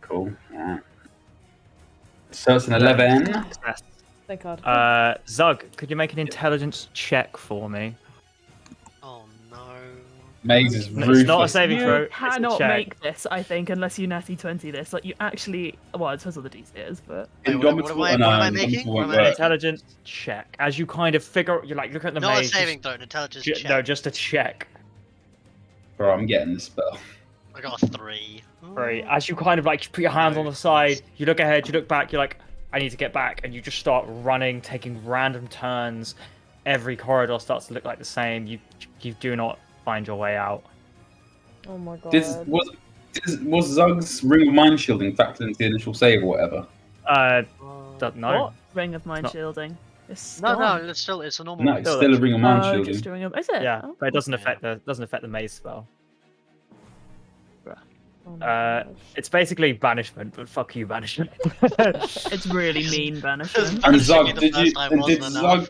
S7: Cool. Alright. So it's an 11.
S2: Thank god.
S1: Zug, could you make an intelligence check for me?
S6: Oh no.
S7: Maze is
S1: It's
S7: ruthless.
S1: not a saving throw.
S4: You
S1: it's a
S4: cannot
S1: check.
S4: make this, I think, unless you natty 20 this. Like, you actually... Well, it depends on the DC is, but...
S6: Wait, what am I making? What am I making?
S1: Intelligence check. As you kind of figure, you like look at the
S6: Not a
S1: maze.
S6: saving throw, an intelligence check.
S1: No, just a check.
S7: Bro, I'm getting this spell.
S6: I got a 3.
S1: Right. As you kind of like put your hands on the side, you look ahead, you look back, you're like, I need to get back, and you just start running, taking random turns. Every corridor starts to look like the same. You do not find your way out.
S2: Oh my god.
S7: Was Zug's Ring of Mind Shielding factored into the initial save or whatever?
S1: Don't know.
S4: What? Ring of Mind
S1: not-
S4: Shielding. It's
S6: No,
S4: gone.
S6: it's a normal
S7: No,
S6: one.
S7: it's still a Ring of Mind
S4: Oh,
S7: Shielding.
S4: just doing a... Is it?
S1: Yeah,
S4: Oh,
S1: but it doesn't
S6: okay.
S1: affect the maze spell.
S2: Oh my gosh.
S1: It's basically banishment, but fuck you, banishment.
S4: It's really mean banishment.
S7: And
S6: Banishing
S7: Zug,
S6: me the
S7: did
S6: first time wasn't enough.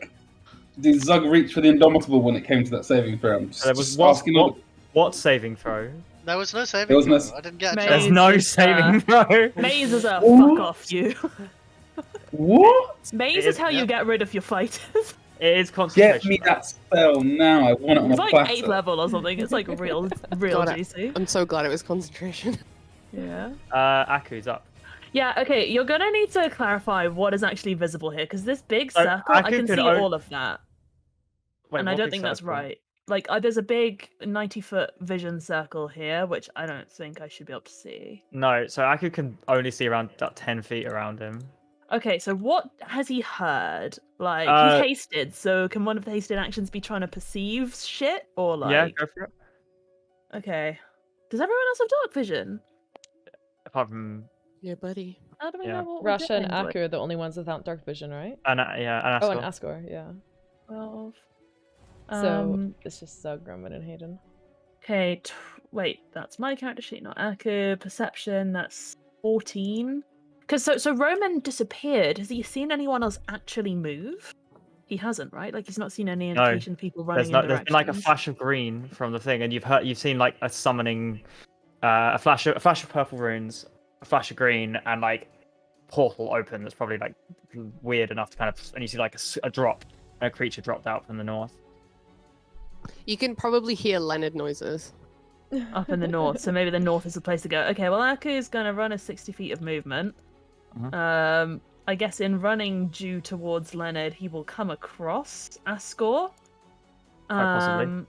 S7: Did Zug reach for the Indomitable when it came to that saving throw? I'm
S1: There was
S7: just
S1: one-
S7: asking all
S1: What saving throw?
S6: There was no saving
S7: There was no
S6: throw. I didn't get a
S2: Mate.
S6: chance.
S1: There's no
S4: Maze,
S1: saving throw.
S4: Maze is a
S7: What?
S4: fuck off you.
S7: What?
S4: Maze
S1: It
S4: is
S1: is-
S4: how you
S6: yep.
S4: get rid of your fighters.
S1: It is
S7: Get
S1: concentration.
S7: me that spell now. I want it on
S4: It's
S7: a
S4: like
S7: platter.
S4: 8th level or something. It's like real
S3: God,
S4: juicy.
S3: I'm so glad it was concentration.
S4: Yeah.
S1: Aku's up.
S4: Yeah, okay, you're gonna need to clarify what is actually visible here, because this big
S1: So,
S4: circle, I
S1: Aku
S4: can
S1: could
S4: see
S1: o-
S4: all of that.
S1: Wait,
S4: And I
S1: what
S4: don't
S1: big
S4: think that's
S1: circle?
S4: right. Like, there's a big 90-foot vision circle here, which I don't think I should be able to see.
S1: No, so Aku can only see around about 10 feet around him.
S4: Okay, so what has he heard? Like,
S1: Uh,
S4: he's hasted, so can one of the hasted actions be trying to perceive shit? Or,
S1: Yeah,
S4: like...
S1: go for it.
S4: Okay. Does everyone else have dark vision?
S1: Apart from
S3: Yeah, buddy.
S4: How do we
S1: Yeah.
S4: know what we're
S2: Rasha and
S4: doing?
S2: Aku are the only ones without dark vision, right?
S1: yeah, and
S2: Oh, and
S1: Ascor.
S2: Ascor, yeah.
S4: 12.
S2: So it's just Grumman and Haydn.
S4: Okay, wait, that's my character sheet, not Aku. Perception, that's 14. Because so Roman disappeared. Has he seen anyone else actually move? He hasn't, right? Like he's not seen any
S1: No,
S4: indication of people running
S1: There's
S4: in
S1: been like a
S4: directions.
S1: flash of green from the thing, and you've seen like a summoning, a flash of purple runes, a flash of green, and like portal open that's probably like weird enough to kind of, and you see like a drop, a creature dropped out from the north.
S3: You can probably hear Leonard noises.
S4: Up in the north, so maybe the north is the place to go. Okay, well Aku is gonna run a 60 feet of movement. I guess in running due towards Leonard, he will come across Ascor,
S1: possibly.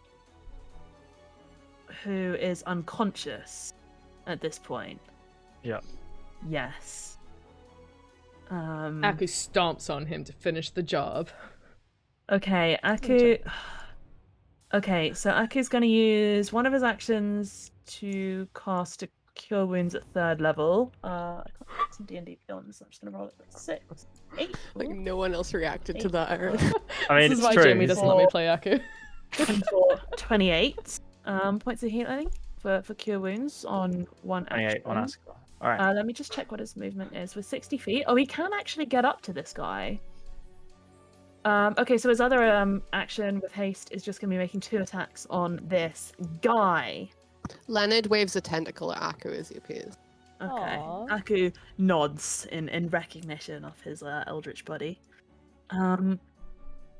S4: who is unconscious at this point.
S1: Yeah.
S4: Yes.
S2: Aku stomps on him to finish the job.
S4: Okay, Aku. Okay, so Aku's going to use one of his actions to cast a Cure Wounds at 3rd level. I can't get some D&D Beyond, so I'm just going to roll it for 6, 8.
S3: Like no one else reacted to that, Erin.
S1: I mean,
S2: This is
S1: it's
S2: why
S1: true.
S2: Jamie doesn't let me play Aku.
S4: 28 points of healing for Cure Wounds on one
S1: 28
S4: action.
S1: on Ascor. All right.
S4: Let me just check what his movement is. With 60 feet. Oh, he can actually get up to this guy. Okay, so his other action with haste is just going to be making 2 attacks on this guy.
S3: Leonard waves a tentacle at Aku as he appears.
S4: Okay.
S2: Aw.
S4: Aku nods in recognition of his eldritch buddy.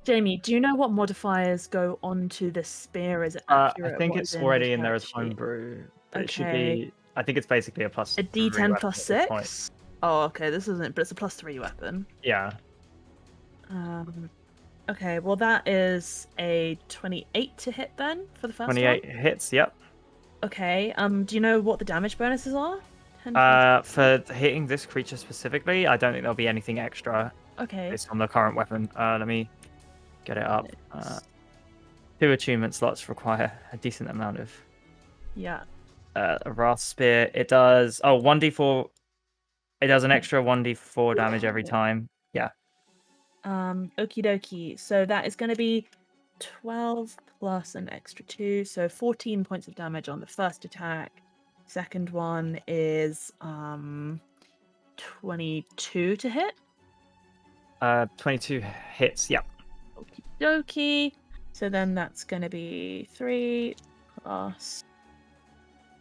S4: Jamie, do you know what modifiers go onto the spear? Is it
S1: I
S4: accurate?
S1: think
S4: What
S1: it's
S4: is
S1: already
S4: his
S1: in there as
S4: character sheet?
S1: homebrew, but it should
S4: Okay.
S1: be. I think it's basically a plus.
S4: A
S1: 3
S4: D10
S1: weapon
S4: plus
S1: at this point.
S4: 6? Oh, okay, this isn't, but it's a plus 3 weapon.
S1: Yeah.
S4: Okay, well that is a 28 to hit then for the first
S1: 28
S4: one.
S1: hits. Yep.
S4: Okay. Do you know what the damage bonuses are? 10,
S1: For hitting this creature specifically, I don't think there'll be anything extra
S4: okay.
S1: based on the current weapon. Let me get it up. 2 attunement slots require a decent amount of
S4: Yeah.
S1: a rasp spear. It does 1d4. It does an extra 1d4 damage every time. Yeah.
S4: Okie dokie. So that is going to be 12 plus an extra 2, so 14 points of damage on the first attack. Second one is 22 to hit.
S1: 22 hits. Yep.
S4: Okie dokie. So then that's going to be 3 plus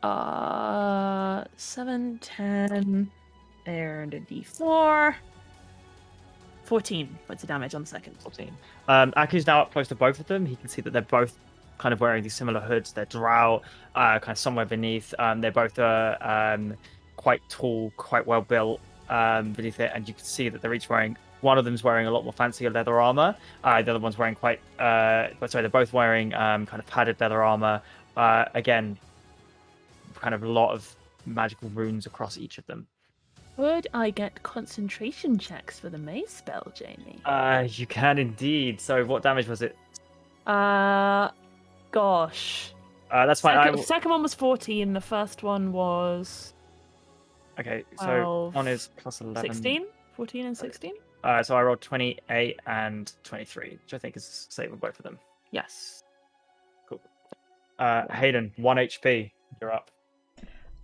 S4: 7, 10, and a d4. 14 points of damage on the second.
S1: 14. Aku's now up close to both of them. He can see that they're both kind of wearing these similar hoods. They're drow, kind of somewhere beneath. They're both quite tall, quite well built beneath it, and you can see that they're each wearing. One of them's wearing a lot more fancier leather armor. The other one's wearing they're both wearing kind of padded leather armor. Again, kind of a lot of magical runes across each of them.
S4: Would I get concentration checks for the maze spell, Jamie?
S1: You can indeed. So, what damage was it?
S4: Gosh.
S1: That's fine.
S4: Second one was 14. The first one was
S1: Okay, so
S4: 12,
S1: one is plus 11.
S4: 16, 14, and 16.
S1: So I rolled 28 and 23, which I think is safe with both of them.
S4: Yes.
S1: Cool. Haydn, 1 HP. You're up.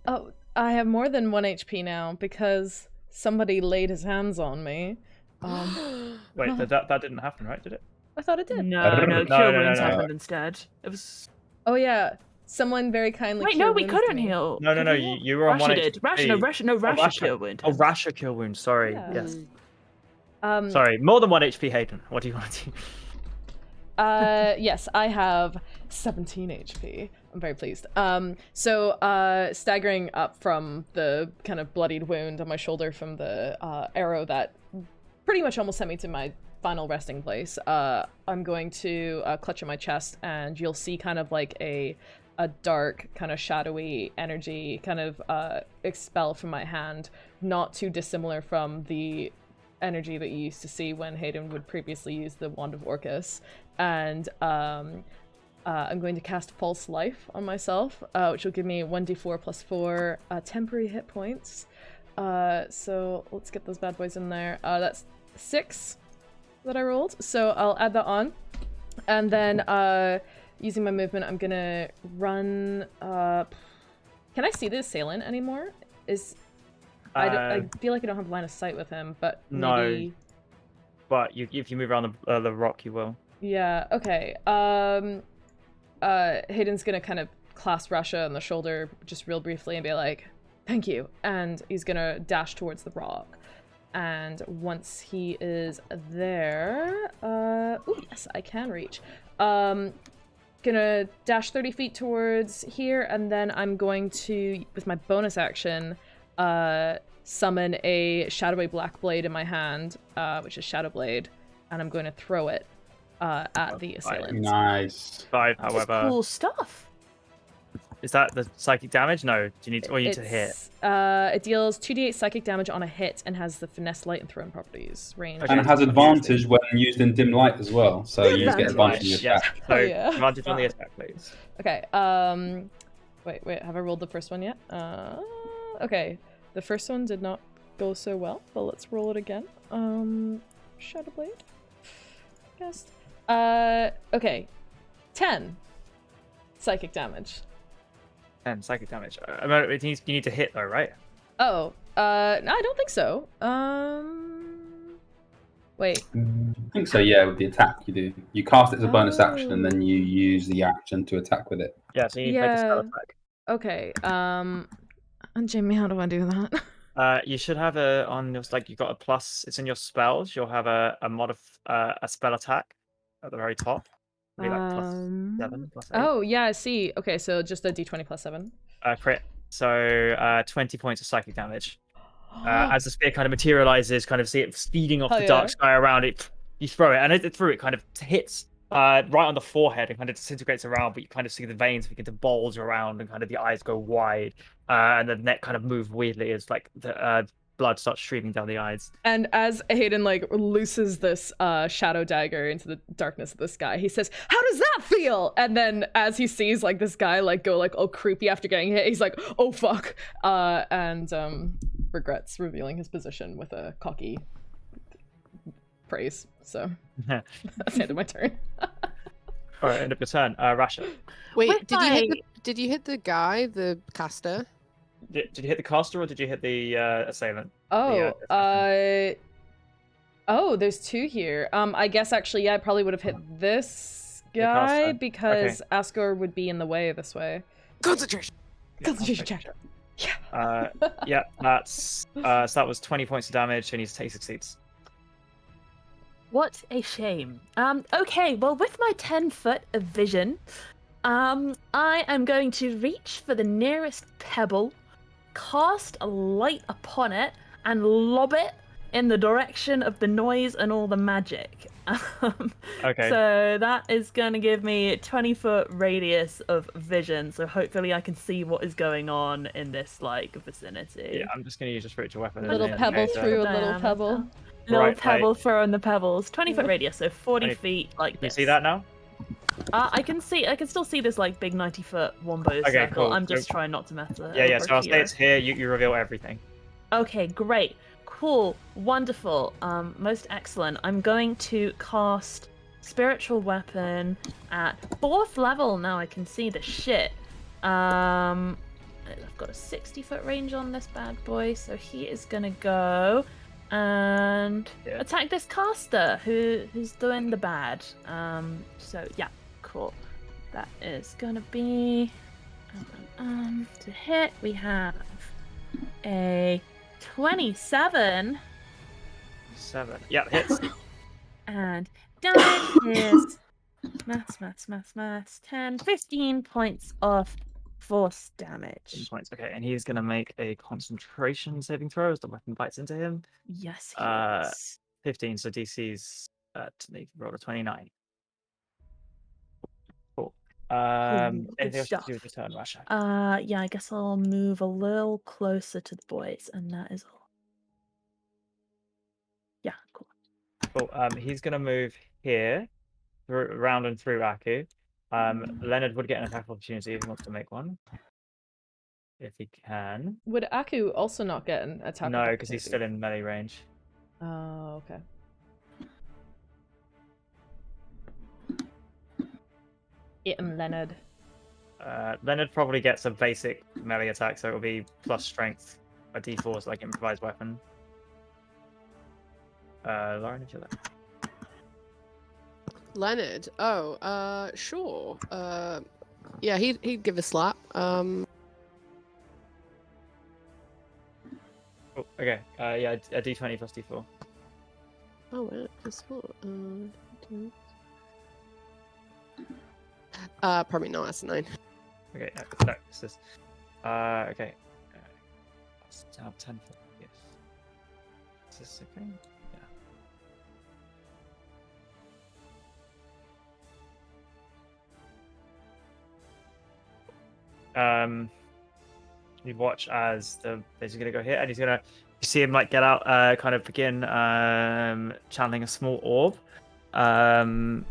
S2: Oh, I have more than 1 HP now because somebody laid his hands on me.
S1: Wait, that didn't happen, right? Did it?
S2: I thought it did.
S4: No,
S1: No,
S4: Cure
S1: no,
S4: Wounds
S1: no.
S4: happened instead. It was.
S2: Oh yeah. Someone very kindly.
S4: Wait,
S2: cure
S4: no, we
S2: wounds to
S4: couldn't
S2: me.
S4: heal.
S1: No,
S4: Could we
S1: you,
S4: heal?
S1: you were on
S4: Rasha
S1: 1
S4: did.
S1: HP.
S4: Rasha cure wound.
S1: Oh, Rasha cure wound. Sorry.
S2: Yeah.
S1: Yes.
S3: Mm.
S1: Sorry. More than 1 HP, Haydn. What do you want to do?
S2: Yes, I have 17 HP. I'm very pleased. So staggering up from the kind of bloodied wound on my shoulder from the arrow that pretty much almost sent me to my final resting place, I'm going to clutch at my chest, and you'll see kind of like a dark, kind of shadowy energy kind of expel from my hand, not too dissimilar from the energy that you used to see when Haydn would previously use the Wand of Orcus. And I'm going to cast False Life on myself, which will give me 1d4 plus 4 temporary hit points. So let's get those bad boys in there. That's 6 that I rolled, so I'll add that on. And then using my movement, I'm gonna run... Can I see the assailant anymore? I feel like I don't have line of sight with him, but maybe...
S1: No. But if you move around the rock, you will.
S2: Yeah, okay. Hayden's gonna kind of clasp Rasha on the shoulder just real briefly and be like, thank you. And he's gonna dash towards the rock. And once he is there... oh, yes, I can reach. Gonna dash 30 feet towards here, and then I'm going to, with my bonus action, summon a shadowy black blade in my hand, which is Shadow Blade, and I'm going to throw it at the assailant.
S7: Nice.
S1: 5,
S4: This is
S1: however.
S4: cool stuff.
S1: Is that the psychic damage? No. Do you need to, or you need to hit?
S2: It deals 2d8 psychic damage on a hit and has the finesse, light, and thrown properties. Range.
S7: And it has advantage when used in dim light as well, so you just get advantage on your
S1: Yes.
S7: attack.
S1: So
S2: yeah.
S1: advantage on the attack, please.
S2: Okay. Wait. Have I rolled the first one yet? Okay. The first one did not go so well, but let's roll it again. Shadow Blade. Guess. Okay. 10 psychic damage.
S1: 10 psychic damage. You need to hit though, right?
S2: Oh, no, I don't think so. Wait.
S7: I think so, yeah, with the attack you do. You cast it as a bonus action and then you use the action to attack with it.
S1: Yeah, so you need to make a spell attack.
S2: Okay, and Jamie, how do I do that?
S1: You should have on your, like, you've got a plus, it's in your spells, you'll have a spell attack at the very top. Be like plus 7, plus 8.
S2: Oh, yeah, I see. Okay, so just a d20 plus 7.
S1: Crit. So 20 points of psychic damage. As the spear kind of materializes, kind of see it speeding off the dark sky around it, you throw it, and it kind of hits right on the forehead and kind of disintegrates around, but you kind of see the veins begin to bulge around and kind of the eyes go wide, and the neck kind of moves weirdly as like the blood starts streaming down the eyes.
S2: And as Haydn like looses this shadow dagger into the darkness of the sky, he says, "How does that feel?" And then as he sees like this guy like go like all creepy after getting hit, he's like, "Oh fuck," and regrets revealing his position with a cocky praise. So that's the end of my turn.
S1: All right, end of your turn. Rasha.
S3: Wait, did you hit the guy, the caster?
S1: Did you hit the caster or did you hit the assailant?
S2: Oh, there's 2 here. I guess actually, yeah, I probably would have hit this guy because Asgore would be in the way this way.
S3: Concentration.
S2: Concentration check. Yeah.
S1: Yeah, that's so that was 20 points of damage, and he succeeds.
S4: What a shame. Okay, well, with my 10-foot of vision, I am going to reach for the nearest pebble, cast a light upon it, and lob it in the direction of the noise and all the magic.
S1: Okay.
S4: So that is going to give me a 20-foot radius of vision, so hopefully I can see what is going on in this, like, vicinity.
S1: Yeah, I'm just going to use a spiritual weapon.
S2: Little pebble through a little pebble.
S4: Little pebble throwing the pebbles. 20-foot radius, so 40 feet like
S1: Can you
S4: this.
S1: see that now?
S4: I can still see this like big 90-foot wombo circle. Cool. I'm just trying not to mess it.
S1: Yeah. So I'll say it's here. You reveal everything.
S4: Okay, great, cool, wonderful, most excellent. I'm going to cast spiritual weapon at 4th level. Now I can see the shit. I've got a 60-foot range on this bad boy, so he is gonna go and attack this caster who's doing the bad. So yeah, cool. That is gonna be To hit, we have a 27.
S1: 7. Yeah, hits.
S4: And damage is maths, 10, 15 points of force
S1: 10
S4: damage.
S1: points. Okay, and he's gonna make a concentration saving throw as the weapon bites into him.
S4: Yes, he
S1: Uh,
S4: is.
S1: 15, so DC's they rolled a 29. Cool. Anything else to
S4: stuff.
S1: do with your turn, Rasha?
S4: Yeah, I guess I'll move a little closer to the boys, and that is all. Yeah, cool.
S1: Cool. He's gonna move here, around and through Aku. Leonard would get an attack opportunity if he wants to make one. If he can.
S2: Would Aku also not get an attack?
S1: No, because he's still in melee range.
S2: Oh, okay.
S4: Hit him, Leonard.
S1: Leonard probably gets a basic melee attack, so it'll be plus strength, a d4, like improvised weapon. Lauren, if you're there.
S3: Leonard. Oh, sure. Yeah, he'd give a slap.
S1: Oh, okay. Yeah, a d20 plus d4.
S3: Oh, wait, plus 4. Probably not. That's a 9.
S1: Okay, no, this is. Okay. Down 10 for yes. Is this okay? Yeah. You watch as he's gonna go here, and you see him like get out, kind of begin channeling a small orb. Sorry,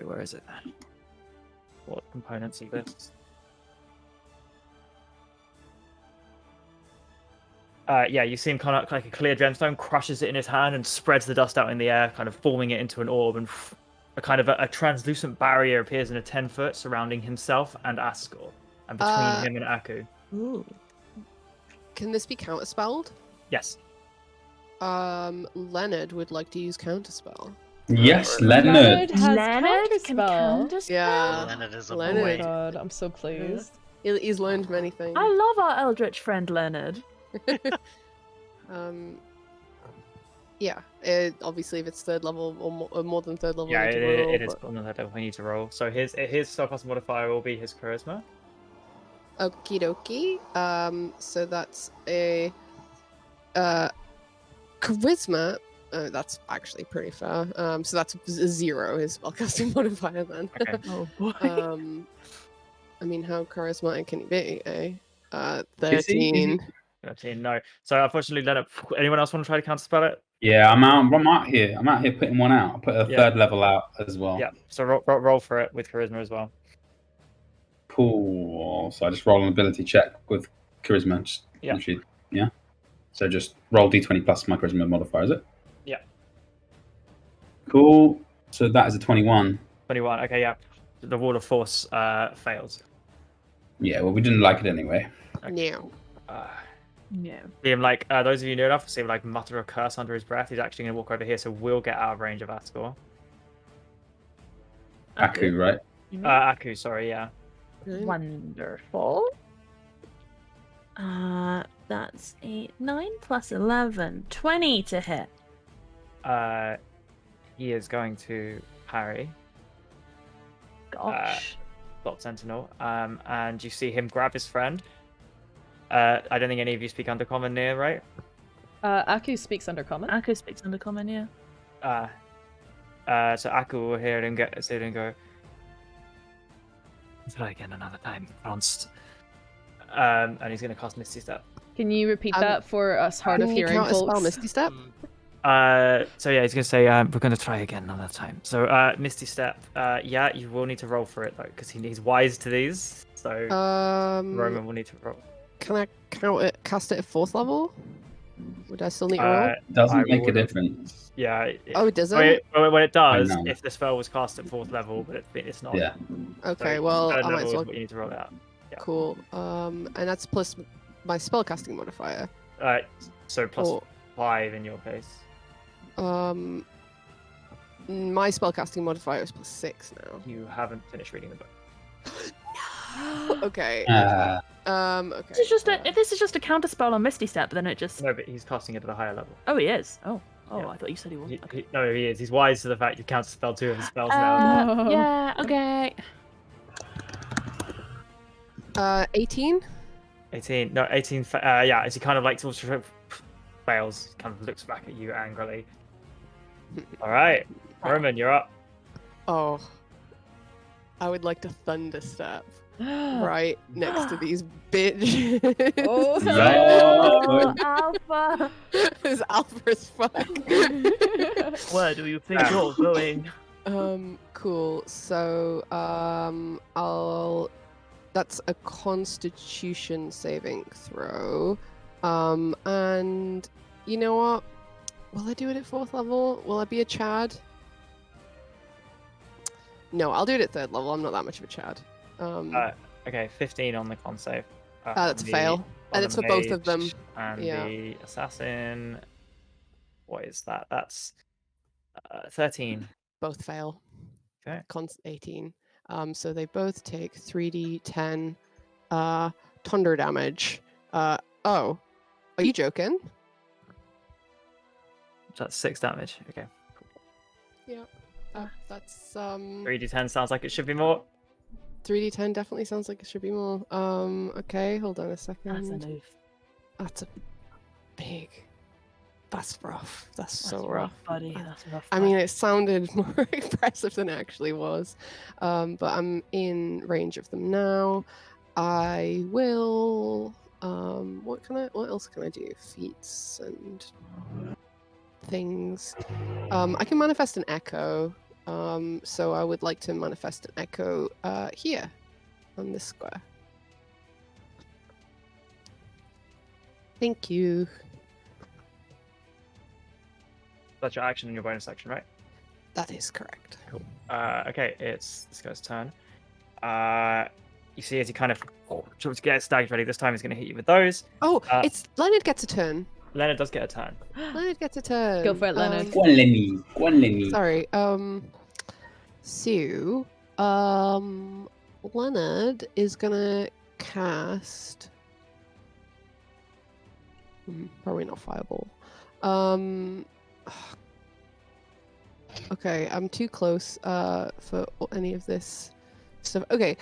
S1: where is it? What components of this? Yeah, you see him kind of like a clear gemstone, crushes it in his hand and spreads the dust out in the air, kind of forming it into an orb, and a kind of a translucent barrier appears in a 10-foot surrounding himself and Ascor, and between him and Aku.
S4: Ooh.
S3: Can this be counterspelled?
S1: Yes.
S3: Leonard would like to use counterspell.
S7: Yes, Leonard.
S2: Leonard has
S4: Leonard can
S2: counterspell.
S4: counterspell?
S3: Yeah.
S6: Leonard is a
S2: Oh
S3: Leonard.
S2: my
S6: boy.
S2: god, I'm so pleased.
S3: He's learned many things.
S4: I love our eldritch friend, Leonard.
S3: Yeah. Obviously, if it's third level or more than third level,
S1: Yeah,
S3: you need to roll,
S1: it is
S3: but-
S1: on the third level we need to roll. So his spellcasting modifier will be his charisma.
S3: Okie dokie. So that's a charisma. That's actually pretty fair. So that's a 0, his spellcasting modifier then.
S1: Okay.
S4: Oh boy.
S3: I mean, how charismatic can he be? Eh?
S7: Is he?
S3: 13.
S1: 13, no. So unfortunately, Leonard. Anyone else want to try to counterspell it?
S7: Yeah, I'm out here. I'm out here putting one out. I'll put a
S1: Yeah.
S7: third level out as well.
S1: Yeah. So roll for it with charisma as well.
S7: Cool. So I just roll an ability check with charisma.
S1: Yeah.
S7: Yeah. So just roll d20 plus my charisma modifier, is it?
S1: Yeah.
S7: Cool. So that is a 21.
S1: 21. Okay, yeah. The wall of force fails.
S7: Yeah, well, we didn't like it anyway.
S3: No.
S4: Yeah.
S1: See him like those of you near enough see him like mutter a curse under his breath. He's actually gonna walk over here, so we'll get out of range of Ascor.
S7: Aku, right?
S1: Aku, sorry, yeah.
S4: Wonderful. That's 8, 9 plus 11, 20 to hit.
S1: He is going to parry.
S4: Gosh.
S1: Dot Sentinel. And you see him grab his friend. I don't think any of you speak Undercommon near, right?
S2: Aku speaks Undercommon.
S4: Aku speaks Undercommon, yeah.
S1: So Aku will hear him sit and go. Try again another time, Ronst. And he's going to cast Misty Step.
S2: Can you repeat that for us hard of
S3: Can you
S2: hearing
S3: counterspell
S2: folks?
S3: Misty Step?
S1: So yeah, he's going to say, we're going to try again another time. So Misty Step, yeah, you will need to roll for it though, because he's wise to these. So Romen will need to roll.
S3: Can I cast it at 4th level? Would I still need to roll?
S7: Doesn't make a difference.
S1: Yeah.
S3: Oh, it doesn't?
S1: When it does,
S7: know.
S1: if the spell was cast at 4th level, but it's not.
S7: Yeah.
S3: Okay,
S1: So
S3: well,
S1: third
S3: I might
S1: level
S3: as
S1: is
S3: well.
S1: what you need to roll out. Yeah.
S3: Cool. And that's plus my spellcasting modifier.
S1: So plus
S3: Or-
S1: 5 in your case.
S3: My spellcasting modifier is plus 6 now.
S1: You haven't finished reading the book.
S3: Okay.
S7: Uh,
S3: Okay.
S4: This is just a counter spell on Misty Step, then it just.
S1: No, but he's casting it at a higher level.
S4: Oh, he is. Oh,
S1: Yeah.
S4: I thought you said he wasn't. Okay.
S1: No, he is. He's wise to the fact you counter spell 2 of his spells now.
S2: No.
S4: Yeah. Okay.
S3: 18.
S1: 18. No, 18. Yeah, as he kind of like sort of fails, kind of looks back at you angrily. All right, Roman, you're up.
S3: Oh. I would like to thunder step right next to these bitches.
S2: Oh,
S7: Yeah.
S4: Alpha.
S3: It's alpha as fuck.
S4: Where do you think you're going?
S3: Cool. So, that's a Constitution saving throw. And you know what? Will I do it at 4th level? Will I be a Chad? No, I'll do it at 3rd level. I'm not that much of a Chad.
S1: Okay, 15 on the con save.
S3: That's a fail. And it's for both of them.
S1: And
S3: Yeah.
S1: the assassin. What is that? That's 13.
S3: Both fail.
S1: Okay.
S3: Con's 18. So they both take 3d10 thunder damage. Oh, are you joking?
S1: That's 6 damage. Okay.
S3: Yeah. That's
S1: 3d10 sounds like it should be more.
S3: 3d10 definitely sounds like it should be more. Okay, hold on a second.
S4: That's a move.
S3: That's a big. That's rough. That's
S4: That's
S3: so rough.
S4: buddy. That's rough.
S3: I mean, it sounded more impressive than it actually was. But I'm in range of them now. I will. What else can I do? Feats and things. I can manifest an echo. So I would like to manifest an echo here on this square. Thank you.
S1: That's your action and your bonus action, right?
S3: That is correct.
S1: Cool. Okay, it's this guy's turn. You see as he kind of tries to get stagged ready. This time he's going to hit you with those.
S3: Oh, it's Leonard gets a turn.
S1: Leonard does get a turn.
S3: Leonard gets a turn.
S2: Go for it, Leonard.
S7: Go on, Lenny.
S3: Sorry. So, Leonard is gonna cast. Probably not fireball. Okay, I'm too close for any of this stuff. Okay.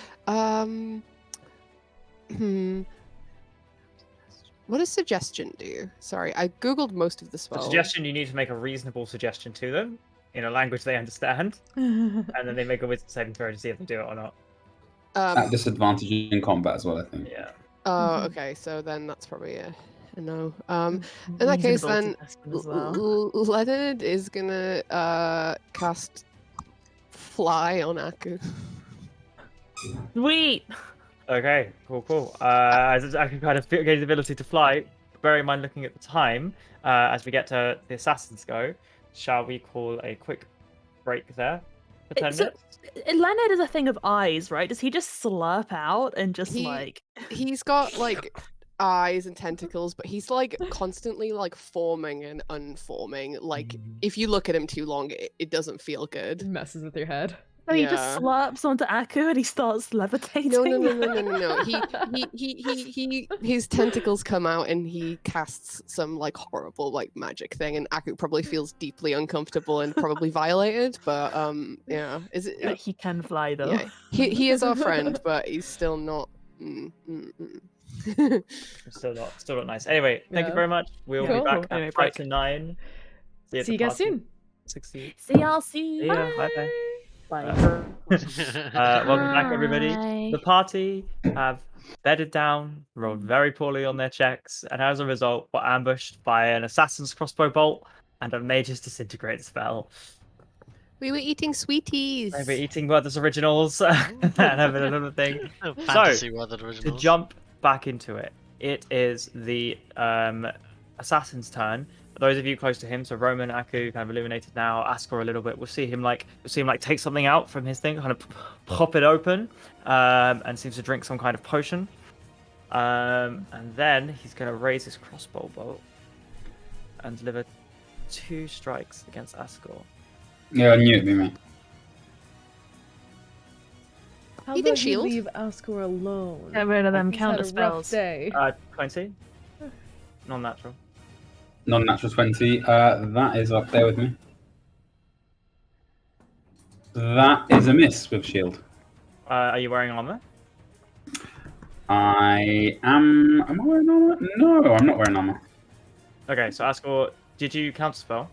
S3: What does suggestion do? Sorry, I googled most of the
S1: The
S3: spells.
S1: suggestion, you need to make a reasonable suggestion to them in a language they understand, and then they make a wisdom saving throw to see if they do it or not.
S7: At disadvantage in combat as well, I think.
S1: Yeah.
S3: Oh, okay. So then that's probably a no. In that case, then Leonard is gonna cast Fly on Aku.
S4: Sweet.
S1: Okay, cool. As I can kind of gain the ability to fly, bear in mind looking at the time, as we get to the assassins go, shall we call a quick break there for 10
S4: So,
S1: minutes?
S4: Leonard is a thing of eyes, right? Does he just slurp out and just like...
S3: He's got like eyes and tentacles, but he's like constantly like forming and unforming. Like if you look at him too long, it doesn't feel good.
S2: Messes with your head.
S4: So he
S3: Yeah.
S4: just slurps onto Aku and he starts levitating.
S3: No. He his tentacles come out and he casts some like horrible like magic thing, and Aku probably feels deeply uncomfortable and probably violated. But yeah, is it?
S4: But he can fly though.
S3: Yeah, he is our friend, but he's still not.
S1: Still not nice. Anyway, thank you
S2: Yeah.
S1: very much. We'll
S2: Cool.
S1: be back
S4: Anyway,
S1: at
S4: break.
S1: 5 to 9. See
S2: See you guys soon.
S1: Succeed.
S4: See y'all soon.
S1: See ya. Bye.
S4: Bye.
S1: Welcome back, everybody.
S4: Bye.
S1: The party have bedded down, rolled very poorly on their checks, and as a result, were ambushed by an assassin's crossbow bolt and a mage's disintegrate spell.
S3: We were eating sweeties.
S1: They were eating Werther's originals and having a little thing.
S6: Fantasy weather
S1: To
S6: originals.
S1: jump back into it, it is the assassin's turn. For those of you close to him, so Roman, Aku, kind of illuminated now, Askor a little bit. We'll see him like take something out from his thing, kind of pop it open, and seems to drink some kind of potion. And then he's going to raise his crossbow bolt and deliver 2 strikes against Askor.
S7: Yeah, I knew it'd be me.
S2: How
S3: He can
S2: about you
S3: shield.
S2: leave Ascor alone?
S4: Get rid of them
S2: He's had
S4: counter
S2: a rough
S4: spells.
S2: day.
S1: 20. Non-natural.
S7: Non-natural 20. That is up there with me. That is a miss with shield.
S1: Are you wearing armor?
S7: I am. Am I wearing armor? No, I'm not wearing armor.
S1: Okay, so Ascor, did you counterspell?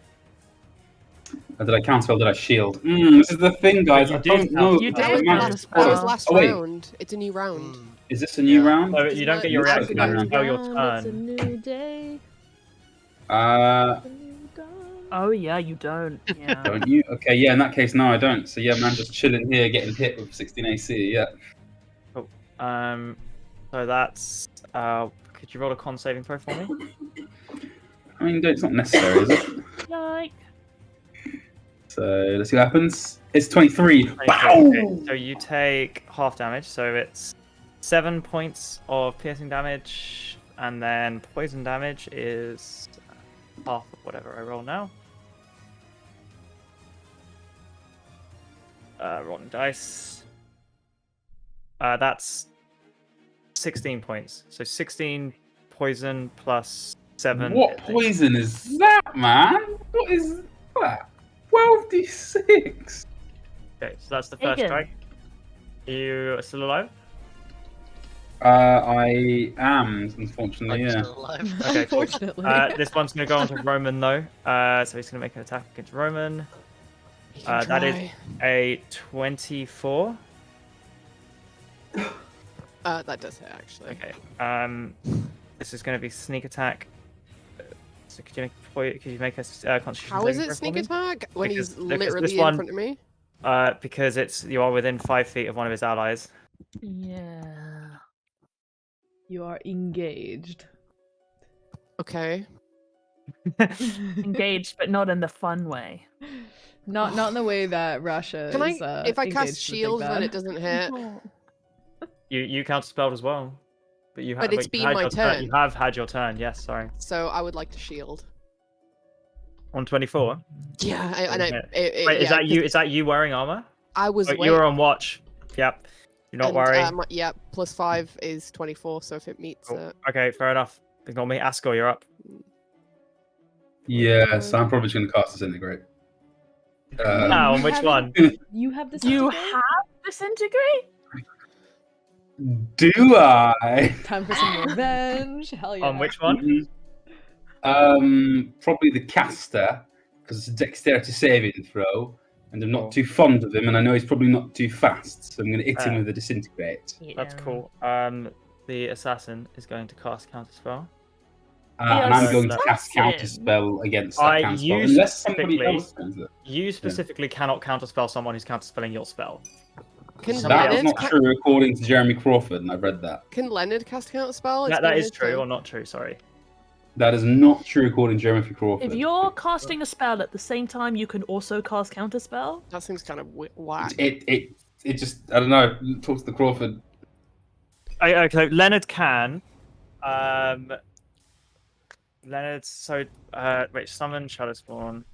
S7: Did I counterspell? Did I shield? This is the thing, guys.
S1: You
S7: I
S1: did
S7: don't know.
S4: You
S3: That
S4: did
S3: was,
S7: Man,
S3: last,
S4: counterspell.
S3: that was last
S7: Oh, wait.
S3: round. It's a new round.
S7: Is this a new
S6: Yeah.
S7: round?
S1: So you don't get your
S3: It's
S1: reaction
S3: not
S1: back
S3: a
S1: until your
S2: It's a
S1: turn.
S2: new day.
S7: Uh,
S2: A new dawn.
S4: Oh yeah, you don't. Yeah.
S7: don't you? Okay, yeah. In that case, no, I don't. So yeah, man, just chilling here, getting hit with 16 AC. Yeah.
S1: So that's could you roll a con saving throw for me?
S7: I mean, it's not necessary, is it?
S4: Like.
S7: So let's see what happens. It's 23.
S1: 23,
S7: Wow!
S1: okay. So you take half damage, so it's 7 points of piercing damage, and then poison damage is half of whatever I roll now. Rolling dice. That's 16 points. So 16 poison plus 7.
S7: What poison is that, man? What is that? 12d6.
S1: Okay, so that's the first
S4: Haydn.
S1: strike. You are still alive?
S7: I am, unfortunately,
S6: I'm
S7: yeah.
S6: still alive.
S1: Okay, cool.
S2: Unfortunately.
S1: This one's going to go on to Roman, though. So he's going to make an attack against Roman.
S3: He can
S1: That is
S3: try.
S1: a 24.
S3: That does hit, actually.
S1: Okay. This is going to be sneak attack. So could you make a constitution
S3: How is
S1: saving
S3: it
S1: throw
S3: sneak
S1: for me?
S3: attack when
S1: Because-
S3: he's
S1: because
S3: literally
S1: this
S3: in
S1: one-
S3: front of me?
S1: Because you are within 5 feet of one of his allies.
S4: Yeah.
S2: You are engaged.
S3: Okay.
S4: Engaged, but not in the fun way.
S2: Not in the way that Rasha
S3: Can I,
S2: is.
S3: if I
S2: engaged
S3: cast
S2: with Big
S3: shield when
S2: Bad.
S3: it doesn't hit?
S1: You counterspelled as well. But you have.
S3: But it's been my
S1: You
S3: turn.
S1: have had your turn. Yes, sorry.
S3: So I would like to shield.
S1: On 24.
S3: Yeah, and
S1: Okay. Wait, is
S3: yeah,
S1: that you?
S3: 'cause
S1: Is that you wearing armor?
S3: I was
S1: Oh,
S3: waiting.
S1: you were on watch. Yep. Do not worry.
S3: Yeah, plus 5 is 24, so if it meets
S1: Cool.
S3: it.
S1: Okay, fair enough. Ignore me. Ascor, you're up.
S7: Yes, I'm probably just going to cast Disintegrate.
S1: Now, on which
S2: have
S1: one?
S2: You have this.
S4: You
S2: today?
S4: have disintegrate?
S7: Do I?
S2: Time for some revenge. Hell yeah.
S1: On which one?
S7: Probably the caster, because it's a dexterity saving throw, and I'm
S1: Cool.
S7: not too fond of him, and I know he's probably not too fast, so I'm going to hit him
S1: Fair.
S7: with a Disintegrate.
S1: That's cool. The assassin is going to cast counterspell.
S7: And I'm going to cast
S4: assassin.
S7: Counterspell against that counterspell, unless somebody
S1: specifically-
S7: else does it.
S1: You specifically cannot counterspell someone who's counterspelling your spell.
S3: Can
S1: Somebody
S7: That is
S1: else
S7: not true according to Jeremy Crawford, and I've read that.
S3: Can Leonard cast counterspell? It's
S1: That
S3: been
S1: is
S3: his
S1: true
S3: turn.
S1: or not true? Sorry.
S7: That is not true according to Jeremy Crawford.
S4: If you're casting a spell at the same time, you can also cast counterspell.
S3: That seems kind of whack.
S7: It just, I don't know, talk to the Crawford.
S1: Okay, Leonard can. Leonard, so wait, summon Shadow Spawn.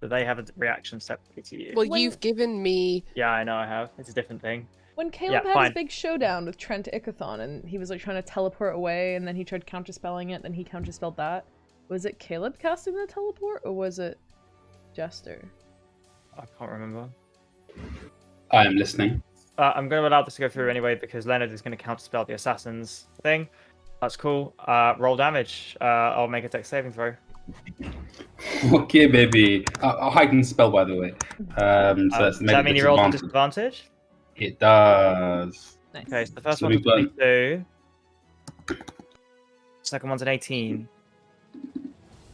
S1: Do they have a reaction separately to you?
S3: Well,
S2: When-
S3: you've given me.
S1: Yeah, I know I have. It's a different thing.
S2: When Caleb had
S1: fine.
S2: his big showdown with Trent Ickathon and he was like trying to teleport away and then he tried counterspelling it, then he counterspelled that. Was it Caleb casting the teleport or was it Jester?
S1: I can't remember.
S7: I am listening.
S1: I'm going to allow this to go through anyway because Leonard is going to counterspell the assassin's thing. That's cool. Roll damage. I'll make a dex saving throw.
S7: Okay, baby. I'll Haydn spell, by the way. So
S1: Does that mean you rolled a disadvantage?
S7: It does.
S2: Nice.
S1: Okay, so the first
S7: So
S1: one's
S7: we've got-
S1: 22. Second one's an 18.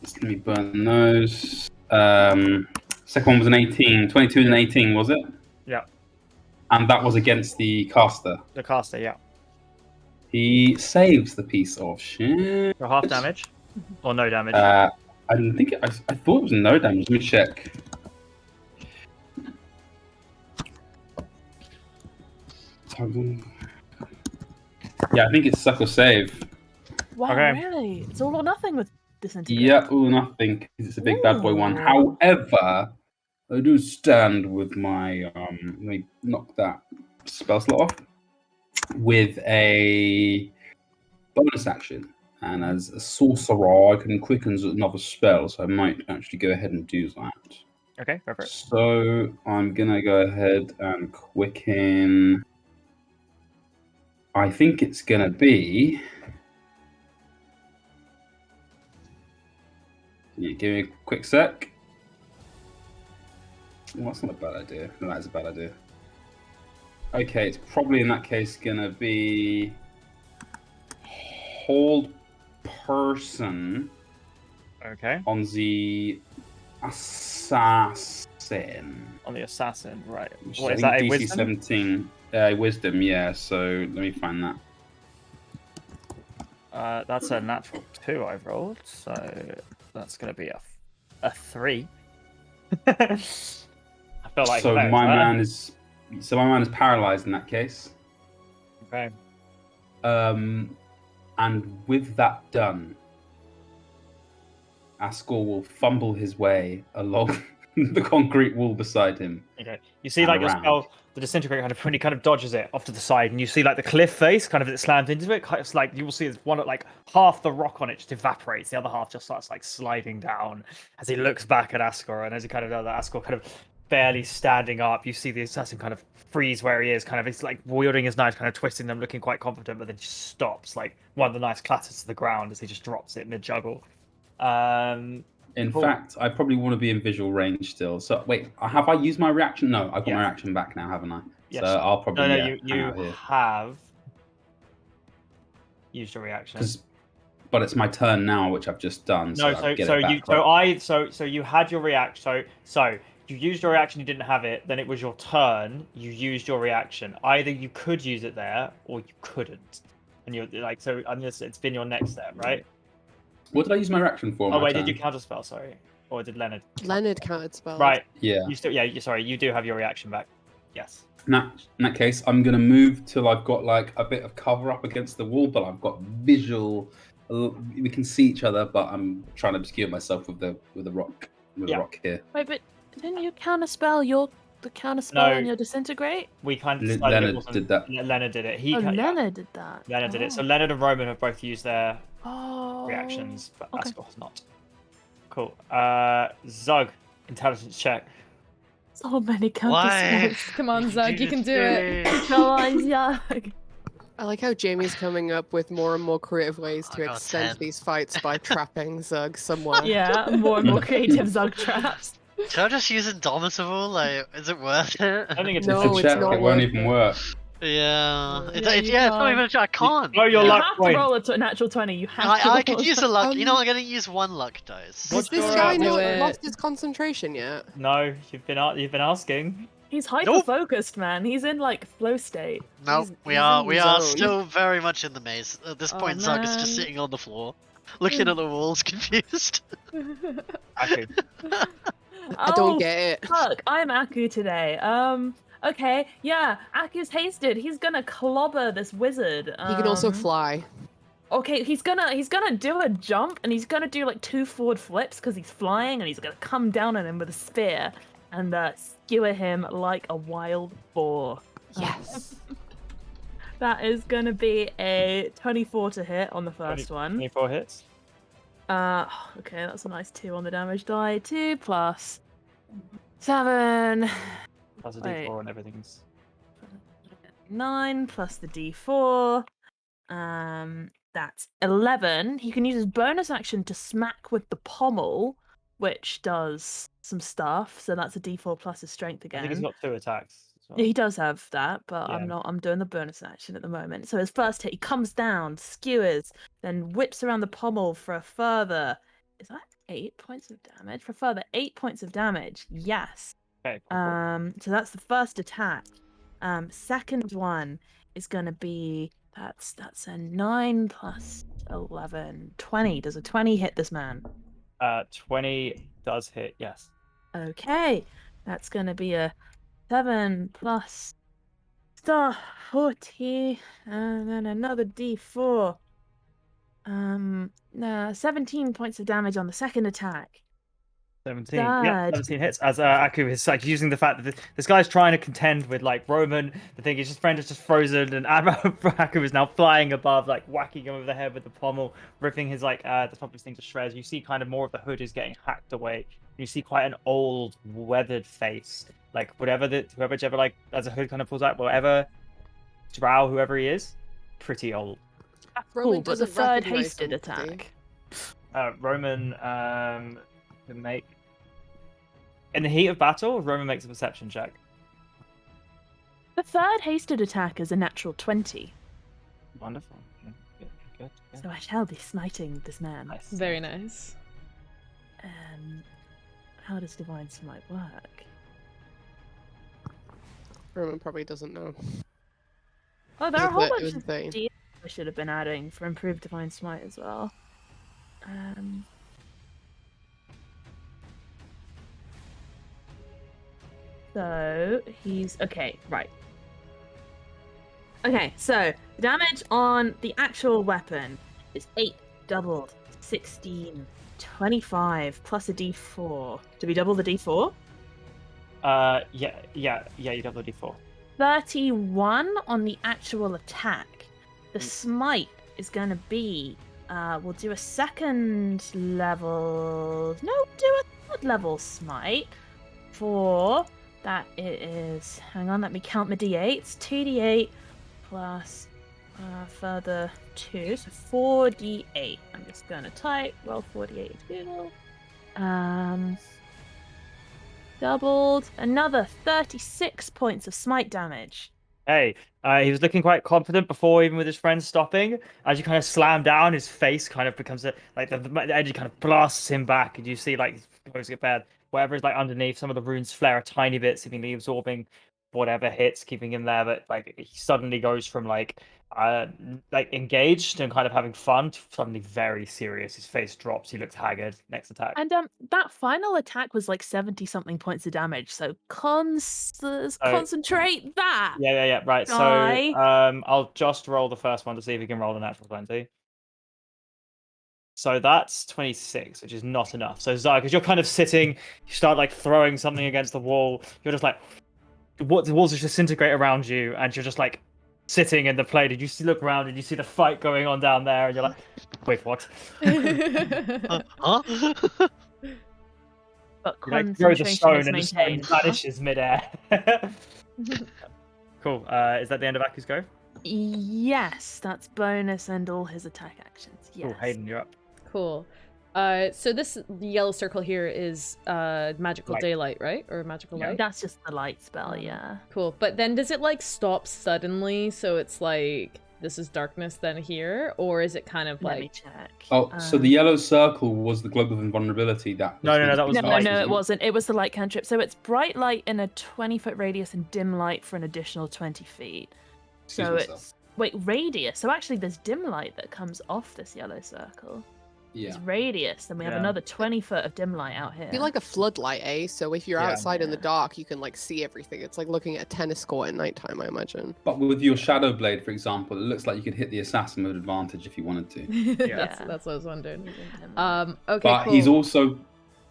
S7: Let me burn those. Second one was an 18. 22 and an 18, was it?
S1: Yeah.
S7: And that was against the caster.
S1: The caster, yeah.
S7: He saves the piece of shit.
S1: For half damage. Or no damage.
S7: I didn't think I thought it was no damage. Let me check. Yeah, I think it's suck or save.
S4: Wow,
S1: Okay.
S4: really? It's all or nothing with disintegrate.
S7: Yeah, ooh, nothing. 'Cause it's a big bad boy one.
S4: Ooh.
S7: However, I do stand with my let me knock that spell slot off with a bonus action. And as a sorcerer, I can quicken another spell, so I might actually go ahead and do that.
S1: Okay, go for it.
S7: So I'm going to go ahead and quicken. I think it's going to be. Yeah, give me a quick sec. Well, that's not a bad idea. No, that is a bad idea. Okay, it's probably in that case going to be. Hold person.
S1: Okay.
S7: On the assassin.
S1: On the assassin, right.
S7: Which
S1: What
S7: I
S1: is
S7: think
S1: that, a
S7: DC
S1: wisdom?
S7: 17. Wisdom, yeah. So let me find that.
S1: That's a natural 2 I've rolled, so that's going to be a 3. I feel like
S7: So
S1: that
S7: my
S1: is
S7: man is paralyzed in that case.
S1: Okay.
S7: And with that done, Ascor will fumble his way along the concrete wall beside him.
S1: Okay. You see, like, your spell, the disintegrate, kind of when he kind of dodges it off to the side, and you see like the cliff face, kind of it slams into it. Kind of like you will see there's one like half the rock on it just evaporates, the other half just starts like sliding down as he looks back at Ascor, and as he kind of does that, Ascor kind of barely standing up. You see the assassin kind of freeze where he is, kind of he's like wielding his knife, kind of twisting them, looking quite confident, but then just stops. Like one of the knives clatters to the ground as he just drops it mid juggle.
S7: In fact, I probably want to be in visual range still. So wait, have I used my reaction? No, I've got my reaction back now, haven't I?
S1: Yes.
S7: So I'll probably
S1: you have used your reaction.
S7: But it's my turn now, which I've just done.
S1: No, so you had your reaction. So you used your reaction, you didn't have it. Then it was your turn. You used your reaction. Either you could use it there, or you couldn't. And you're like, so it's been your next step, right?
S7: What did I use my reaction for?
S1: Oh wait, did you counter spell? Sorry, or did Leonard?
S3: Leonard countered spell.
S1: Right.
S7: Yeah.
S1: You still, sorry, you do have your reaction back. Yes.
S7: In that case, I'm gonna move till I've got like a bit of cover up against the wall, but I've got visual. We can see each other, but I'm trying to obscure myself with the rock rock here.
S4: Wait, but didn't you counterspell the counterspell and your disintegrate?
S1: We kind of
S7: Leonard did that.
S1: Leonard did it.
S4: Leonard did that.
S1: Leonard did it. So Leonard and Roman have both used their
S4: Oh.
S1: reactions, but
S4: Okay.
S1: Ascor has not. Cool. Zug, intelligence check.
S4: So many
S6: Why?
S4: counterspells.
S2: Come on, Zug, you can do it.
S4: Come on, Zug.
S3: I like how Jamie's coming up with more and more creative ways to
S6: I got
S3: extend
S6: 10.
S3: these fights by trapping Zug somewhere.
S4: Yeah, more and more creative Zug traps.
S6: Should I just use Indomitable? Like, is it worth it?
S1: I don't think it's
S3: No,
S7: It's a
S3: it's
S7: check.
S3: not
S7: It won't
S3: worth
S7: even
S3: it.
S7: work.
S6: Yeah, it's
S4: you
S6: not even a check. I can't.
S1: Oh, your
S4: You
S1: luck
S4: have
S1: point.
S4: to roll a natural 20. You have to
S6: I
S4: roll
S6: could use a
S4: a-
S6: luck. You know, I'm gonna use one luck dice.
S3: Has this
S1: your
S3: guy
S1: do
S3: not
S2: it?
S3: lost his concentration yet?
S1: No, you've been asking.
S4: He's hyper-focused, man. He's in, like, flow state.
S6: No,
S3: He's-
S6: we
S3: he's
S6: are
S3: in
S6: we
S3: the
S6: are
S3: zone.
S6: still very much in the maze. At this
S4: Oh,
S6: point, Zug is just
S4: man.
S6: sitting on the floor, looking at the walls, confused.
S1: Aku.
S3: I don't get it.
S4: Fuck, I'm Aku today. Okay, yeah, Aku's hasted. He's gonna clobber this wizard.
S3: He can also fly.
S4: Okay, he's gonna do a jump and he's gonna do like 2 forward flips because he's flying and he's gonna come down on him with a spear and skewer him like a wild boar.
S3: Yes.
S4: That is gonna be a 24 to hit on the first one.
S1: 24 hits.
S4: Okay, that's a nice 2 on the damage die. 2 plus 7.
S1: Plus a
S4: Wait.
S1: D4 and everything's.
S4: 9 plus the d4. That's 11. He can use his bonus action to smack with the pommel, which does some stuff. So that's a d4 plus his strength
S1: I
S4: again.
S1: think he's got 2 attacks. as well.
S4: Yeah, he does have that, but
S1: Yeah.
S4: I'm doing the bonus action at the moment. So his first hit, he comes down, skewers, then whips around the pommel for a further. Is that 8 points of damage? For a further 8 points of damage. Yes.
S1: Okay. Cool.
S4: So that's the first attack. Second one is gonna be that's a 9 plus 11, 20. Does a 20 hit this man?
S1: 20 does hit. Yes.
S4: Okay, that's gonna be a 7 plus 40, and then another d4. 17 points of damage on the second attack.
S1: 17. Yeah, 17 hits. As Aku is like using the fact that this guy's trying to contend with like Roman. The thing is, his friend is just frozen, and Aku is now flying above, like whacking him over the head with the pommel, ripping his like the top of his thing to shreds. You see kind of more of the hood is getting hacked away. You see quite an old, weathered face. Like whichever like as a hood kind of pulls out, whatever drow, whoever he is, pretty old.
S3: Roman
S4: Cool, but the
S3: doesn't
S4: third
S3: recognize
S4: hasted
S3: him, does he?
S4: attack.
S1: Roman can make. In the heat of battle, Roman makes a perception check.
S4: The third hasted attack is a natural 20.
S1: Wonderful. Good.
S4: So I shall be smiting this man.
S1: Nice.
S2: Very nice.
S4: How does Divine Smite work?
S3: Roman probably doesn't know.
S4: Oh, there are a whole
S3: It
S4: bunch
S3: was
S4: of
S3: vain.
S4: D I should have been adding for improved Divine Smite as well. So he's okay, right. Okay, so the damage on the actual weapon is 8 doubled, 16, 25 plus a d4. Do we double the d4?
S1: Yeah, you double the d4.
S4: 31 on the actual attack. The smite is going to be, we'll do a second level, no, do a third level smite for, that it is, hang on, let me count my d8s, 2d8 plus further 2, so 4d8. I'm just going to type, roll 4d8 into Google. Doubled, another 36 points of smite damage.
S1: Hey, he was looking quite confident before, even with his friends stopping. As you kind of slam down, his face kind of becomes the energy kind of blasts him back, and you see like goes to get bad. Whatever is like underneath, some of the runes flare a tiny bit, seemingly absorbing whatever hits, keeping him there. But like he suddenly goes from like engaged and kind of having fun to suddenly very serious. His face drops. He looks haggard. Next attack.
S4: And that final attack was like 70 something points of damage. So concentrate that.
S1: Yeah. Right.
S4: Guy.
S1: So I'll just roll the first one to see if he can roll the natural 20. So that's 26, which is not enough. So Zai, because you're kind of sitting, you start like throwing something against the wall. You're just like, the walls just disintegrate around you, and you're just like sitting in the plane. Did you look around and you see the fight going on down there, and you're like, wait, what?
S6: Huh?
S4: But
S1: You like throw the
S4: concentration
S1: stone
S4: is
S1: and the stone
S4: maintained.
S1: vanishes midair. Cool. Is that the end of Aku's go?
S4: Yes, that's bonus and all his attack actions. Yes.
S1: Cool. Haydn, you're up.
S2: Cool. So this yellow circle here is magical
S1: Light.
S2: daylight, right? Or magical
S1: Yeah.
S2: light?
S4: That's just the light spell, yeah.
S2: Cool. But then does it like stop suddenly? So it's like this is darkness then here, or is it kind of
S4: Let me
S2: like
S4: check.
S7: Oh, so the yellow circle was the globe of invulnerability that.
S1: No, that was
S4: No,
S1: light,
S4: no,
S1: isn't
S4: it
S1: it?
S4: wasn't. It was the light cantrip. So it's bright light in a 20-foot radius and dim light for an additional 20 feet.
S7: Excuse
S4: So
S7: myself.
S4: it's wait, radius. So actually there's dim light that comes off this yellow circle.
S7: Yeah.
S4: It's radius, and we have
S1: Yeah.
S4: another 20 foot of dim light out here.
S3: Be like a floodlight, eh? So if you're
S1: Yeah.
S3: outside in the
S4: Yeah.
S3: dark, you can like see everything. It's like looking at a tennis court at nighttime, I imagine.
S7: But with your shadow blade, for example, it looks like you could hit the assassin with advantage if you wanted to.
S2: that's what I was wondering. Okay,
S7: But
S2: cool.
S7: he's also,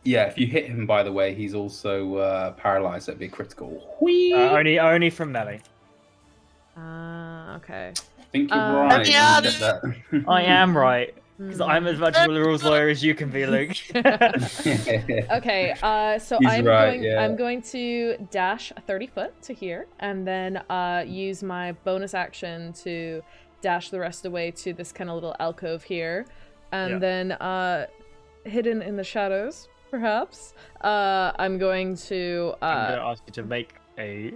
S7: yeah, if you hit him, by the way, he's also paralyzed. That'd be a critical. Whee!
S1: Only from melee.
S2: Okay.
S7: I think you're
S2: Uh,
S7: right.
S6: yeah,
S7: You get that.
S1: I am right, because I'm as much of a rules lawyer as you can be, Luke.
S2: Okay, so
S7: He's
S2: I'm
S7: right,
S2: going.
S7: yeah.
S2: I'm going to dash 30 foot to here, and then use my bonus action to dash the rest away to this kind of little alcove here, and then hidden in the shadows, perhaps. I'm going to.
S1: I'm going to ask you to make a.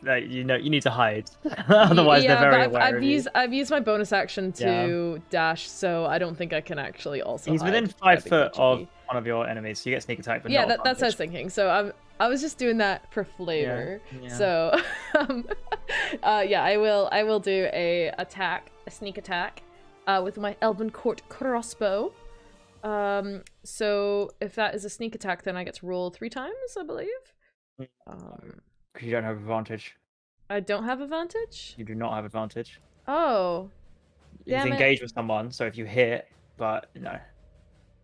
S1: You need to hide, otherwise
S2: yeah,
S1: they're very
S2: but
S1: aware of you.
S2: I've used my bonus action to dash, so I don't think I can actually also.
S1: He's
S2: hide.
S1: within 5
S2: That'd be
S1: foot of
S2: tricky.
S1: one of your enemies, so you get sneak attack. But
S2: Yeah,
S1: not
S2: that's what I was
S1: advantage.
S2: thinking. So I was just doing that for flavor.
S1: Yeah.
S2: So I will do a sneak attack, with my Elven Court crossbow. So if that is a sneak attack, then I get to roll 3 times, I believe.
S1: You don't have advantage.
S2: I don't have advantage.
S1: You do not have advantage.
S2: Oh,
S1: He's
S2: Damn it.
S1: engaged with someone, so if you hit, but no.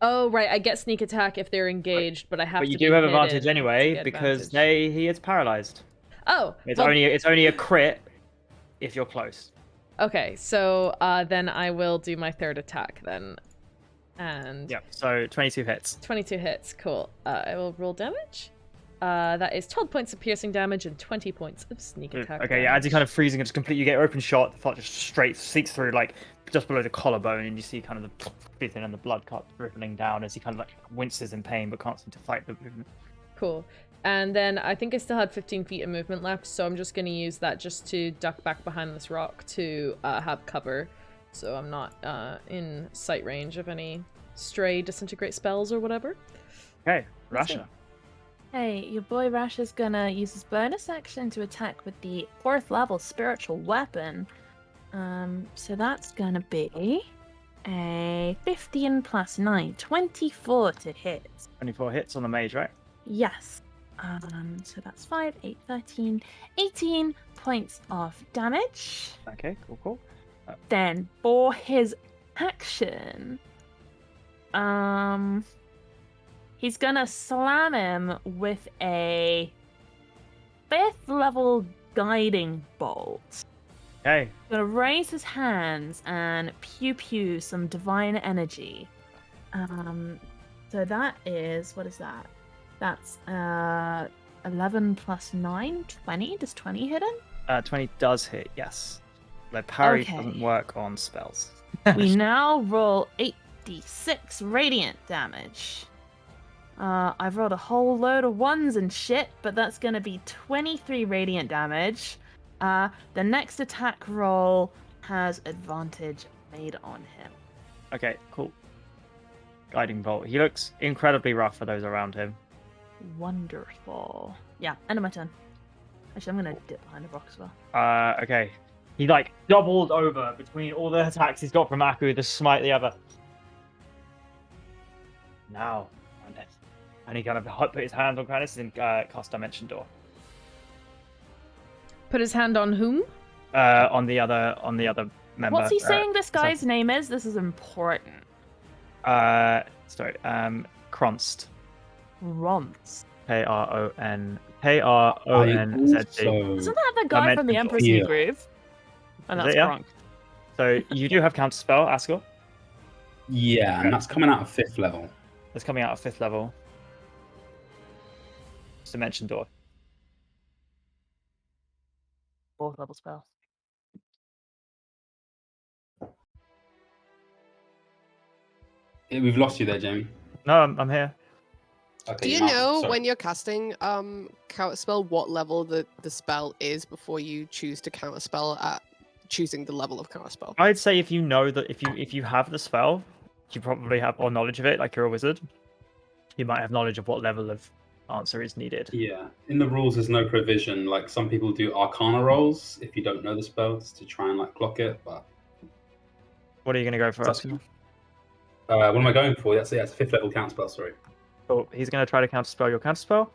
S2: Oh, right. I get sneak attack if they're engaged, but I have
S1: But
S2: to
S1: you
S2: be
S1: do have
S2: hidden
S1: advantage
S2: to
S1: anyway
S2: get
S1: because
S2: advantage.
S1: he is paralyzed.
S2: Oh,
S1: It's
S2: well,
S1: only a crit if you're close.
S2: okay. So then I will do my third attack then. And
S1: Yep. So 22 hits.
S2: 22 hits. Cool. I will roll damage. That is 12 points of piercing damage and 20 points of sneak attack.
S1: Okay, yeah, as you kind of freezing and just completely, you get open shot, the thought just straight seeks through, like, just below the collarbone, and you see kind of the breathing and the blood cut dribbling down as he kind of, like, winces in pain, but can't seem to fight the movement.
S2: Cool. And then I think I still had 15 feet of movement left, so I'm just going to use that just to duck back behind this rock to have cover, so I'm not in sight range of any stray disintegrate spells or whatever.
S1: Okay, Rasha.
S4: Hey, your boy Rasha's gonna use his bonus action to attack with the 4th level spiritual weapon. So that's gonna be a 15 plus 9, 24 to hit.
S1: 24 hits on the mage, right?
S4: Yes. So that's 5, 8, 13, 18 points of damage.
S1: Okay, cool.
S4: Then for his action, he's gonna slam him with a 5th level guiding bolt.
S1: Okay.
S4: He's gonna raise his hands and pew some divine energy. So that is, what is that? That's 11 plus 9, 20. Does 20 hit him?
S1: 20 does hit, yes. The parry
S4: Okay.
S1: doesn't work on spells.
S4: We now roll 8d6 radiant damage. I've rolled a whole load of 1s and shit, but that's gonna be 23 radiant damage. The next attack roll has advantage made on him.
S1: Okay, cool. Guiding bolt. He looks incredibly rough for those around him.
S4: Wonderful. Yeah, end of my turn. Actually, I'm gonna dip behind the rock as well.
S1: Okay. He, like, doubled over between all the attacks he's got from Aku, the smite, the other. Now. And he kind of put his hand on Kranis and cast Dimension Door.
S2: Put his hand on whom?
S1: On the other member.
S4: What's he saying this guy's name is? This is important.
S1: Sorry, Kronst.
S4: Ronz.
S1: Kronzd.
S4: Isn't that the guy from the
S1: Dimension
S4: Emperor's
S7: Door.
S4: New Groove? And
S1: Is
S4: that's
S1: it, yeah?
S4: Kronk.
S1: So you do have Counterspell, Askel.
S7: Yeah, and that's coming out of 5th level.
S1: That's coming out of 5th level. Dimension Door.
S4: 4th level spell.
S7: We've lost you there, Jamie.
S1: No, I'm here.
S7: Okay,
S3: Do you
S7: might-
S3: know
S7: sorry.
S3: when you're casting counterspell what level the spell is before you choose to counterspell at choosing the level of counterspell?
S1: I'd say if you know that if you have the spell, you probably have or knowledge of it, like you're a wizard. You might have knowledge of what level of answer is needed.
S7: Yeah, in the rules, there's no provision. Like some people do Arcana rolls if you don't know the spells to try and like clock it. But
S1: What are you going to go for,
S7: That's-
S1: Askel?
S7: what am I going for? That's a 5th level count spell. Sorry.
S1: So he's going to try to counterspell your counterspell.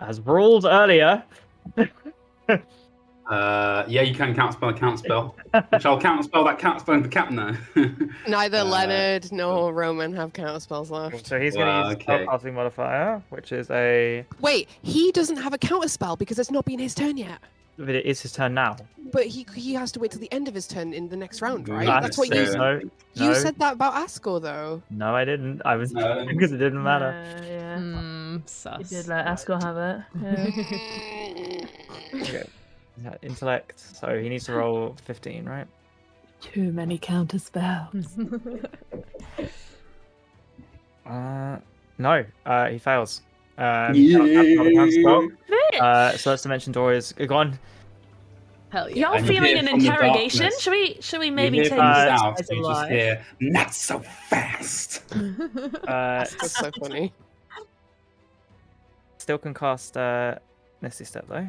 S1: As ruled earlier.
S7: Yeah, you can counterspell a counterspell, which I'll counterspell that counterspell into captain now.
S3: Neither
S7: Uh,
S3: Leonard nor Roman have counterspells left.
S1: So he's going to use
S7: okay.
S1: spellcasting modifier, which is a.
S3: Wait, he doesn't have a counterspell because it's not been his turn yet.
S1: It is his turn now.
S3: But he has to wait till the end of his turn in the next round, right?
S7: Not
S3: That's what you
S7: necessarily.
S1: No,
S3: you said that about Ascor though.
S1: No, I didn't. I was
S7: No.
S1: because it didn't matter.
S4: Yeah. You
S2: Sus.
S4: did let Askel have it. Yeah.
S1: Okay. Intellect. So he needs to roll 15, right?
S4: Too many counter spells.
S1: No. He fails. He cannot cast another counterspell. So that's Dimension Door is gone.
S2: Hell yeah.
S4: Y'all
S7: And you
S4: feeling
S7: hear
S4: an
S7: from the
S4: interrogation?
S7: darkness-
S4: Should we
S7: You
S4: maybe
S7: hear
S4: take
S7: from the
S4: this
S7: south,
S4: guy's
S7: you just
S4: alive?
S7: hear, not so fast.
S3: That's so funny.
S1: Still can cast Misty Step though.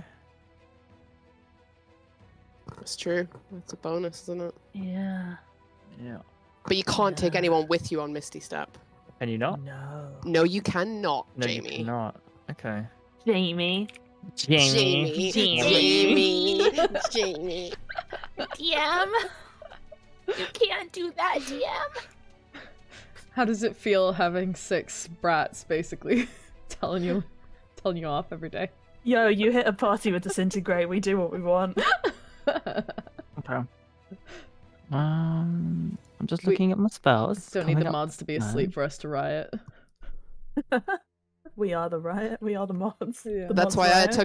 S3: That's true. That's a bonus, isn't it?
S4: Yeah.
S1: Yeah.
S3: But you can't take
S4: Yeah.
S3: anyone with you on Misty Step.
S1: Can you not?
S4: No.
S3: No, you cannot,
S1: No, you
S3: Jamie.
S1: cannot. Okay.
S4: Jamie.
S3: Jamie. Jamie. Jamie.
S4: DM. You can't do that, DM.
S2: How does it feel having 6 brats basically telling you off every day?
S4: Yo, you hit a party with disintegrate. We do what we want.
S1: Okay. I'm just looking at my spells.
S2: Don't need the
S1: coming up.
S2: mods to be asleep for us to riot.
S4: We are the riot. We are the mods.
S2: Yeah.
S4: The
S3: That's
S4: mods
S3: why
S4: riot.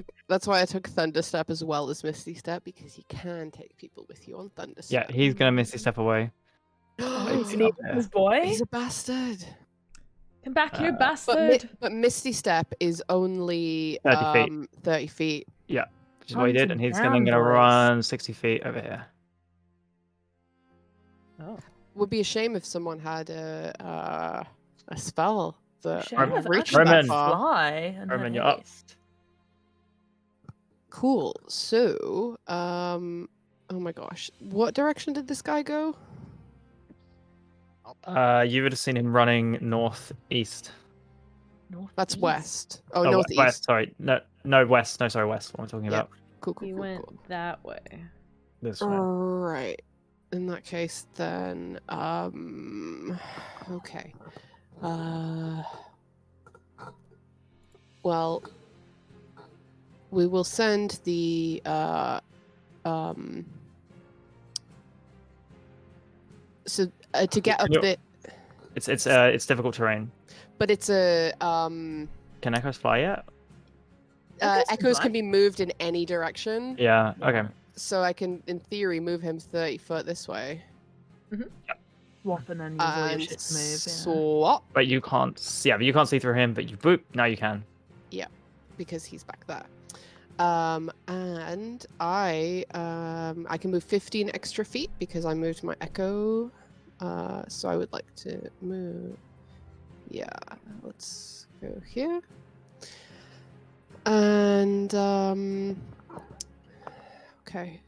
S3: I took Thunderstep as well as Misty Step, because you can take people with you on Thunderstep.
S1: Yeah, he's gonna Misty Step away.
S4: It's his boy.
S3: He's a bastard.
S2: Come back here,
S1: But
S2: bastard!
S3: But Misty Step is only
S1: 30 feet.
S3: 30 feet.
S1: Which is what he did, and he's
S4: Hunting
S1: gonna
S4: down, boys.
S1: run 60 feet over here.
S2: Oh.
S3: Would be a shame if someone had a spell that
S4: Shame if
S3: reached
S4: Ashley
S3: that
S1: Romen.
S3: far.
S4: fly and
S1: Romen,
S4: have
S1: you're up.
S4: haste.
S3: Cool. So, oh my gosh, what direction did this guy go?
S1: You would have seen him running northeast.
S3: That's
S4: Northeast.
S3: west. Oh,
S1: Oh,
S3: northeast.
S1: west. Sorry, no, west. No, sorry, west. What am I talking
S3: Yeah.
S1: about?
S3: Cool, cool,
S2: He
S3: cool,
S2: went
S3: cool.
S2: that way.
S1: This way.
S3: Right. In that case, then, okay. Well, we will send the, so to get up
S1: Can you-
S3: the,
S1: It's difficult terrain.
S3: but it's a,
S1: Can echoes fly yet?
S4: Echoes can
S3: echoes
S4: fly.
S3: can be moved in any direction.
S1: Yeah. Okay.
S3: So I can, in theory, move him 30 foot this way.
S4: Swap and then use all your
S3: And
S4: shit to move. Yeah.
S3: swap,
S1: But you can't. Yeah, but you can't see through him. But you boop. Now you can.
S3: because he's back there. And I can move 15 extra feet because I moved my echo. So I would like to move. Yeah, let's go here. And okay.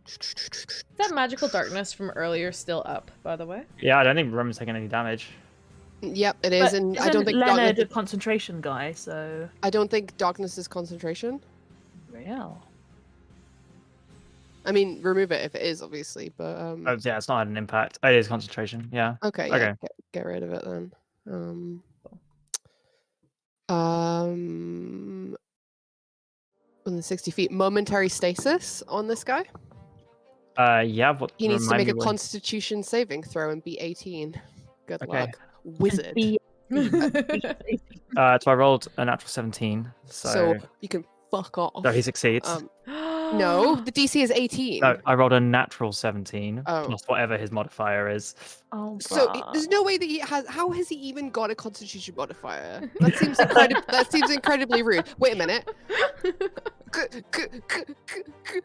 S2: Is that magical darkness from earlier still up, by the way?
S1: Yeah, I don't think Roman's taking any damage.
S3: Yep, it is,
S4: But
S3: and I
S4: isn't
S3: don't think
S4: Leonard a
S3: darkness,
S4: concentration guy, so
S3: I don't think darkness is concentration.
S4: real.
S3: I mean, remove it if it is, obviously, but
S1: Oh, yeah, it's not had an impact. It is concentration. Yeah.
S3: okay, yeah,
S1: Okay.
S3: get rid of it then. Within 60 feet, momentary stasis on this guy.
S1: Yeah. What?
S3: He needs to
S1: remind
S3: make
S1: me
S3: a
S1: what-
S3: Constitution saving throw and be 18. Good
S1: Okay.
S3: luck, wizard.
S1: So I rolled a natural 17.
S3: So you can fuck off.
S1: So he succeeds.
S3: No, the DC is 18.
S1: No, I rolled a natural 17
S3: Oh.
S1: plus whatever his modifier is.
S4: Oh,
S3: So
S4: bruh.
S3: there's no way that he has. How has he even got a Constitution modifier? That seems that seems incredibly rude. Wait a minute.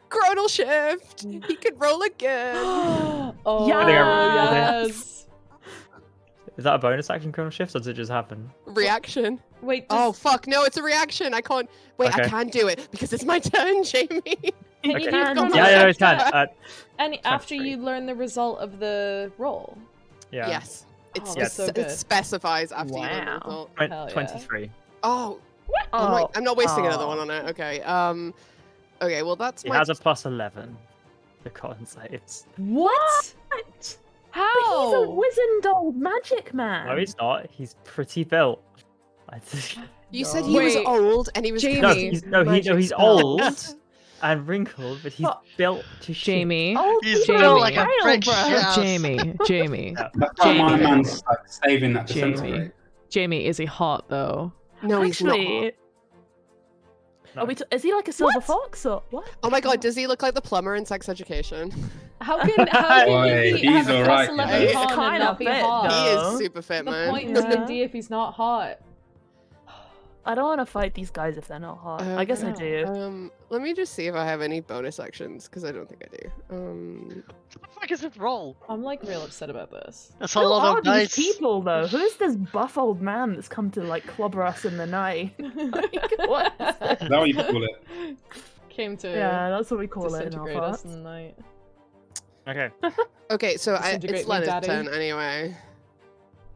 S3: Chronal shift. He can roll again.
S2: Oh,
S1: I think I
S2: yes.
S1: Is that a bonus action chronal shift or does it just happen?
S3: Reaction.
S2: Wait,
S3: Oh
S2: does-
S3: fuck! No, it's a reaction. I can't. Wait, I
S1: Okay.
S3: can do it because it's my turn, Jamie.
S2: can you
S1: Okay.
S2: do
S4: Yeah,
S2: chrono
S1: Yeah, yeah,
S2: shift
S1: it can.
S2: and after
S1: 23.
S2: you learn the result of the roll?
S1: Yeah.
S3: Yes. It's,
S2: Oh, that's so
S3: it
S2: good.
S3: specifies after you learn the
S4: Wow.
S3: result.
S2: Hell yeah.
S1: 23.
S3: Oh,
S4: Oh,
S3: I'm not wasting another
S4: oh.
S3: one on it. Okay. Okay. Well, that's
S1: He
S3: my.
S1: has a plus 11. The con saves.
S2: What?
S4: What?
S2: How?
S4: But he's a wizened old magic man.
S1: No, he's not. He's pretty built.
S3: You said he was
S2: Wait,
S3: old and he was.
S2: Jamie.
S1: No,
S3: casting
S1: he's
S3: magic
S1: he's
S3: spells.
S1: old and wrinkled, but he's
S4: But-
S1: built to shoot.
S2: Jamie.
S4: Old
S6: He's
S4: people
S2: built
S4: are
S2: like a
S4: frail,
S6: brick
S4: bruh.
S6: shit.
S2: Jamie.
S7: That's why my
S2: Jamie.
S7: man's like saving that disintegrate.
S2: Jamie, is he hot though?
S3: No, he's
S4: Actually,
S3: not.
S1: No.
S4: are we is he like a silver fox or what?
S3: Oh my god, does he look like the plumber in Sex Education?
S2: How can
S7: Boy,
S2: he
S7: he's
S2: have a
S7: alright,
S2: plus 11
S3: you know.
S2: con and
S4: Kinda
S2: not be
S4: fit,
S2: hot?
S3: He
S4: No.
S3: is super fit,
S2: The
S3: man.
S2: point in
S4: Yeah.
S2: D&D if he's not hot.
S4: I don't want to fight these guys if they're not hot. I guess I
S2: Okay.
S4: do.
S3: Let me just see if I have any bonus actions because I don't think I do.
S6: What the fuck is it roll?
S2: I'm like real upset about this.
S6: That's a
S4: Who
S6: lot
S4: are
S6: of
S4: these
S6: dice.
S4: people though? Who is this buff old man that's come to like clobber us in the night? Like, what is this?
S7: Is that what you call it?
S2: Came to
S4: Yeah, that's what we call it in our
S2: disintegrate us
S4: parts.
S2: in the night.
S1: Okay.
S3: Okay, so
S2: Disintegrate
S3: it's
S2: me,
S3: Leonard's
S2: daddy.
S3: turn anyway.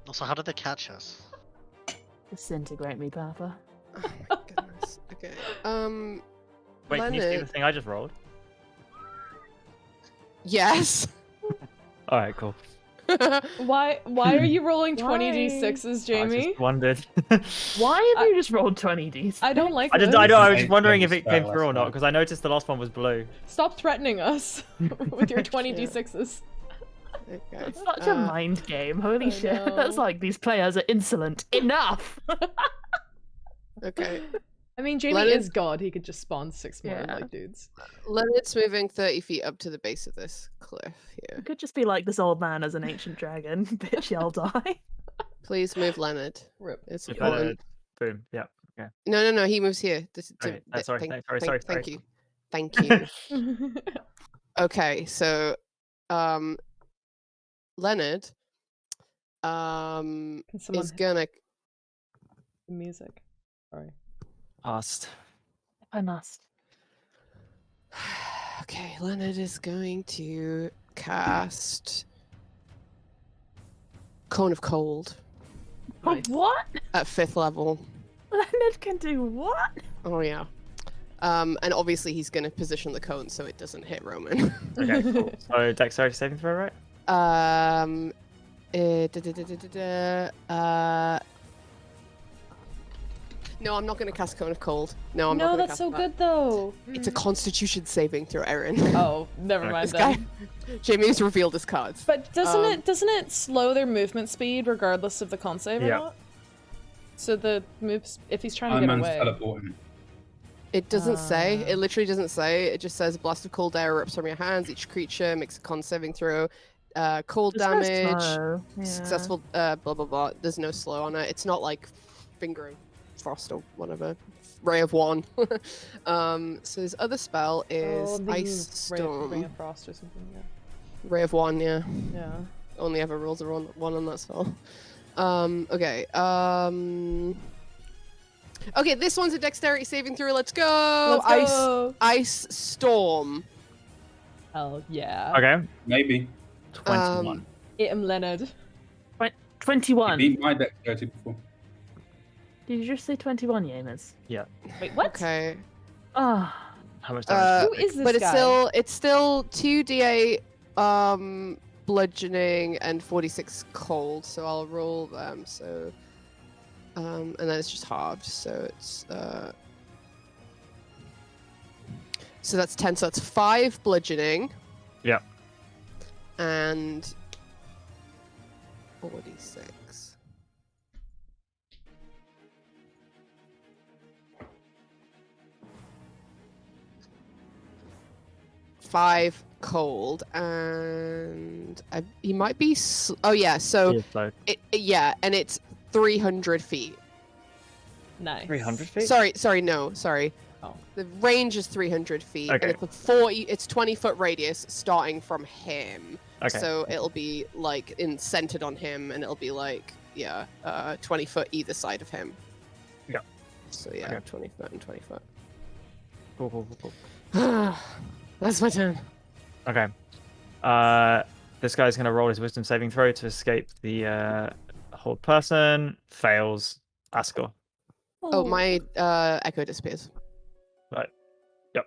S6: Also, how did they catch us?
S4: Disintegrate me, Papa.
S3: Oh my goodness. Okay.
S1: Wait, can you see the
S3: Leonard.
S1: thing I just rolled?
S3: Yes.
S1: Alright, cool.
S2: Why are you rolling
S4: Why?
S2: 20d6s,
S1: I
S2: Jamie?
S1: just wondered.
S4: Why have you just rolled 20d?
S2: I don't like
S1: I
S2: this.
S1: know. I was
S7: Hey,
S1: just wondering
S7: yeah,
S1: if it came
S7: spell,
S1: through or
S7: that's
S1: not
S7: fine.
S1: because I noticed the last one was blue.
S2: Stop threatening us with your 20d6s.
S3: Okay.
S4: It's such a mind game. Holy
S2: I
S4: shit.
S2: know.
S4: That's like, these players are insolent. Enough!
S3: Okay.
S2: I mean, Jamie
S3: Leonard-
S2: is God. He could just spawn 6 more
S4: Yeah.
S2: like dudes.
S3: Leonard's moving 30 feet up to the base of this cliff here.
S4: It could just be like this old man as an ancient dragon. Bitch, you'll die.
S3: Please move Leonard.
S2: Rip.
S3: It's
S1: If
S3: important.
S1: Boom. Yeah. Okay.
S3: No, he moves here.
S1: Okay, sorry,
S3: Thank you. Thank you. Okay, so Leonard
S2: Can someone
S3: is
S2: hit
S3: gonna
S2: the music? Sorry.
S1: Passed.
S4: I must.
S3: Okay, Leonard is going to cast Cone of Cold
S2: Nice.
S4: What?
S3: at 5th level.
S4: Leonard can do what?
S3: Oh yeah. And obviously he's gonna position the cone so it doesn't hit Roman.
S1: Okay. Cool. So dexterity saving throw, right?
S3: No, I'm not gonna cast Cone of Cold. No, I'm not
S2: No,
S3: gonna
S2: that's
S3: cast
S2: so
S3: that.
S2: good though.
S3: It's a Constitution saving throw, Erin.
S2: Oh, never
S1: Okay.
S2: mind
S3: This guy,
S2: then.
S3: Jamie's revealed his cards.
S2: But doesn't
S3: Um,
S2: it slow their movement speed regardless of the con save or
S1: Yeah.
S2: not? So the moves if he's trying to
S7: I
S2: get
S7: managed to
S2: away.
S7: teleport him.
S3: It doesn't say.
S2: Ah.
S3: It literally doesn't say. It just says blast of cold air erupts from your hands. Each creature makes a con saving throw. Cold
S4: This guy's
S3: damage.
S4: slow. Yeah.
S3: Successful. Blah blah blah. There's no slow on it. It's not like finger of frost or whatever. Ray of one. So his other spell is
S2: Oh, the
S3: ice
S2: Ring
S3: storm.
S2: of Frost or something.
S3: Ray of one. Yeah.
S2: Yeah.
S3: Only ever rolls a one on that spell. Okay. Okay, this one's a dexterity saving throw. Let's go.
S2: Let's go.
S3: Ice storm.
S2: Hell yeah.
S1: Okay.
S7: Maybe.
S1: 21.
S2: Hit him, Leonard.
S4: 21.
S7: He beat my dexterity before.
S4: Did you just say 21, Yamers?
S2: Wait, what?
S3: Okay.
S4: Ah.
S1: How much damage?
S2: Who is this
S3: But
S2: guy?
S3: it's still 2d8 bludgeoning and 46 cold, so I'll roll them. So and then it's just halved, so it's so that's 10, so that's 5 bludgeoning.
S1: Yep.
S3: And 46. Five cold, and he might be. Oh yeah, so
S1: He is slow.
S3: yeah, and it's 300 feet.
S2: Nice.
S1: 300 feet?
S3: Sorry.
S2: Oh.
S3: The range is 300 feet,
S1: Okay.
S3: and it's a 40. It's 20-foot radius starting from him.
S1: Okay.
S3: So it'll be like centered on him, and it'll be like 20 foot either side of him.
S1: Yeah.
S3: So yeah,
S1: Okay.
S3: 20 foot and 20 foot.
S1: Cool.
S3: That's my turn.
S1: Okay. This guy's gonna roll his wisdom saving throw to escape the hold person. Fails. Ascor.
S3: Oh, my echo disappears.
S1: Right. Yep.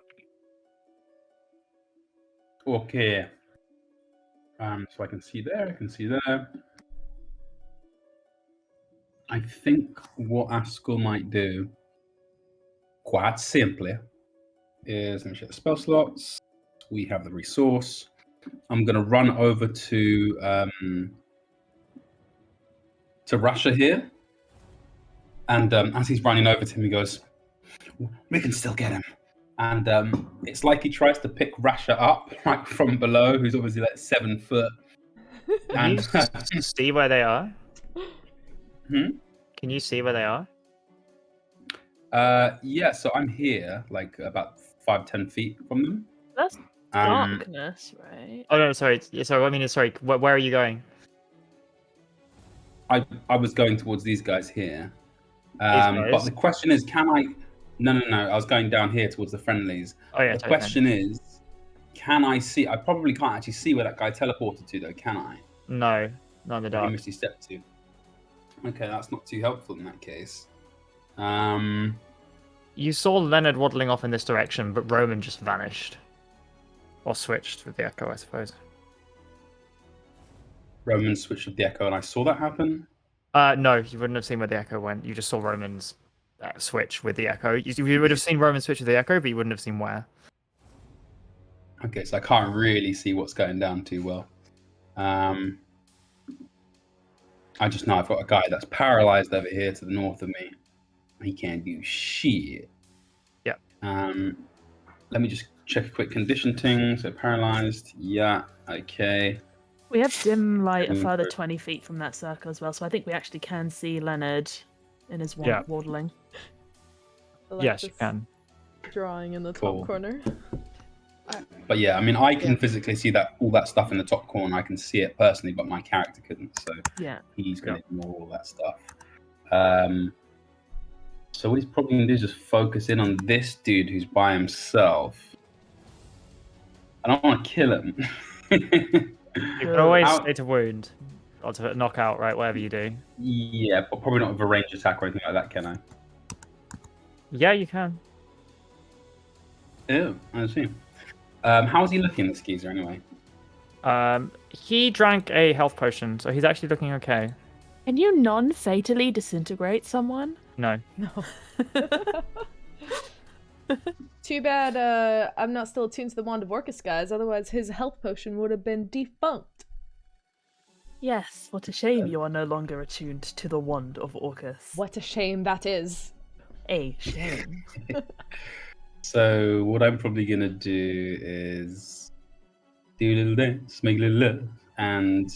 S7: Okay. So I can see there, I can see there. I think what Askel might do, quite simply, is let me check the spell slots. We have the resource. I'm going to run over to Rasha here, and as he's running over to him, he goes, "We can still get him." And it's like he tries to pick Rasha up like from below, who's obviously like 7 foot.
S1: Can you see where they are?
S7: Hmm?
S1: Can you see where they are?
S7: Yeah, so I'm here, like about 5-10 feet from them.
S4: That's
S7: Um,
S4: darkness, right?
S1: Oh no, sorry. Sorry. I mean, sorry. Where are you going?
S7: I was going towards these guys here.
S1: guys?
S7: But the question is, can I? No. I was going down here towards the friendlies.
S1: Oh yeah.
S7: The
S1: sorry,
S7: question is, can I see? I probably can't actually see where that guy teleported to, though, can I?
S1: No, not in the
S7: Where
S1: dark.
S7: he misty stepped to. Okay, that's not too helpful in that case.
S1: You saw Leonard waddling off in this direction, but Roman just vanished. Or switched with the echo, I suppose.
S7: Roman switched with the echo, and I saw that happen.
S1: No, you wouldn't have seen where the echo went. You just saw Roman's switch with the echo. You would have seen Roman switch with the echo, but you wouldn't have seen where.
S7: Okay, so I can't really see what's going down too well. I just know I've got a guy that's paralyzed over here to the north of me. He can't do shit.
S1: Yeah.
S7: Let me just check a quick condition thing. So paralyzed. Yeah. Okay.
S4: We have dim light a
S7: Mm,
S4: further
S7: good.
S4: 20 feet from that circle as well, so I think we actually can see Leonard in his
S1: Yeah.
S4: waddling.
S2: I like
S1: Yes, you
S2: this
S1: can.
S2: drawing in the top
S7: Cool.
S2: corner.
S7: But yeah, I mean, I can
S3: Yeah.
S7: physically see that all that stuff in the top corner. I can see it personally, but my character couldn't. So
S4: Yeah.
S7: he's going to ignore all that stuff. So what he's probably going to do is just focus in on this dude who's by himself. I don't want to kill him.
S1: You can always
S7: How-
S1: stay to wound or to knock out, right? Whatever you do.
S7: Yeah, but probably not with a range attack or anything like that, can I?
S1: Yeah, you can.
S7: Yeah, I see. How's he looking, the skeezer, anyway?
S1: He drank a health potion, so he's actually looking okay.
S4: Can you non-fatally disintegrate someone?
S1: No.
S2: No. Too bad I'm not still attuned to the Wand of Orcus, guys. Otherwise, his health potion would have been defunct.
S4: Yes, what a shame you are no longer attuned to the Wand of Orcus.
S2: What a shame that is.
S4: A shame.
S7: So what I'm probably going to do is do a little dance, make a little love. And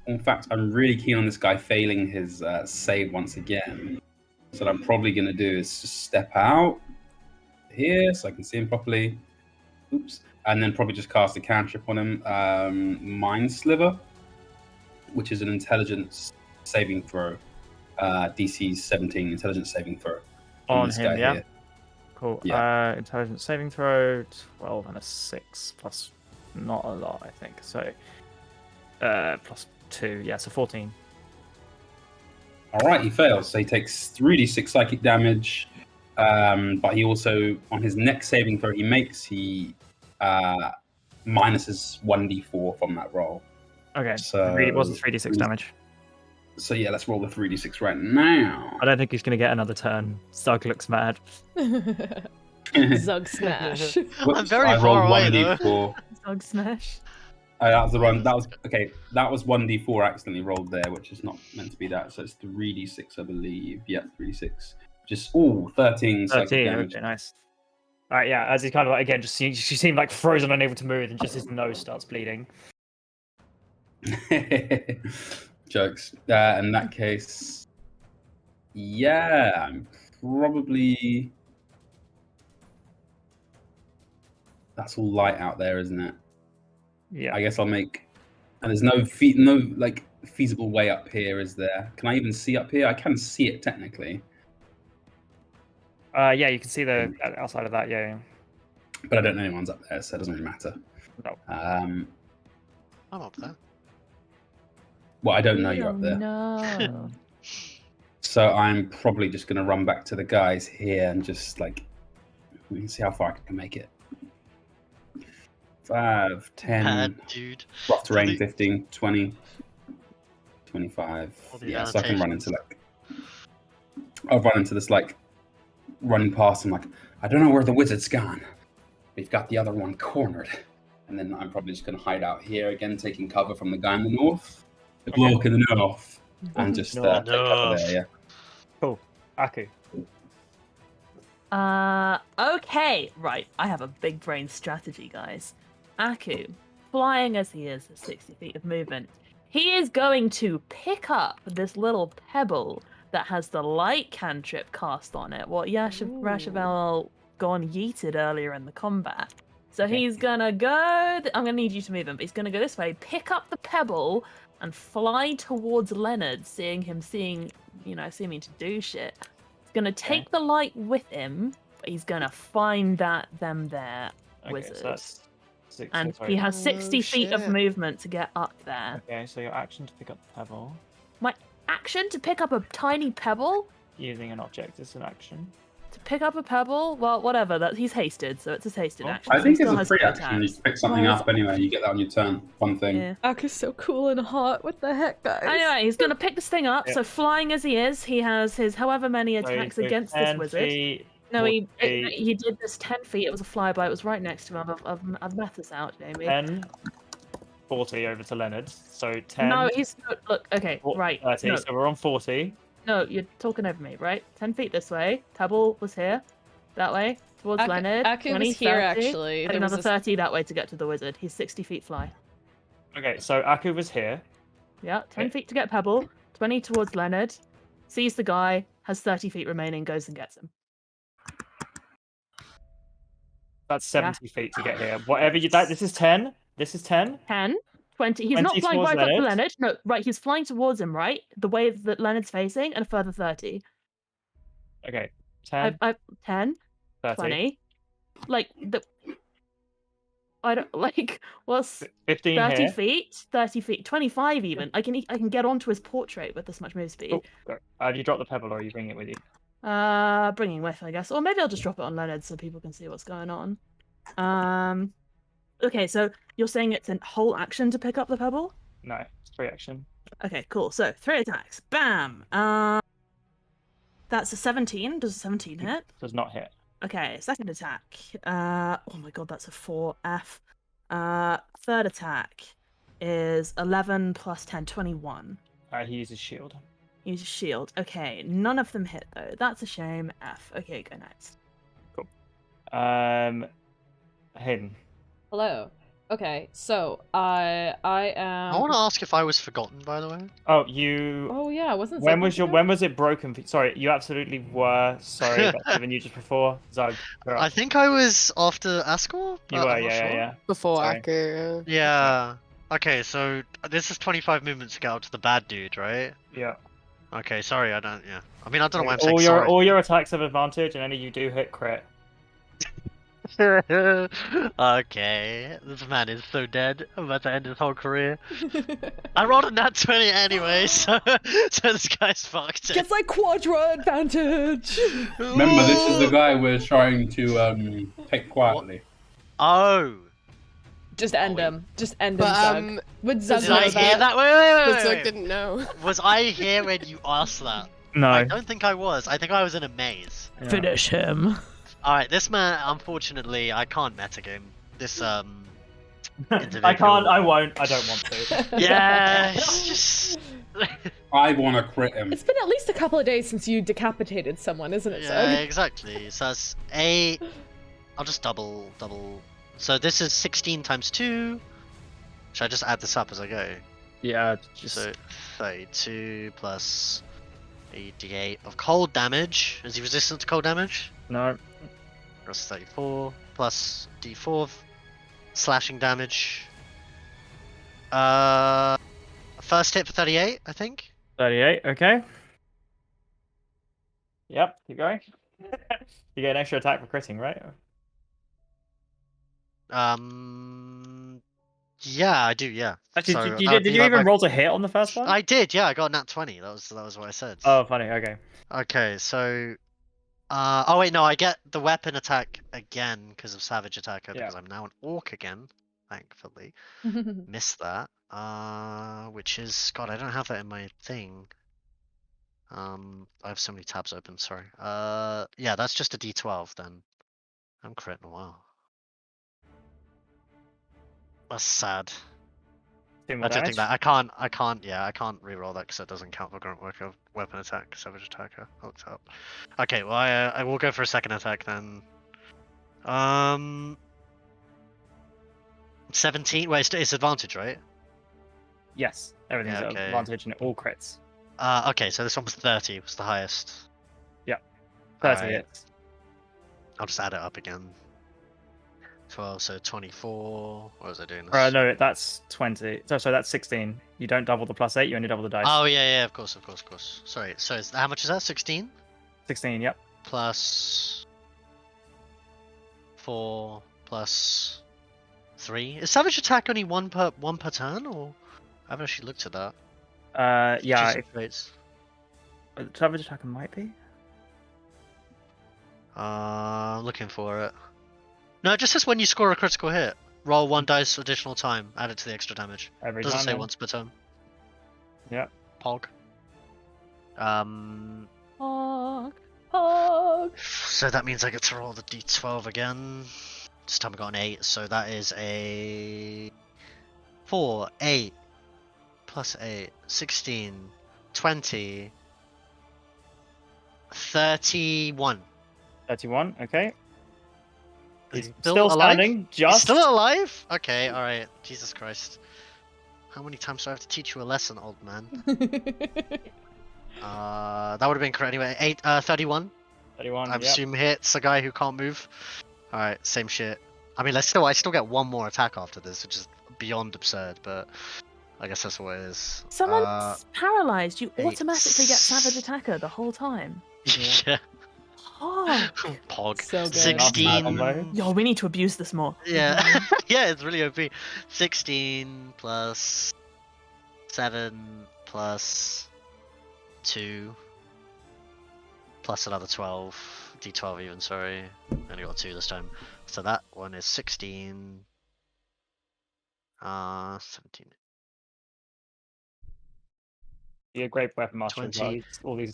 S7: in fact, I'm really keen on this guy failing his save once again. So what I'm probably going to do is just step out here so I can see him properly. Oops. And then probably just cast a cantrip on him. Mind Sliver, which is an intelligence saving throw. DC 17 intelligence saving throw.
S1: On
S7: this
S1: him,
S7: guy
S1: yeah.
S7: here.
S1: Cool.
S7: Yeah.
S1: Intelligence saving throw, 12 and a 6 plus not a lot, I think. So plus 2, yeah, so 14.
S7: All right, he fails. So he takes 3d6 psychic damage. But he also, on his next saving throw he makes, he minuses 1d4 from that roll.
S1: Okay.
S7: So
S1: It wasn't 3d6 damage.
S7: So yeah, let's roll the 3d6 right now.
S1: I don't think he's going to get another turn. Zug looks mad.
S2: Zug smash.
S7: Whoops,
S6: I'm very
S7: I
S6: far
S7: rolled
S6: away, though.
S7: 1d4.
S4: Dog smash.
S7: That was the run. That was okay. That was 1d4 accidentally rolled there, which is not meant to be that. So it's 3d6, I believe. Yeah, 3d6. Just 13 psychic
S1: 13,
S7: damage.
S1: okay, nice. Alright, yeah, as he kind of like, again, she seemed like frozen, unable to move, and just his nose starts bleeding.
S7: Jokes. In that case, yeah, I'm probably. That's all light out there, isn't it?
S1: Yeah.
S7: I guess I'll make. And there's no like feasible way up here, is there? Can I even see up here? I can see it technically,
S1: Yeah, you can see the outside of that, yeah.
S7: but I don't know anyone's up there, so it doesn't really matter.
S1: No.
S6: I'm up there.
S7: Well, I don't know you're up there.
S4: No.
S7: So I'm probably just going to run back to the guys here and just like, we can see how far I can make it. 5, 10,
S6: Bad dude.
S7: rough terrain,
S6: the-
S7: 15, 20, 25.
S6: All the
S7: Yeah, so I can run into
S6: annotations.
S7: I'll run into this like, running past and like, I don't know where the wizard's gone. We've got the other one cornered. And then I'm probably just going to hide out here again, taking cover from the guy in the north. The
S1: Okay.
S7: bloke in the north. And just take cover
S6: North.
S7: there, yeah.
S1: Cool. Aku.
S4: Okay, right. I have a big brain strategy, guys. Aku, flying as he is at 60 feet of movement, he is going to pick up this little pebble that has the light cantrip cast on it, what Rashavel gone yeeted earlier in the combat. So he's gonna go. I'm gonna need you to move him, but he's gonna go this way, pick up the pebble, and fly towards Leonard, seeing seeming to do shit. He's gonna take the light with him, but he's gonna find them there,
S1: Okay,
S4: wizard.
S1: so that's 6,
S4: And
S1: sorry.
S4: he has 60 feet of
S3: shit.
S4: movement to get up there.
S1: Okay, so your action to pick up the pebble.
S4: My action to pick up a tiny pebble?
S1: Using an object is an action.
S4: To pick up a pebble? Well, whatever. That he's hasted, so it's a hasted action.
S7: I
S4: so he
S7: think
S4: still
S7: it's a
S4: has
S7: free
S4: three
S7: action. You
S4: attacks.
S7: pick something
S2: Oh,
S7: up anyway. You get that on your turn. One thing.
S4: Yeah.
S2: Ak is so cool and hot. What the heck, guys?
S4: Anyway, he's gonna pick this thing up.
S1: Yeah.
S4: So flying as he is, he has his however many
S1: So
S4: attacks
S1: he goes
S4: against this
S1: 10
S4: wizard.
S1: feet,
S4: No,
S1: 40 feet,
S4: he did this 10 feet. It was a flyby. It was right next to him. I've mapped this out, Jamie.
S1: 10, 40 over to Leonard. So 10.
S4: No, he's look. Okay, right.
S1: 30.
S4: No,
S1: So we're on 40.
S4: no, you're talking over me, right? 10 feet this way. Pebble was here, that way towards Leonard.
S2: Aku
S4: 20,
S2: was here
S4: 30,
S2: actually.
S4: and
S2: There was
S4: another 30 that way to get to the wizard. He's 60 feet fly.
S1: Okay, so Aku was here.
S4: Yeah, 10
S1: Okay.
S4: feet to get Pebble, 20 towards Leonard, sees the guy, has 30 feet remaining, goes and gets him.
S1: That's 70 feet to get here. Whatever you. This is 10. This is 10.
S4: 10, 20. He's not
S1: 20
S4: flying
S1: towards
S4: right up to
S1: Leonard.
S4: Leonard. No, right, he's flying towards him, right? The way that Leonard's facing, and a further 30.
S1: Okay. 10,
S4: I've 10,
S1: 30,
S4: 20. Like, I don't, like, what's
S1: 15
S4: 30
S1: here.
S4: feet? 30 feet, 25 even. I can get onto his portrait with this much move speed.
S1: Oh, have you dropped the pebble or are you bringing it with you?
S4: Bringing with, I guess. Or maybe I'll just drop it on Leonard so people can see what's going on. Okay, so you're saying it's a whole action to pick up the pebble?
S1: No, it's free action.
S4: Okay, cool. So 3 attacks. Bam. That's a 17. Does a 17 hit?
S1: Does not hit.
S4: Okay, second attack. Oh my god, that's a 4F. Third attack is 11 plus 10, 21.
S1: He uses shield.
S4: Use shield. Okay, none of them hit though. That's a shame. F. Okay, go next.
S1: Haydn.
S2: Hello. Okay, so I am.
S6: I want to ask if I was forgotten, by the way.
S1: Oh, you.
S2: Oh yeah, wasn't.
S1: When
S2: Zug
S1: was your?
S2: here?
S1: When was it broken? Sorry, you absolutely were. Sorry about giving you just before. Zug. you're up.
S6: I think I was after Ascor.
S1: You
S6: but
S1: were.
S6: I'm not
S1: Yeah,
S6: sure.
S1: yeah.
S3: Before
S1: Sorry.
S3: Aku.
S6: Yeah. Okay, so this is 25 movements to get out to the bad dude, right?
S1: Yeah.
S6: Okay, sorry, I don't. Yeah. I mean, I don't know why I'm saying
S1: all your
S6: sorry.
S1: all your attacks have advantage, and any you do hit crit.
S6: Okay, this man is so dead. I'm about to end his whole career. I rolled a nat 20 anyway, so this guy's fucked.
S2: Gets like quadra advantage.
S7: Remember, this is the guy we're trying to pick quietly.
S6: Oh.
S2: Just end him. Just end him.
S3: But
S2: Zug. Would Zug
S6: Did
S2: know
S6: I hear
S2: that?
S6: that? Wait,
S3: But
S6: wait,
S3: Zug
S6: wait.
S3: didn't know.
S6: Was I here when you asked that?
S1: No.
S6: I don't think I was. I think I was in a maze.
S1: Yeah.
S4: Finish him.
S6: Alright, this man, unfortunately, I can't metagame. This,
S1: I
S6: individual.
S1: can't. I won't. I don't want to.
S6: Yeah, it's just...
S7: I want to crit him.
S2: It's been at least a couple of days since you decapitated someone, isn't it,
S6: Yeah,
S2: Zug?
S6: exactly. So that's a... I'll just double... So this is 16 times 2. Should I just add this up as I go?
S1: Yeah. Just.
S6: So 32 plus a d8 of cold damage. Is he resistant to cold damage?
S1: No.
S6: Plus 34 plus d4 of slashing damage. First hit for 38, I think.
S1: 38. Okay. Yep. Keep going. You get an extra attack for critting, right?
S6: Yeah, I do. Yeah.
S1: Actually,
S6: So
S1: did you,
S6: that would
S1: did
S6: be
S1: you
S6: like
S1: even
S6: my-
S1: roll to hit on the first one?
S6: I did. Yeah, I got a nat 20. That was what I said.
S1: Oh, funny. Okay.
S6: Okay, so. Oh wait, no, I get the weapon attack again because of savage attacker because I'm now an orc again, thankfully. Missed that. Which is God, I don't have that in my thing. I have so many tabs open. Sorry. Yeah, that's just a D12 then. I'm critting. Wow. That's sad.
S1: Two more
S6: I don't
S1: damage.
S6: think that I can't. Yeah, I can't re-roll that because it doesn't count for grunt work of weapon attack, savage attacker. I looked it up. Okay, well I will go for a second attack then. 17. Wait, it's advantage, right?
S1: Yes. Everything's
S6: Yeah,
S1: at
S6: okay.
S1: advantage and it all crits.
S6: Okay, so this one was 30. Was the highest.
S1: 30
S6: Alright.
S1: hits.
S6: I'll just add it up again. 12, so 24. What was I doing? This?
S1: No, that's 20. So that's 16. You don't double the +8, you only double the dice.
S6: Oh yeah, of course. Sorry. So how much is that? 16
S1: 16, yep.
S6: plus 4 plus 3. Is savage attack only one per turn, or I haven't actually looked at that.
S1: Yeah,
S6: Just rates.
S1: Savage attacker might be.
S6: Looking for it. No, it just says when you score a critical hit, roll 1 dice additional time, add it to the extra damage.
S1: Every
S6: Doesn't
S1: time.
S6: say
S1: then.
S6: once per turn.
S1: Yep.
S6: Pog.
S2: Hog. Hog.
S6: So that means I get to roll the d12 again. This time I got an 8, so that is a 4, 8, plus 8, 16, 20, 31.
S1: 31. Okay.
S6: Is
S1: He's
S6: he
S1: still
S6: alive?
S1: standing.
S6: He's
S1: Just.
S6: still alive? Okay, alright. Jesus Christ. How many times do I have to teach you a lesson, old man? That would have been correct anyway. 31.
S1: 31.
S6: I
S1: Yep.
S6: assume hits a guy who can't move. Alright, same shit. I mean, I still get 1 more attack after this, which is beyond absurd, but I guess that's what it is.
S4: Someone's paralyzed. You
S6: 8,
S4: automatically get savage attacker the whole time.
S6: Yeah.
S4: Oh,
S6: Pog.
S2: So good.
S6: 16.
S1: Combo.
S4: yo, we need to abuse this more.
S6: Yeah. Yeah, it's really OP. 16 plus 7 plus 2 plus another 12. D12 even, sorry. Only got 2 this time. So that one is 16. 17.
S1: You're a great weapon master.
S6: 20,
S1: All these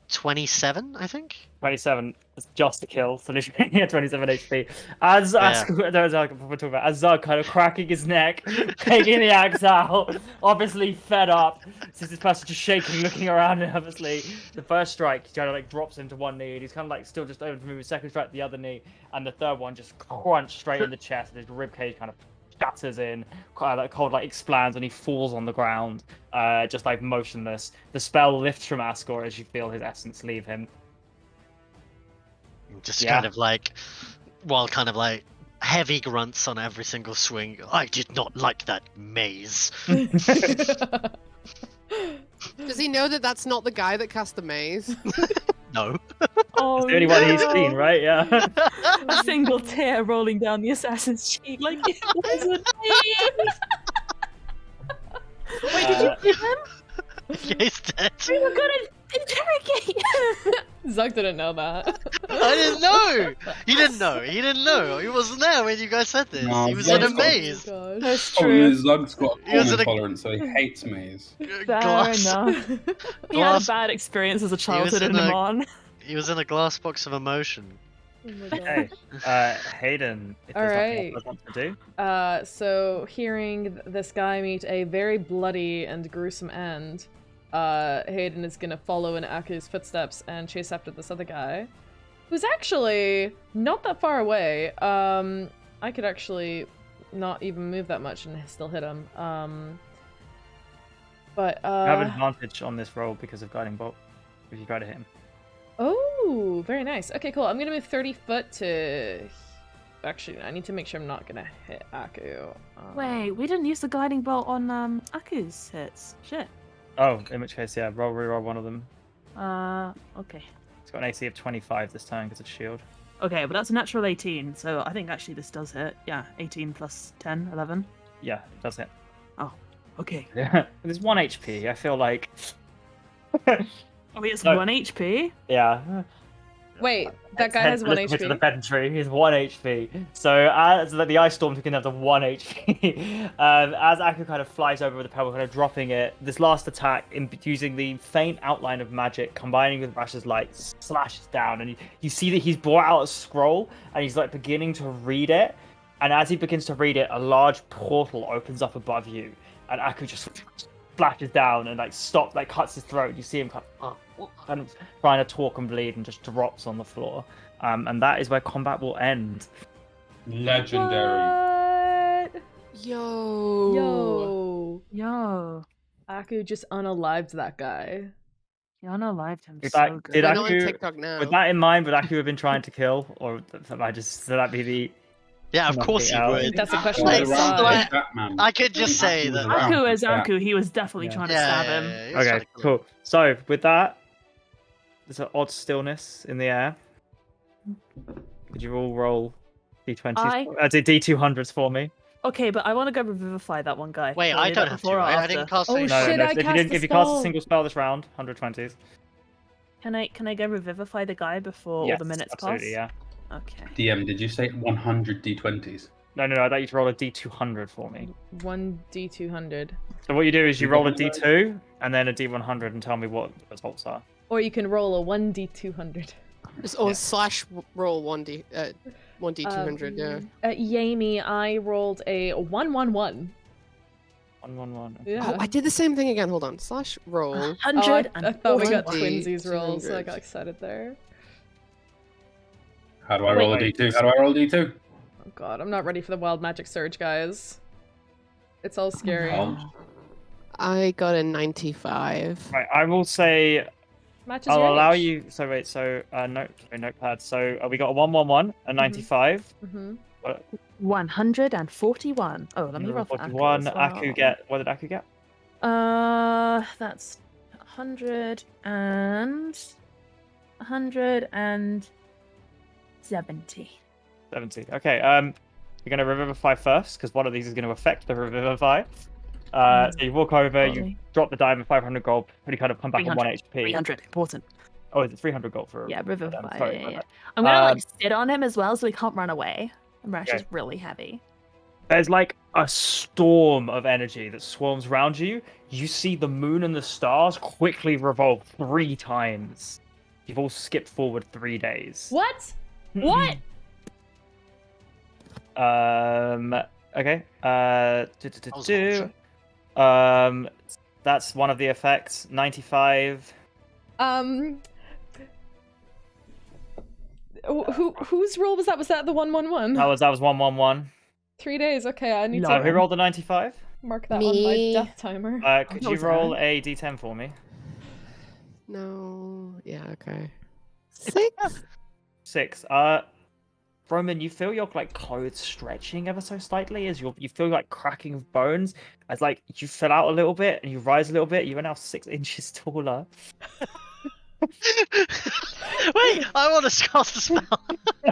S6: 27, I think?
S1: 27. It's just a kill. So literally, yeah, 27 HP. As Zug kind of cracking his neck, taking the axe out, obviously fed up. Since this person just shaking, looking around, and obviously the first strike, he kind of like drops him to one knee, and he's kind of like still just over to move his second strike to the other knee, and the third one just crunch straight in the chest, and his rib cage kind of shatters in, that cold like expands, and he falls on the ground, just like motionless. The spell lifts from Ascor as you feel his essence leave him.
S6: Just
S1: Yeah.
S6: kind of like, while kind of like heavy grunts on every single swing. I did not like that maze.
S3: Does he know that that's not the guy that cast the maze?
S6: No.
S4: Oh,
S1: It's the only one he's
S4: no.
S1: seen, right? Yeah.
S4: A single tear rolling down the assassin's cheek, like it wasn't me. Wait, did you kill him?
S6: Yeah, he's dead.
S4: We were gonna interrogate.
S2: Zug didn't know that.
S6: I didn't know. He didn't know. He didn't know. He wasn't there when you guys said this.
S7: No,
S6: he was in a
S7: Zug's got-
S6: maze.
S2: Gosh.
S4: That's
S7: Problem
S4: true.
S7: is, Zug's got
S6: He was
S7: corn
S6: in a-
S7: intolerance, so he hates maze.
S4: Fair
S6: Glass.
S4: enough. He had a
S6: Glass-
S4: bad experience as a child,
S6: was
S4: so
S6: in
S4: didn't
S6: a-
S4: him on.
S6: He was in a glass box of emotion.
S2: Oh my
S1: Okay.
S2: gosh.
S1: Hayden, if
S2: All
S1: there's nothing
S2: right.
S1: else I want to do.
S2: So hearing this guy meet a very bloody and gruesome end, Hayden is gonna follow in Aku's footsteps and chase after this other guy, who's actually not that far away. I could actually not even move that much and still hit him. But
S1: You have advantage on this roll because of guiding bolt. If you try to hit him.
S2: Oh, very nice. Okay, cool. I'm gonna move 30 foot to. Actually, I need to make sure I'm not gonna hit Aku.
S4: Wait, we didn't use the guiding bolt on Aku's hits. Shit.
S1: Oh, in which case, yeah, reroll one of them.
S4: Okay.
S1: It's got an AC of 25 this time because it's shield.
S4: Okay, but that's a natural 18, so I think actually this does hit. Yeah, 18 plus 10, 11.
S1: Yeah, that's it.
S4: Okay.
S1: Yeah, there's 1 HP. I feel like.
S4: Oh, he has
S1: No.
S4: 1 HP.
S1: Yeah.
S2: Wait, that guy has 1
S1: To the
S2: HP.
S1: pedantry, he's 1 HP. So as the ice storm took him down to 1 HP, as Aku kind of flies over with the pebble, kind of dropping it, this last attack, using the faint outline of magic, combining with Rasha's light, slashes down, and you see that he's brought out a scroll, and he's like beginning to read it, and as he begins to read it, a large portal opens up above you, and Aku just splashes down and like cuts his throat. You see him kind of trying to talk and bleed, and just drops on the floor. And that is where combat will end.
S7: Legendary.
S2: What?
S3: Yo.
S2: Yo.
S4: Yo.
S2: Aku just unalived that guy.
S4: He unalived him
S1: Did
S4: so
S1: I-
S4: good.
S1: did
S3: We're
S1: I-
S3: not on
S1: Aku-
S3: TikTok now.
S1: With that in mind, would Aku have been trying to kill, or should that be the?
S6: Yeah, of course you
S1: Nothing else.
S6: would.
S2: That's a question
S6: Like,
S2: to decide.
S6: like,
S7: Batman.
S6: I could just say that.
S4: Aku is Aku. He was definitely
S1: Yeah.
S4: trying to stab him.
S6: he was trying
S1: Okay,
S6: to kill him.
S1: cool. So with that, there's an odd stillness in the air. Could you all roll D20s? D200s for me.
S4: Okay, but I want to go revivify that one guy.
S6: Wait,
S4: Do
S6: I
S4: do
S6: don't
S4: that
S6: have to.
S4: before or
S6: I didn't
S4: after?
S6: cast
S2: Oh,
S6: any.
S2: shit, I
S1: if you
S2: cast
S1: didn't,
S2: the
S1: if you cast a
S2: spell.
S1: single spell this round, 120s.
S4: Can I go revivify the guy before all the minutes
S1: absolutely,
S4: pass?
S1: Yeah.
S4: Okay.
S7: DM, did you say 100 d20s?
S1: No, I thought you to roll a d200 for me.
S2: 1d200.
S1: So what you do is you roll a d2 and then a d100 and tell me what the results are.
S2: Or you can roll a 1d200.
S3: Or slash roll 1d200, yeah.
S2: Yami, I rolled a 111.
S1: 111.
S2: Yeah.
S3: Oh, I did the same thing again. Hold on. Slash roll.
S4: 100
S2: I thought we got
S3: 1d,
S2: twinsies rolls, so I
S3: 200.
S2: got excited there.
S7: How do I roll a d2? How do I roll a d2?
S2: Oh god, I'm not ready for the wild magic surge, guys. It's all scary.
S7: Oh.
S3: I got a 95.
S1: Right, I will say
S2: Matches
S1: I'll
S2: your
S1: allow
S2: age.
S1: you. So wait, notepad. So we got a 111, a 95.
S2: Mm-hmm.
S4: 141. Oh, let me roll for Aku
S1: 41.
S4: as well.
S1: Aku get. What did Aku get?
S4: That's 100 and 170.
S1: 70. Okay. You're gonna revivify first because one of these is gonna affect the revivify. So you walk over, you drop the diamond, 500 gold, and you kind of come back on 1 HP.
S4: 300, important.
S1: Oh, is it 300 gold for?
S4: Yeah, revivify.
S1: sorry,
S4: Yeah.
S1: my bad.
S4: I'm gonna sit on him as well so he can't run away. And Rash
S1: Okay.
S4: is really heavy.
S1: There's like a storm of energy that swarms around you. You see the moon and the stars quickly revolve 3 times. You've all skipped forward 3 days.
S2: What? What?
S1: Okay.
S6: bullshit.
S1: That's one of the effects. 95.
S2: Whose roll was that? Was that the 111?
S1: That was 111.
S2: 3 days. Okay, I need
S1: So who
S2: to
S1: rolled the 95?
S2: mark that on my
S3: Me.
S2: death timer.
S1: Could
S4: That
S1: you
S4: was
S1: roll
S4: Erin.
S1: a d10 for me?
S3: No. Yeah, okay. 6?
S1: 6. Roman, you feel your like clothes stretching ever so slightly as you feel like cracking of bones as like you fill out a little bit and you rise a little bit. You are now 6 inches taller.
S6: Wait, I want to cast a spell.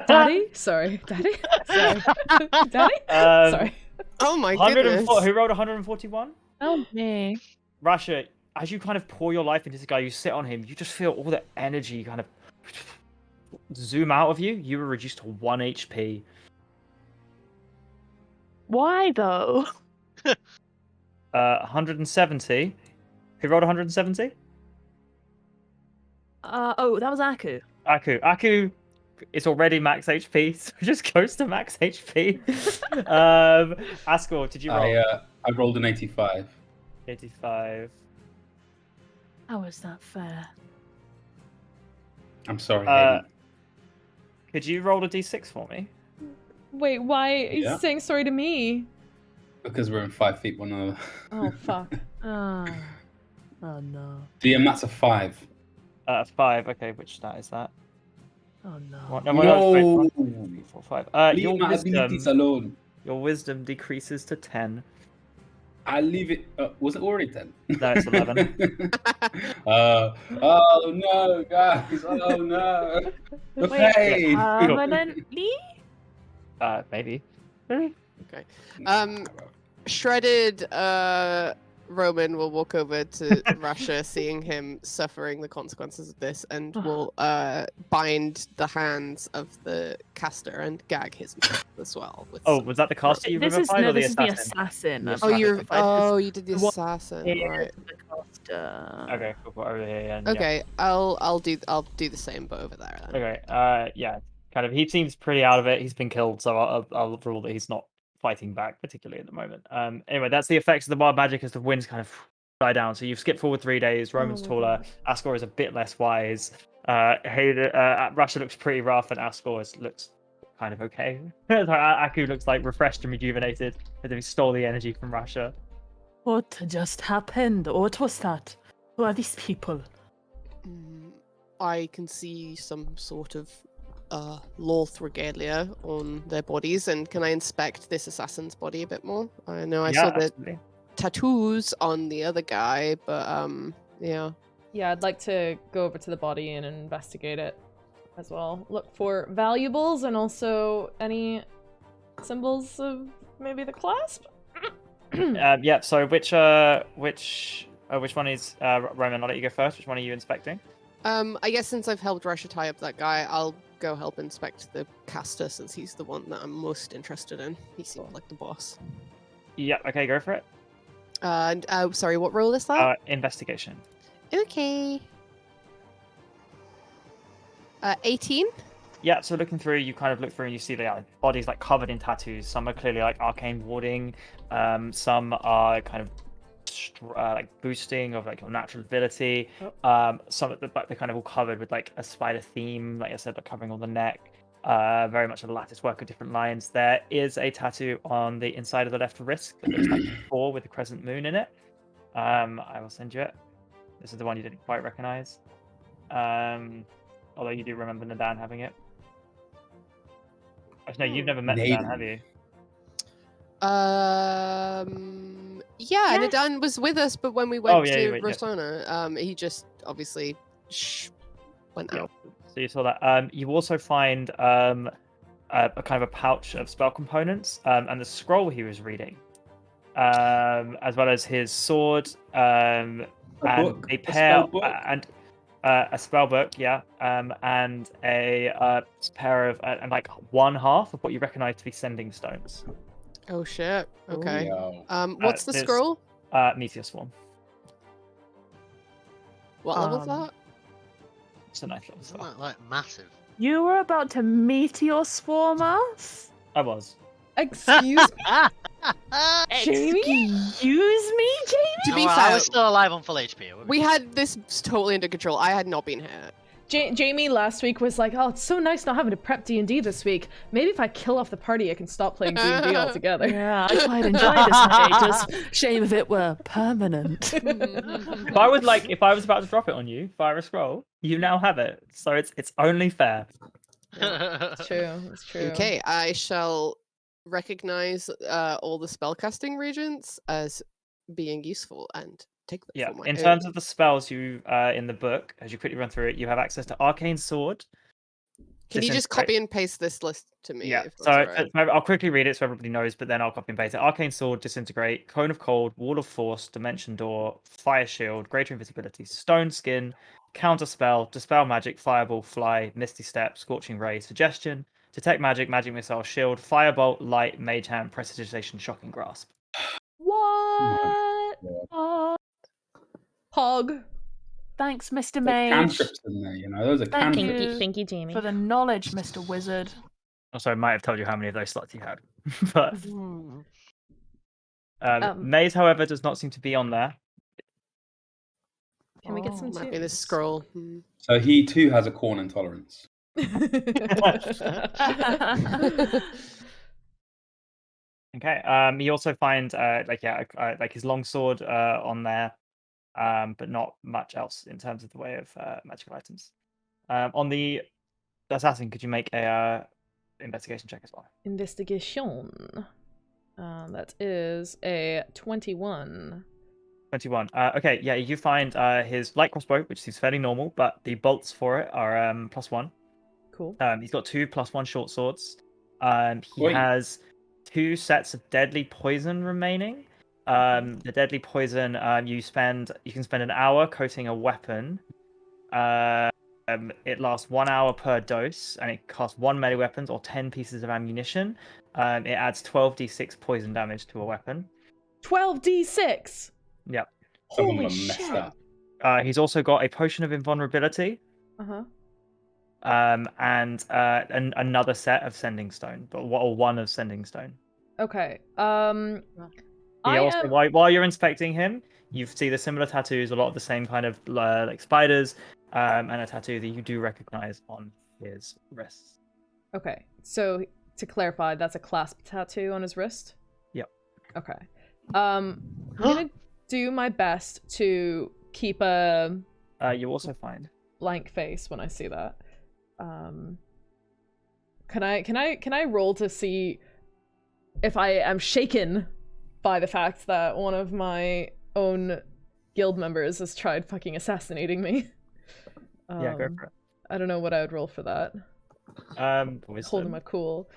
S2: Daddy? Sorry. Daddy? Sorry. Daddy? Sorry.
S3: Oh my
S1: 104.
S3: goodness.
S1: Who rolled 141?
S4: Oh, me.
S1: Rasha, as you kind of pour your life into this guy, you sit on him. You just feel all the energy kind of zoom out of you. You were reduced to 1 HP.
S4: Why though?
S1: 170. Who rolled 170?
S4: Oh, that was Aku.
S1: Aku is already max HP, so just close to max HP. Askell, did you roll?
S7: I rolled an 85.
S1: 85.
S4: How is that fair?
S7: I'm sorry, Haydn.
S1: Could you roll a d6 for me?
S2: Wait, why? He's
S7: Yeah.
S2: saying sorry to me.
S7: Because we're in 5 feet one another.
S2: Oh, fuck.
S4: Oh no.
S7: DM, that's a 5.
S1: 5. Okay, which stat is that?
S4: Oh no.
S1: What? No, wait,
S7: No!
S1: 1, 2, 3, 4, 5.
S7: Leave my abilities alone.
S1: Your wisdom decreases to 10.
S7: I leave it. Was it already 10?
S1: No, it's 11.
S7: Oh no, guys! Oh no! Okay.
S4: Permanently?
S1: Maybe. Really?
S3: Okay. Shredded Roman will walk over to Rasha, seeing him suffering the consequences of this, and will bind the hands of the caster and gag his mouth as well. With
S1: Oh, was that the caster you revivified or the
S4: This is the
S1: assassin?
S4: assassin.
S1: Yes.
S3: Oh, you're.
S4: Revivified. This
S3: Oh, you did the
S4: what
S3: assassin,
S4: is
S3: right?
S4: the caster.
S1: Okay, cool. Over here. Yeah,
S3: Okay, I'll do the same, but over there then.
S1: Okay. Yeah. Kind of. He seems pretty out of it. He's been killed, so I'll rule that he's not fighting back particularly at the moment. Anyway, that's the effects of the wild magic as the winds kind of die down. So you've skipped forward 3 days. Roman's
S2: my
S1: taller.
S2: God.
S1: Ascor is a bit less wise. Rasha looks pretty rough, and Ascor looks kind of okay. Aku looks like refreshed and rejuvenated, as if he stole the energy from Rasha.
S4: What just happened? What was that? Who are these people?
S3: I can see some sort of Lorth regalia on their bodies, and can I inspect this assassin's body a bit more? I know I saw the
S1: absolutely.
S3: tattoos on the other guy, but yeah.
S2: Yeah, I'd like to go over to the body and investigate it as well. Look for valuables and also any symbols of maybe the clasp.
S1: Yeah. So which one is Roman? I'll let you go first. Which one are you inspecting?
S3: I guess since I've helped Rasha tie up that guy, I'll go help inspect the caster since he's the one that I'm most interested in. He seemed like the boss.
S1: Yeah, okay, go for it.
S3: Sorry, what role is that?
S1: Investigation.
S3: Okay. 18?
S1: Yeah, so looking through, you kind of look through and you see the bodies like covered in tattoos. Some are clearly like arcane warding. Some are kind of like boosting of like your natural ability. Some of they're kind of all covered with like a spider theme, like I said, like covering all the neck. Very much a lattice work of different lines. There is a tattoo on the inside of the left wrist that looks like a 4 with a crescent moon in it. I will send you it. This is the one you didn't quite recognize. Although you do remember Nadan having it. Actually, no, you've never met Nadan, have you?
S3: Yeah, Nadan was with us, but when we went to
S1: right,
S3: Roslana, he just obviously went out.
S1: So you saw that. You also find a kind of a pouch of spell components and the scroll he was reading, as well as his sword, and a pair and a spell book, and a pair of and like one half of what you recognize to be sending stones.
S3: Oh shit! Okay.
S7: Ooh.
S3: What's the scroll?
S1: Meteor Swarm.
S3: What level's that?
S1: It's a nice level spell.
S6: Isn't that like massive?
S4: You were about to meteor swarm us?
S1: I was.
S2: Excuse me?
S4: Jamie? Excuse me, Jamie?
S3: To be
S6: I
S3: fair,
S6: was still alive on full HP.
S3: we had this totally under control. I had not been hit.
S2: Jamie last week was like, oh, it's so nice not having to prep D&D this week. Maybe if I kill off the party, I can stop playing D&D altogether.
S4: Yeah, I quite enjoy this hiatus. Shame if it were permanent.
S1: If I was about to drop it on you, fire a scroll, you now have it. So it's only fair.
S2: It's true. It's true.
S3: Okay, I shall recognize all the spellcasting regents as being useful and take them
S1: Yeah,
S3: for my
S1: in
S3: own.
S1: terms of the spells you in the book, as you quickly run through it, you have access to Arcane Sword.
S3: Can you just copy and paste this list to me?
S1: Yeah,
S3: if that's
S1: so
S3: all right?
S1: I'll quickly read it so everybody knows, but then I'll copy and paste it. Arcane Sword, Disintegrate, Cone of Cold, Wall of Force, Dimension Door, Fire Shield, Greater Invisibility, Stone Skin, Counter Spell, Dispel Magic, Fireball, Fly, Misty Step, Scorching Ray, Suggestion, Detect Magic, Magic Missile, Shield, Firebolt, Light, Mage Hand, Prestidigitation, Shocking Grasp.
S2: What? Pog.
S4: Thanks, Mr.
S7: There's
S4: Mage.
S7: cantrips in there, you know. Those are
S4: Thank
S7: cantrips.
S4: you.
S2: Thank you, Jamie.
S4: For the knowledge, Mr. Wizard.
S1: Also, I might have told you how many of those slots you had. But
S2: Um,
S1: Maze, however, does not seem to be on there.
S2: Can we get some
S3: Might be the
S2: tunes?
S3: scroll.
S7: So he too has a corn intolerance.
S1: Okay. You also find like his longsword on there, but not much else in terms of the way of magical items. On the assassin, could you make a investigation check as well?
S2: Investigation. That is a 21.
S1: 21. Okay, yeah, you find his light crossbow, which seems fairly normal, but the bolts for it are +1.
S2: Cool.
S1: He's got 2 +1 short swords. He
S7: Oi.
S1: has 2 sets of deadly poison remaining. The deadly poison, you can spend an hour coating a weapon. It lasts 1 hour per dose, and it costs 1 melee weapons or 10 pieces of ammunition. It adds 12d6 poison damage to a weapon.
S2: 12d6.
S1: Yep.
S7: Someone
S2: Holy
S7: messed
S2: shit.
S7: up.
S1: He's also got a potion of invulnerability. And another set of sending stone, or one of sending stone.
S2: Okay.
S1: While you're inspecting him, you see the similar tattoos, a lot of the same kind of like spiders, and a tattoo that you do recognize on his wrists.
S2: Okay. So to clarify, that's a clasp tattoo on his wrist?
S1: Yep.
S2: Okay. I'm gonna do my best to keep a
S1: You also find
S2: blank face when I see that. Can I roll to see if I am shaken by the fact that one of my own guild members has tried fucking assassinating me?
S1: Yeah, go for it.
S2: I don't know what I would roll for that.
S1: Wisdom.
S2: Holding my cool.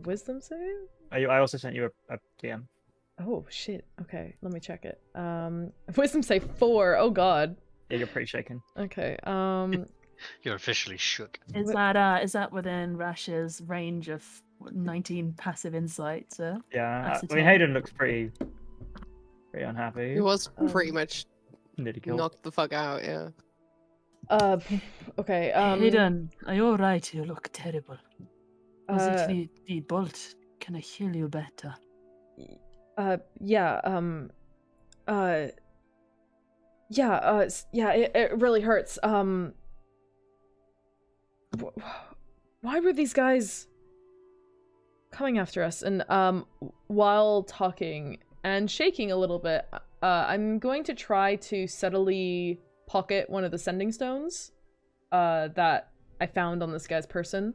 S2: Wisdom save?
S1: I also sent you a DM.
S2: Oh shit. Okay, let me check it. Wisdom save 4. Oh god.
S1: Yeah, you're pretty shaken.
S2: Okay.
S6: You're officially shook.
S4: Is that within Rasha's range of 19 passive insight?
S1: Yeah,
S4: That's a
S1: I mean
S4: 10.
S1: Haydn looks pretty unhappy.
S3: He was pretty
S2: Um,
S3: much
S1: Nearly killed.
S3: knocked the fuck out. Yeah.
S2: Okay.
S4: Hayden, are you alright? You look terrible. Was
S2: uh,
S4: it the bolt? Can I heal you better?
S2: Yeah. Yeah. It really hurts. Why were these guys coming after us? And while talking and shaking a little bit, I'm going to try to subtly pocket one of the sending stones that I found on this guy's person,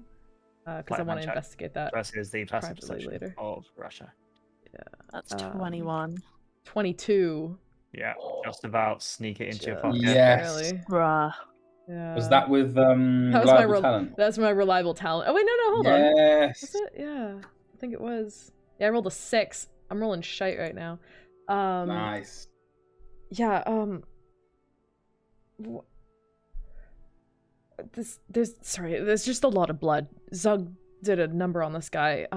S2: because I want to investigate that
S1: Versus the passive
S2: privately
S1: perception
S2: later.
S1: of Rasha.
S4: That's 21.
S2: 22.
S1: Yeah, just about sneak it into your
S2: Just
S1: pocket.
S7: Yes.
S2: barely.
S4: Bruh.
S2: Yeah.
S7: Was that with
S2: That was
S7: reliable talent?
S2: That's my reliable talent. Oh wait, no, hold on.
S7: Yes.
S2: Was it? Yeah, I think it was. Yeah, I rolled a 6. I'm rolling shite right now.
S7: Nice.
S2: Yeah. There's just a lot of blood. Zug did a number on this guy.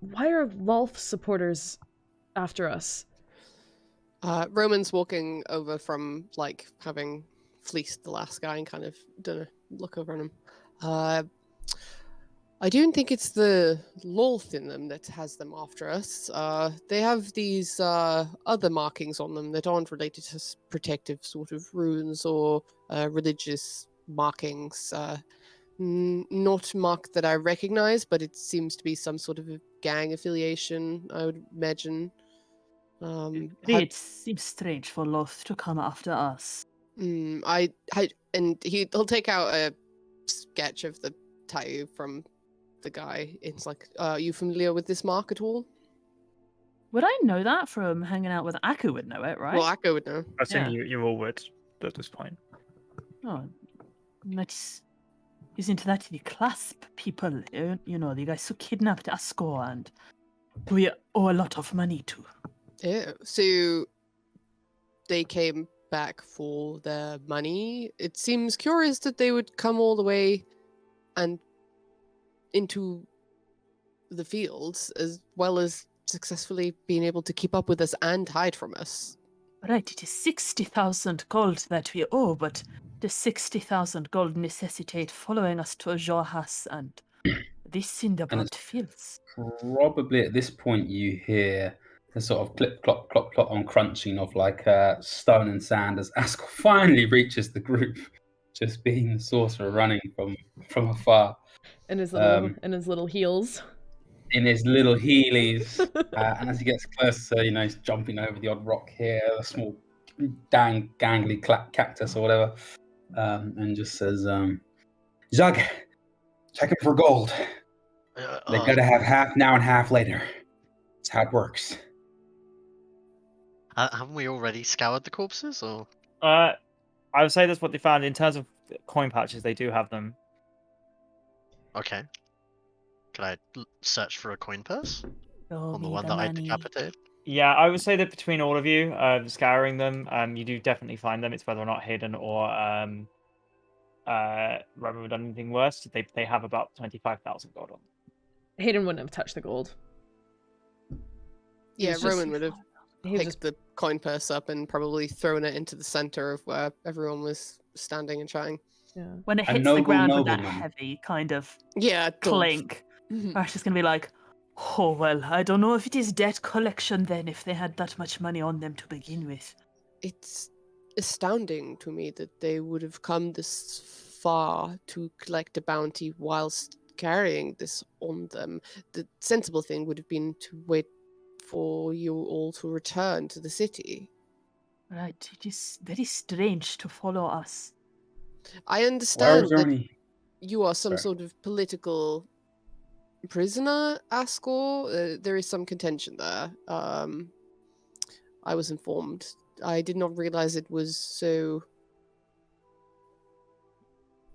S2: Why are Lolf supporters after us?
S3: Roman's walking over from like having fleeced the last guy and kind of done a look over on him. I don't think it's the Lolth in them that has them after us. They have these other markings on them that aren't related to protective sort of runes or religious markings. Not marked that I recognize, but it seems to be some sort of a gang affiliation, I would imagine.
S4: It seems strange for Loth to come after us.
S3: And he'll take out a sketch of the tattoo from the guy. It's like, are you familiar with this mark at all?
S4: Would I know that from hanging out with Aku? Would know it, right?
S3: Well, Akko would know.
S1: I assume
S4: Yeah.
S1: you all would at this point.
S4: Oh, isn't that the clasp people? You know, the guys who kidnapped Asko and we owe a lot of money to.
S3: Yeah. So they came back for their money. It seems curious that they would come all the way and into the fields, as well as successfully being able to keep up with us and hide from us.
S4: Right, it is 60,000 gold that we owe, but the 60,000 gold necessitate following us to Johas and this Cinderbolt fields.
S7: Probably at this point you hear the sort of clip, clop, clop, clop on crunching of like stone and sand as Askell finally reaches the group, just being the sorcerer running from afar.
S2: In his little heels.
S7: In his little heelys, and as he gets closer, you know, he's jumping over the odd rock here, a small gangly cactus or whatever, and just says, Zug, check him for gold. They gotta have half now and half later. That's how it works.
S6: Haven't we already scoured the corpses, or?
S1: I would say that's what they found. In terms of coin pouches, they do have them.
S6: Okay. Can I search for a coin purse
S4: Show
S6: on the
S4: me
S6: one that I
S4: money.
S6: decapitated?
S1: Yeah, I would say that between all of you, scouring them, you do definitely find them. It's whether or not Haydn or Romen would done anything worse. They have about 25,000 gold on them.
S2: Haydn wouldn't have touched the gold.
S3: Yeah,
S2: was just-
S3: Roman would have
S2: He was
S3: picked
S2: just
S3: the coin purse up and probably thrown it into the center of where everyone was standing and chatting.
S2: yeah.
S4: When it
S7: A
S4: hits the
S7: noble
S4: ground with that
S7: nobleman.
S4: heavy kind of
S3: Yeah,
S4: clink, Rash is going to be like, oh, well, I don't know if it is debt collection then, if they had that much money on them to begin with.
S3: It's astounding to me that they would have come this far to collect a bounty whilst carrying this on them. The sensible thing would have been to wait for you all to return to the city.
S4: Right, it is very strange to follow us.
S3: I
S7: Why
S3: understand
S7: was there
S3: that
S7: any...
S3: you are some
S7: Sorry.
S3: sort of political prisoner, Askor. There is some contention there. I was informed. I did not realize it was so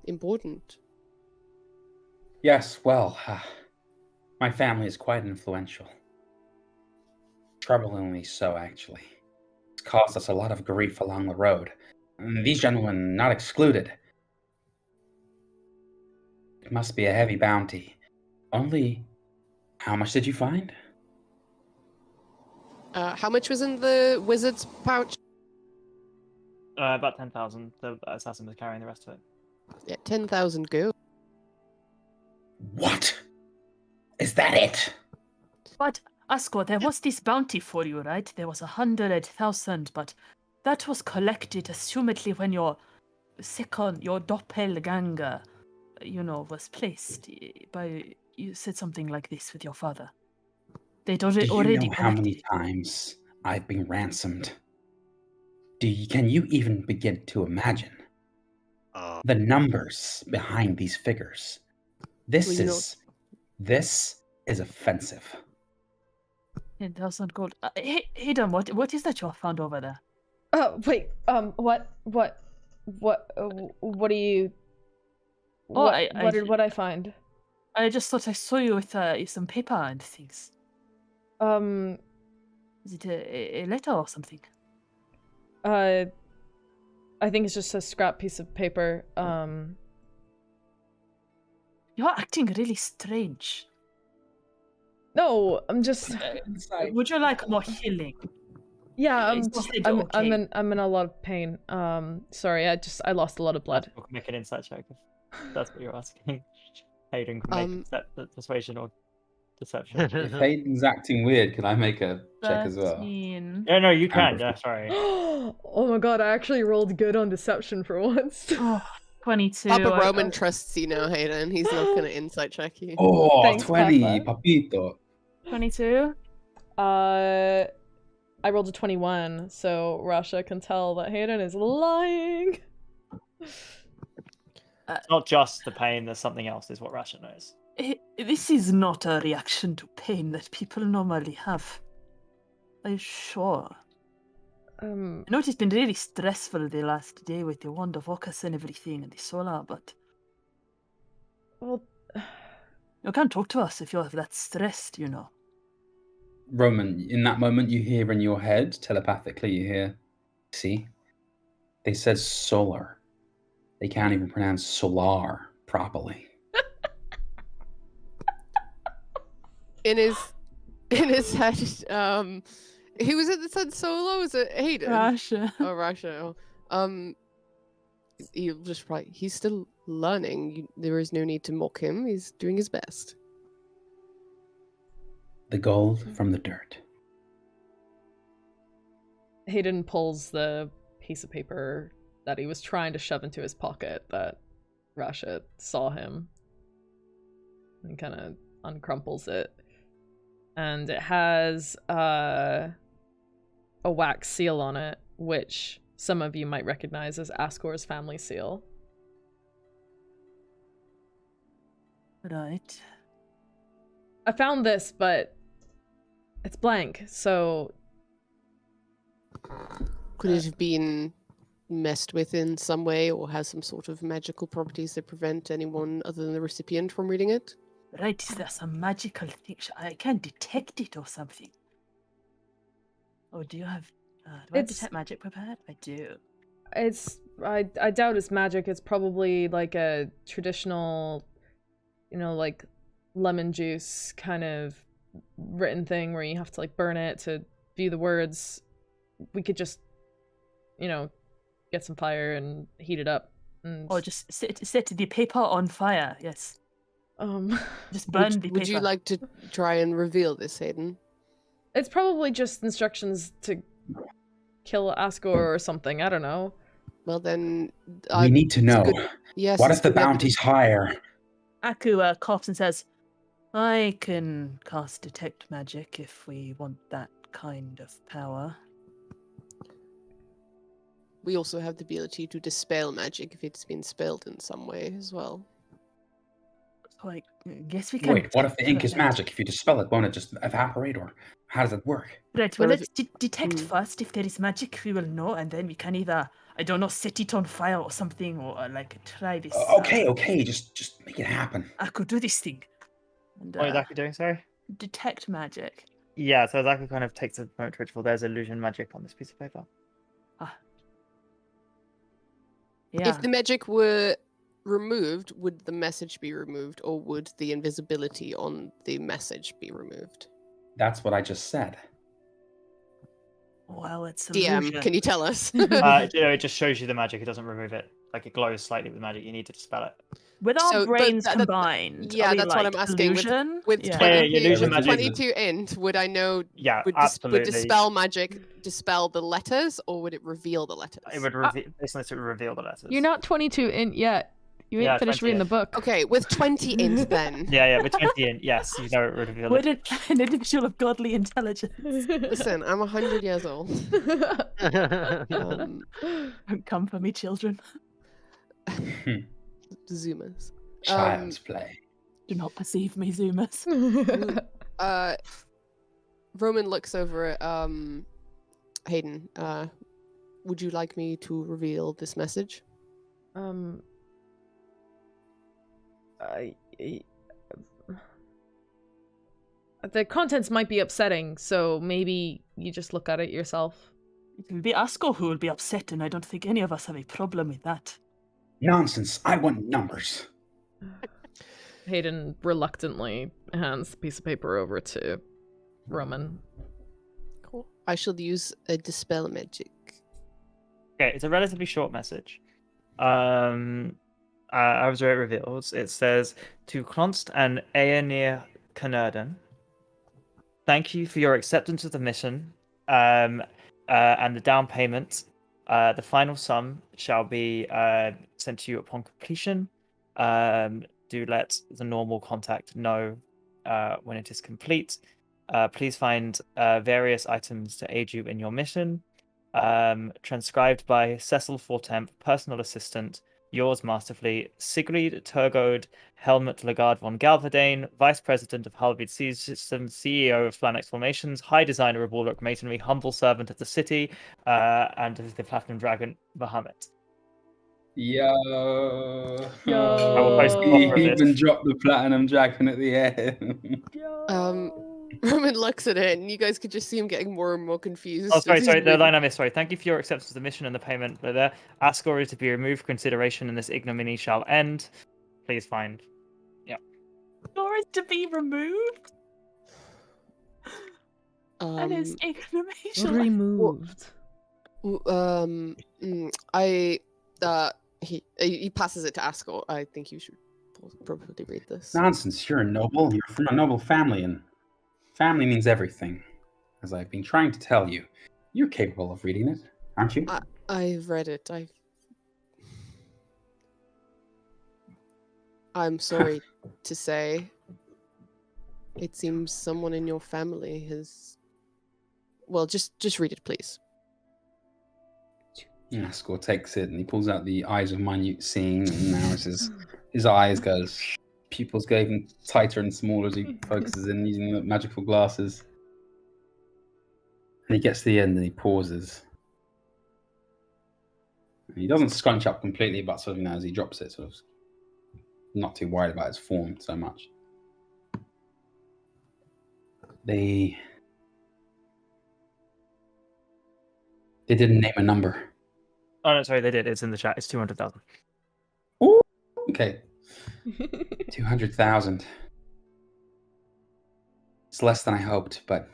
S3: important.
S7: Yes, well, my family is quite influential. Troublingly so, actually. It's caused us a lot of grief along the road. These gentlemen not excluded. It must be a heavy bounty. Only, how much did you find?
S3: How much was in the wizard's pouch?
S1: About 10,000. The assassin was carrying the rest of it.
S3: Yeah, 10,000 gold.
S7: What? Is that it?
S4: But, Asko, there was this bounty for you, right? There was 100,000, but that was collected assumedly when your doppelganger, was placed by... You said something like this with your father. They'd already
S7: Do you know how
S4: collected
S7: many
S4: it.
S7: times I've been ransomed? Can you even begin to imagine the numbers behind these figures? This is offensive.
S4: 10,000 gold. Haydn, what is that you found over there?
S2: Oh, wait. What do you... What did I find?
S4: I just thought I saw you with some paper and things. Is it a letter or something?
S2: I think it's just a scrap piece of paper.
S4: You're acting really strange.
S2: No, I'm just...
S4: Would you like more healing?
S2: Yeah,
S4: Okay.
S2: I'm in a lot of pain. Sorry, I lost a lot of blood.
S1: Make an insight check if that's what you're asking. Hayden can make the persuasion or deception.
S7: If Hayden's acting weird, can I make a check as well?
S4: 13.
S1: Yeah, no, you can. Yeah, sorry.
S2: Oh my god, I actually rolled good on deception for once.
S4: 22.
S3: Papa Roman trusts you now, Hayden. He's not going to insight check you.
S7: Oh,
S2: Thanks,
S7: 20,
S2: Papa.
S7: papito.
S4: 22.
S2: I rolled a 21, so Rasha can tell that Haydn is lying.
S1: It's not just the pain, there's something else, is what Rasha knows.
S4: This is not a reaction to pain that people normally have. I'm sure. I know it's been really stressful the last day with the Wand of Focus and everything and the solar, but...
S2: Well...
S4: You can't talk to us if you're that stressed,
S7: Roman, in that moment you hear in your head, telepathically you hear, see? They said solar. They can't even pronounce solar properly.
S3: In his head, who was it that said solo? Was it Hayden?
S4: Rasha.
S3: Oh, Rasha. He'll just write, he's still learning. There is no need to mock him. He's doing his best.
S7: The gold from the dirt.
S2: Hayden pulls the piece of paper that he was trying to shove into his pocket that Rasha saw him. And kind of uncrumples it. And it has a wax seal on it, which some of you might recognize as Ascor's family seal.
S4: Right.
S2: I found this, but it's blank, so...
S3: Could it have been messed with in some way or has some sort of magical properties that prevent anyone other than the recipient from reading it?
S4: Right, is there some magical thing? I can detect it or something. Oh, do you have... do I have detect magic prepared? I do.
S2: I doubt it's magic. It's probably like a traditional, like lemon juice kind of written thing where you have to like burn it to view the words. We could just, get some fire and heat it up. And...
S4: Or just set the paper on fire, yes. Just burn the paper.
S3: Would you like to try and reveal this, Hayden?
S2: It's probably just instructions to kill Ascor or something. I don't know.
S3: Well, then...
S7: we need to know.
S3: Yes.
S7: What if the bounty's higher?
S4: Aku coughs and says, I can cast detect magic if we want that kind of power.
S3: We also have the ability to dispel magic if it's been spelled in some way as well.
S4: So I guess we can...
S7: Wait, what if the ink is magic? If you dispel it, won't it just evaporate? Or how does it work?
S4: Right, well, let's detect first. If there is magic, we will know, and then we can either, I don't know, set it on fire or something, or try this.
S7: Okay, just make it happen.
S4: Aku, do this thing. And,
S1: what is Zaku doing, sorry?
S4: Detect magic.
S1: Yeah, so Zaku kind of takes a moment to ritual. There's illusion magic on this piece of paper.
S4: Yeah.
S3: If the magic were removed, would the message be removed, or would the invisibility on the message be removed?
S7: That's what I just said.
S4: Well, it's
S3: DM,
S4: illusion.
S3: can you tell us?
S1: It just shows you the magic. It doesn't remove it. Like it glows slightly with magic. You need to dispel it.
S4: With our
S3: So, but
S4: brains
S3: that-
S4: combined,
S3: yeah,
S4: are we
S3: that's what
S4: like
S3: I'm asking.
S4: illusion?
S3: With
S4: Yeah.
S3: 22,
S1: illusion
S3: with
S1: magic.
S3: 22 int, would I know?
S1: Yeah,
S3: Would
S1: absolutely.
S3: dispel magic dispel the letters, or would it reveal the letters?
S1: It would basically it would reveal the letters.
S2: You're not 22 int yet. You ain't
S1: Yeah,
S2: finished
S1: 20
S2: reading the
S1: int.
S2: book.
S3: Okay, with 20 int then.
S1: Yeah, with 20 in, yes, you know it would reveal
S4: Would
S1: it.
S4: an individual of godly intelligence
S3: Listen, I'm 100 years old.
S6: That's
S4: don't come for me, children?
S3: Zoomers.
S7: Child's play.
S4: Do not perceive me, Zoomers.
S3: Roman looks over at Haydn. Would you like me to reveal this message?
S2: The contents might be upsetting, so maybe you just look at it yourself.
S4: It will be Asko who will be upset, and I don't think any of us have a problem with that.
S7: Nonsense. I want numbers.
S2: Haydn reluctantly hands the piece of paper over to Roman.
S3: Cool. I shall use a dispel magic.
S1: Okay, it's a relatively short message. As it reveals, it says, to Kronst and Aenir Kanurden, thank you for your acceptance of the mission and the down payment. The final sum shall be sent to you upon completion. Do let the normal contact know when it is complete. Please find various items to aid you in your mission. Transcribed by Cecil Fortemp, personal assistant. Yours masterfully, Sigrid Turgode Helmut Lagarde von Galverdane, Vice President of Halvid Sea Systems, CEO of Flan Explanations, High Designer of Bulwark Masonry, Humble Servant of the City, and of the Platinum Dragon, Bahamut.
S7: Yo.
S1: I will post
S7: He
S1: offer of
S7: even
S1: this.
S7: dropped the platinum dragon at the end.
S3: Roman looks at it, and you guys could just see him getting more and more confused.
S1: Oh,
S3: as
S1: sorry,
S3: he's
S1: the
S3: reading.
S1: line I missed. Sorry. Thank you for your acceptance of the mission and the payment. But there, Ascor is to be removed for consideration, and this ignominy shall end. Please find.
S4: Or is to be removed? And his
S3: Um,
S4: ignominy.
S2: Removed.
S3: He passes it to Ascot. I think you should probably read this.
S7: Nonsense. You're a noble. You're from a noble family, and family means everything. As I've been trying to tell you, you're capable of reading it, aren't you?
S3: I've read it. I'm sorry to say. It seems someone in your family has. Well, just read it, please.
S7: Ascor takes it and he pulls out the eyes of minute seeing, and now his eyes goes, pupils go even tighter and smaller as he focuses in using the magical glasses. And he gets to the end and he pauses. And he doesn't scrunch up completely, but sort of, as he drops it, sort of not too worried about its form so much. They didn't name a number.
S1: Oh no, sorry, they did. It's in the chat. It's 200,000.
S7: Oh, okay. 200,000. It's less than I hoped, but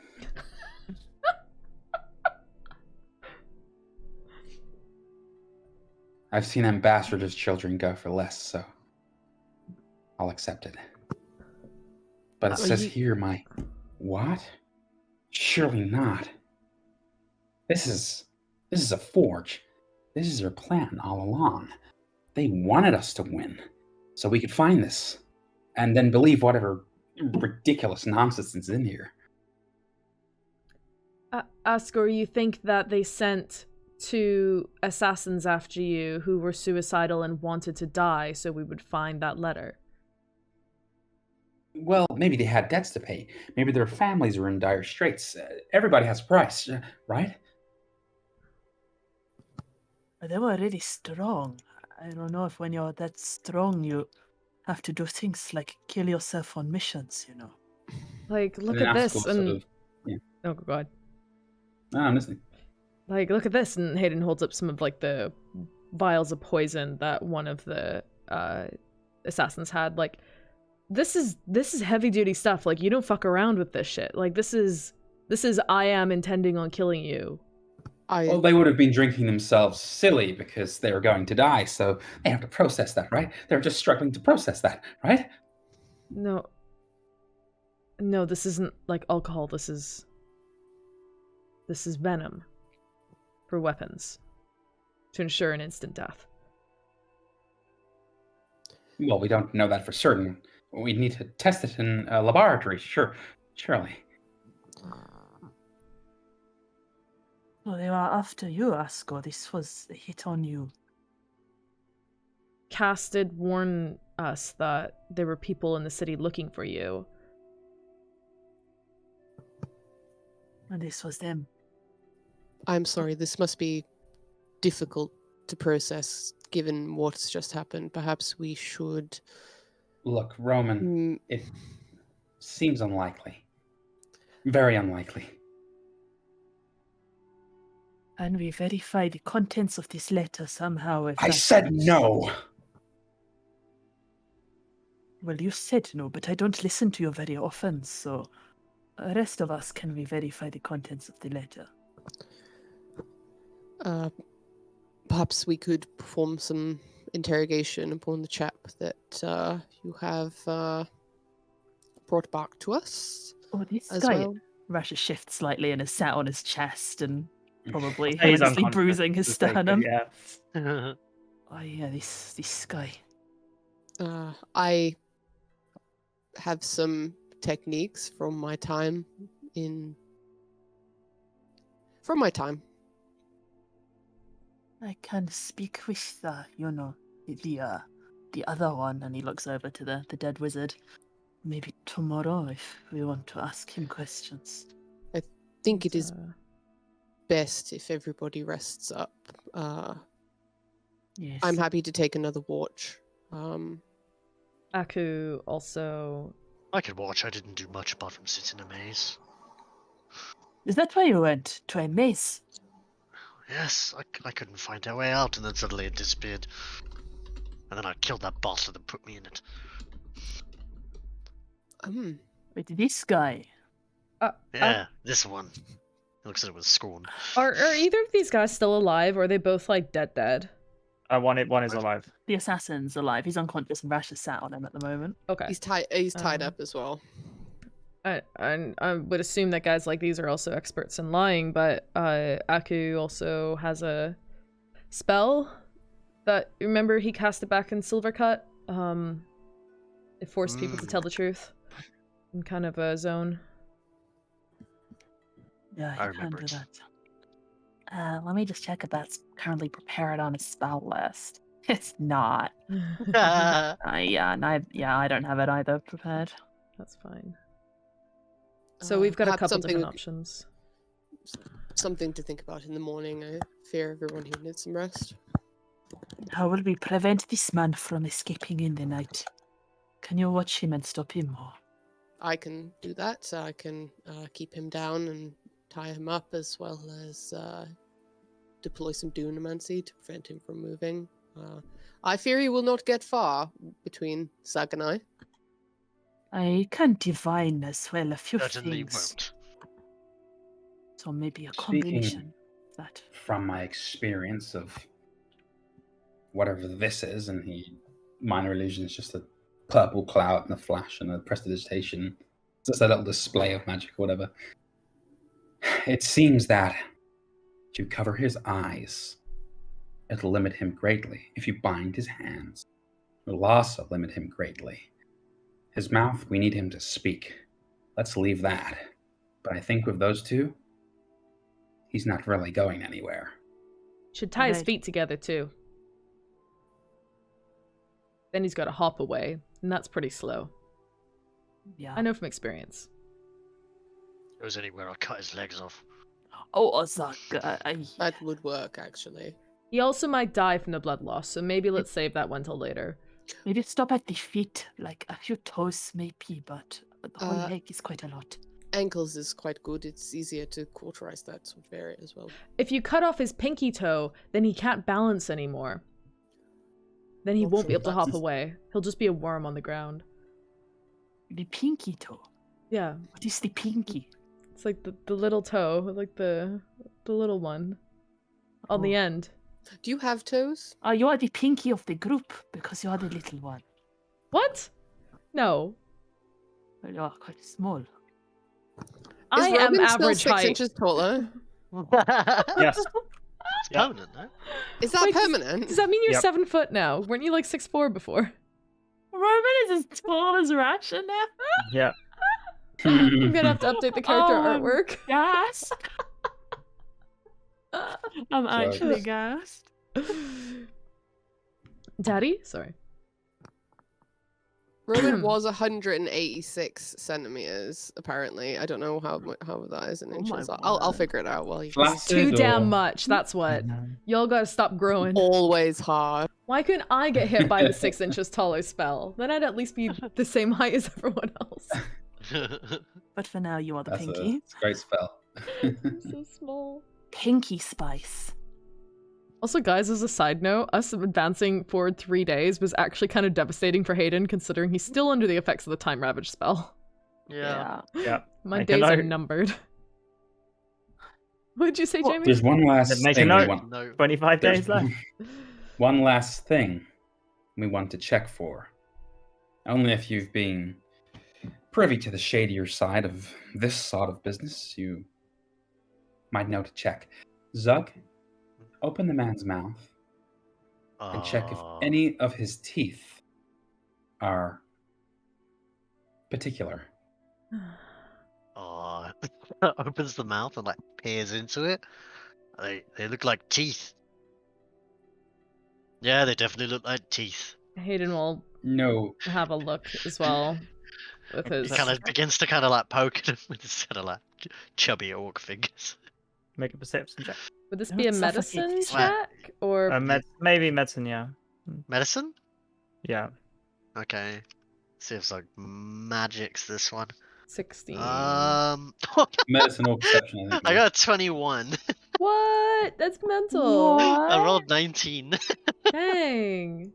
S7: I've seen ambassadors' children go for less, so I'll accept it. But it says here my what? Surely not. This is a forge. This is their plan all along. They wanted us to win, so we could find this, and then believe whatever ridiculous nonsense is in here.
S2: Ascor, you think that they sent 2 assassins after you who were suicidal and wanted to die so we would find that letter?
S7: Well, maybe they had debts to pay. Maybe their families were in dire straits. Everybody has a price, right?
S4: But they were really strong. I don't know if when you're that strong, you have to do things like kill yourself on missions, you know.
S2: Like, look
S7: And
S2: at
S7: then
S2: this,
S7: Ascor
S2: and...
S7: sort of, yeah.
S2: Oh, God.
S7: No, I'm listening.
S2: Like, look at this, and Haydn holds up some of, like, the vials of poison that one of the assassins had. Like, this is heavy duty stuff. Like, you don't fuck around with this shit. Like, this is I am intending on killing you.
S7: Well, they would have been drinking themselves silly because they were going to die, so they have to process that, right? They're just struggling to process that, right?
S2: No, this isn't like alcohol. This is venom for weapons to ensure an instant death.
S7: Well, we don't know that for certain. We need to test it in a laboratory, surely.
S4: Well, they were after you, Asko. This was a hit on you.
S2: Cass did warn us that there were people in the city looking for you.
S4: And this was them.
S3: I'm sorry, this must be difficult to process given what's just happened. Perhaps we should...
S7: Look, Roman, it seems unlikely. Very unlikely.
S4: And we verify the contents of this letter somehow. If
S7: I said no!
S4: Well, you said no, but I don't listen to you very often, so the rest of us can we verify the contents of the letter.
S3: Perhaps we could perform some interrogation upon the chap that you have brought back to us.
S4: Oh, this
S3: as
S4: guy.
S3: well.
S4: Rasha shifts slightly and is sat on his chest and probably
S1: He's
S4: horrendously
S1: unconscious,
S4: bruising his
S1: just like,
S4: sternum.
S1: Yeah.
S4: Oh yeah, this guy.
S3: I have some techniques from my time.
S4: I can speak with the other one, and he looks over to the dead wizard. Maybe tomorrow if we want to ask him questions.
S3: I think it is best if everybody rests up.
S4: Yes.
S3: I'm happy to take another watch.
S2: Aku also...
S6: I could watch. I didn't do much apart from sit in a maze.
S4: Is that why you went to a maze?
S6: Yes, I couldn't find our way out, and then suddenly it disappeared. And then I killed that bastard that put me in it.
S4: Wait, this guy?
S6: Yeah, this one. He looks at it with scorn.
S2: Are either of these guys still alive, or are they both like dead?
S1: One is alive.
S4: The assassin's alive. He's unconscious, and Rasha sat on him at the moment.
S2: Okay.
S3: He's tied up as well.
S2: I would assume that guys like these are also experts in lying, but Aku also has a spell that, remember, he cast it back in Silvercut. It forced people to tell the truth in kind of a zone.
S4: Yeah,
S6: I
S4: he can
S6: remember
S4: do
S6: it.
S4: that. Let me just check if that's currently prepared on his spell list. It's not. I don't have it either prepared.
S2: That's fine. So we've got a
S3: perhaps
S2: couple
S3: something
S2: different options.
S3: Something to think about in the morning. I fear everyone here needs some rest.
S4: How will we prevent this man from escaping in the night? Can you watch him and stop him? Or...
S3: I can do that. So I can keep him down and tie him up, as well as deploy some dunamancy to prevent him from moving. I fear he will not get far between Sag and I.
S4: I can divine as well a few
S6: Certainly
S4: things.
S6: won't.
S4: So maybe a
S7: Speaking
S4: combination of that.
S7: From my experience of whatever this is, and minor illusion is just a purple cloud and a flash and a prestidigitation. It's just a little display of magic or whatever. It seems that if you cover his eyes, it'll limit him greatly. If you bind his hands, it'll also limit him greatly. His mouth, we need him to speak. Let's leave that. But I think with those two, he's not really going anywhere.
S2: Should tie his
S4: Alright.
S2: feet together too. Then he's got to hop away, and that's pretty slow.
S4: Yeah.
S2: I know from experience.
S6: Goes anywhere, I'll cut his legs off.
S4: Oh, Ozak,
S3: That would work, actually.
S2: He also might die from the blood loss, so maybe let's save that one till later.
S4: maybe stop at the feet, like a few toes maybe, but the whole
S3: Uh,
S4: leg is quite a lot.
S3: ankles is quite good. It's easier to cauterize that sort of area as well.
S2: If you cut off his pinky toe, then he can't balance anymore. Then he
S3: Not
S2: won't be
S3: sure
S2: able to hop
S3: that's-
S2: away. He'll just be a worm on the ground.
S4: The pinky toe.
S2: Yeah,
S4: What is the pinky?
S2: it's like the little toe, like the little one on the
S4: Oh.
S2: end.
S3: Do you have toes?
S4: You are the pinky of the group because you are the little one.
S2: What? No.
S4: Well, you are quite small.
S2: I
S3: Is
S2: am
S3: Roman still
S2: average
S3: 6
S2: height.
S3: inches taller?
S1: Yes.
S6: It's
S1: Yeah.
S6: permanent, no?
S3: Is that
S2: Wait,
S3: permanent?
S2: Does that mean you're
S1: Yep.
S2: 7 foot now? Weren't you like 6'4" before?
S4: Roman is as tall as Rasha now.
S1: Yeah.
S2: I'm gonna have to update the character
S4: Oh, I'm
S2: artwork.
S4: gassed. I'm actually gassed.
S2: Daddy? Sorry.
S3: Roman was 186 centimeters, apparently. I don't know how that is in
S4: Oh my
S3: inches. I'll
S4: word.
S3: figure it out while you.
S2: It's too damn much, that's what. Y'all gotta stop growing.
S3: Always hard.
S2: Why couldn't I get hit by the 6 inches taller spell? Then I'd at least be the same height as everyone else.
S4: But for now, you are the
S7: That's
S4: pinky.
S7: a great spell.
S2: So small.
S4: Pinky spice.
S2: Also, guys, as a side note, us advancing forward 3 days was actually kind of devastating for Haydn, considering he's still under the effects of the Time Ravage spell.
S6: Yeah.
S1: Yeah.
S2: My
S1: Make a
S2: days are
S1: note.
S2: numbered. What did you say, Jamie?
S7: There's one last
S1: Make a
S7: thing we
S1: note.
S7: want.
S6: No.
S1: 25
S7: There's
S1: days left.
S7: one last thing we want to check for. Only if you've been privy to the shadier side of this sort of business, you might know to check. Zug, open the man's mouth and check if any of his teeth are particular.
S6: Oh, opens the mouth and like peers into it. They look like teeth. Yeah, they definitely look like teeth.
S2: Hayden will
S7: No.
S2: have a look as well with
S6: He
S2: his.
S6: kind of begins to kind of like poke at him with his kind of like chubby orc fingers.
S1: Make a perception check.
S2: Would this
S4: Don't
S2: be a
S4: suffocate
S2: medicine
S4: this
S6: one.
S2: check or
S1: Maybe medicine, yeah.
S6: Medicine?
S1: Yeah.
S6: Okay. See if like magic's this one.
S2: 16?
S7: Medicine or perception, I think.
S6: I got a 21.
S2: What? That's mental.
S6: I rolled 19.
S2: Dang.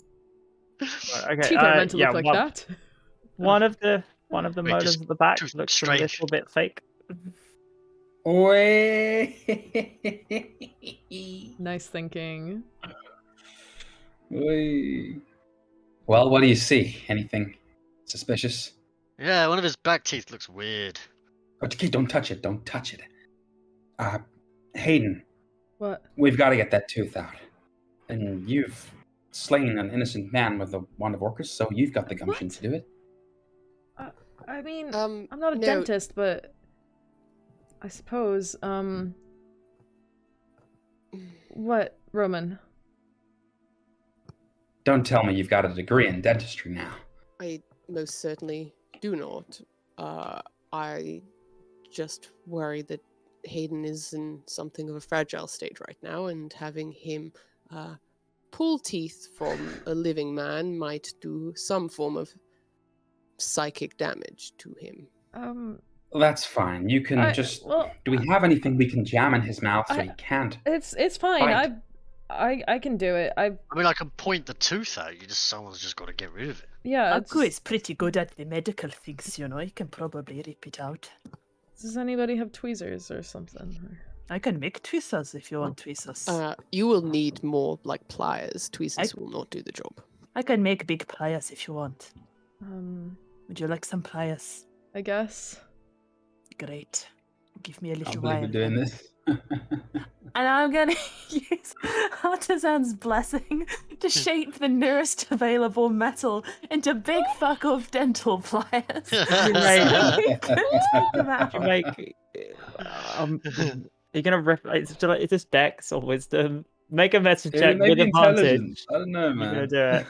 S1: Right, okay.
S2: Teeth are meant to
S1: yeah,
S2: look like that.
S1: One of the
S6: Wait,
S1: molars
S6: just
S1: at the back
S6: too
S1: looks
S6: strange.
S1: a little bit fake.
S7: Oi.
S2: Nice thinking.
S7: Oi. Well, what do you see? Anything suspicious?
S6: Yeah, one of his back teeth looks weird.
S7: Okay, don't touch it. Don't touch it. Haydn,
S2: What?
S7: we've got to get that tooth out. And you've slain an innocent man with a wand of Orcus, so you've got the gumption
S2: What?
S7: to do it.
S2: I mean,
S3: I'm
S2: I'm not a dentist, but I suppose, what, Roman?
S7: Don't tell me you've got a degree in dentistry now.
S3: I most certainly do not. I just worry that Haydn is in something of a fragile state right now, and having him pull teeth from a living man might do some form of psychic damage to him.
S7: Well, that's fine. You can
S2: well,
S7: do we have anything we can jam in his mouth so
S2: I-
S7: he can't?
S2: it's fine.
S7: Bite.
S2: I can do it.
S6: I mean, I can point the tooth out. Someone's just got to get rid of it.
S2: Yeah.
S4: Aku is pretty good at the medical things, you know. He can probably rip it out.
S2: Does anybody have tweezers or something?
S4: I can make tweezers if you want tweezers.
S3: You will need more like pliers. Tweezers will not do the job.
S4: I can make big pliers if you want.
S2: Um,
S4: Would you like some pliers?
S2: I guess.
S4: Great. Give me a
S7: I
S4: little
S7: believe
S4: while.
S7: we're doing
S4: then.
S7: this.
S4: And I'm gonna use Artisan's Blessing to shape the nearest available metal into big fuck off dental pliers.
S1: You make,
S4: Them out.
S1: you make you're gonna rip. Is this Dex or Wisdom? Make a medicine check with advantage.
S7: I don't know,
S1: You're
S7: man.
S1: gonna do it.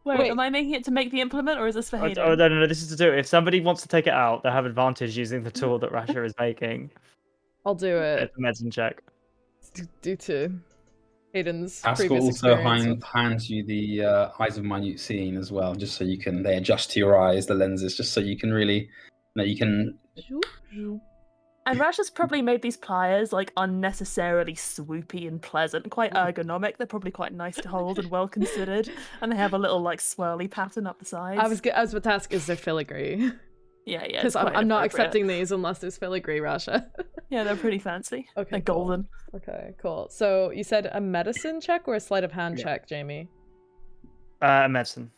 S4: Wait, am I making it to make the implement or is this for Hayden?
S1: Oh no! This is to do it. If somebody wants to take it out, they have advantage using the tool that Rasha is making.
S2: I'll do it
S1: It's a medicine check.
S2: due to Hayden's
S7: Haskell
S2: previous
S7: also
S2: experience.
S7: hands you the eyes of minute seeing as well, just so you can they adjust to your eyes, the lenses, just so you can really, you can
S4: And Rasha's probably made these pliers like unnecessarily swoopy and pleasant, quite ergonomic. They're probably quite nice to hold and well considered, and they have a little like swirly pattern up the sides.
S2: I was about to ask, is there filigree?
S4: Yeah,
S2: Because I'm not accepting these unless there's filigree, Rasha.
S4: Yeah, they're pretty fancy.
S2: Okay,
S4: they're golden.
S2: Okay, cool. So you said a medicine check or a sleight of hand check, Jamie?
S1: Medicine.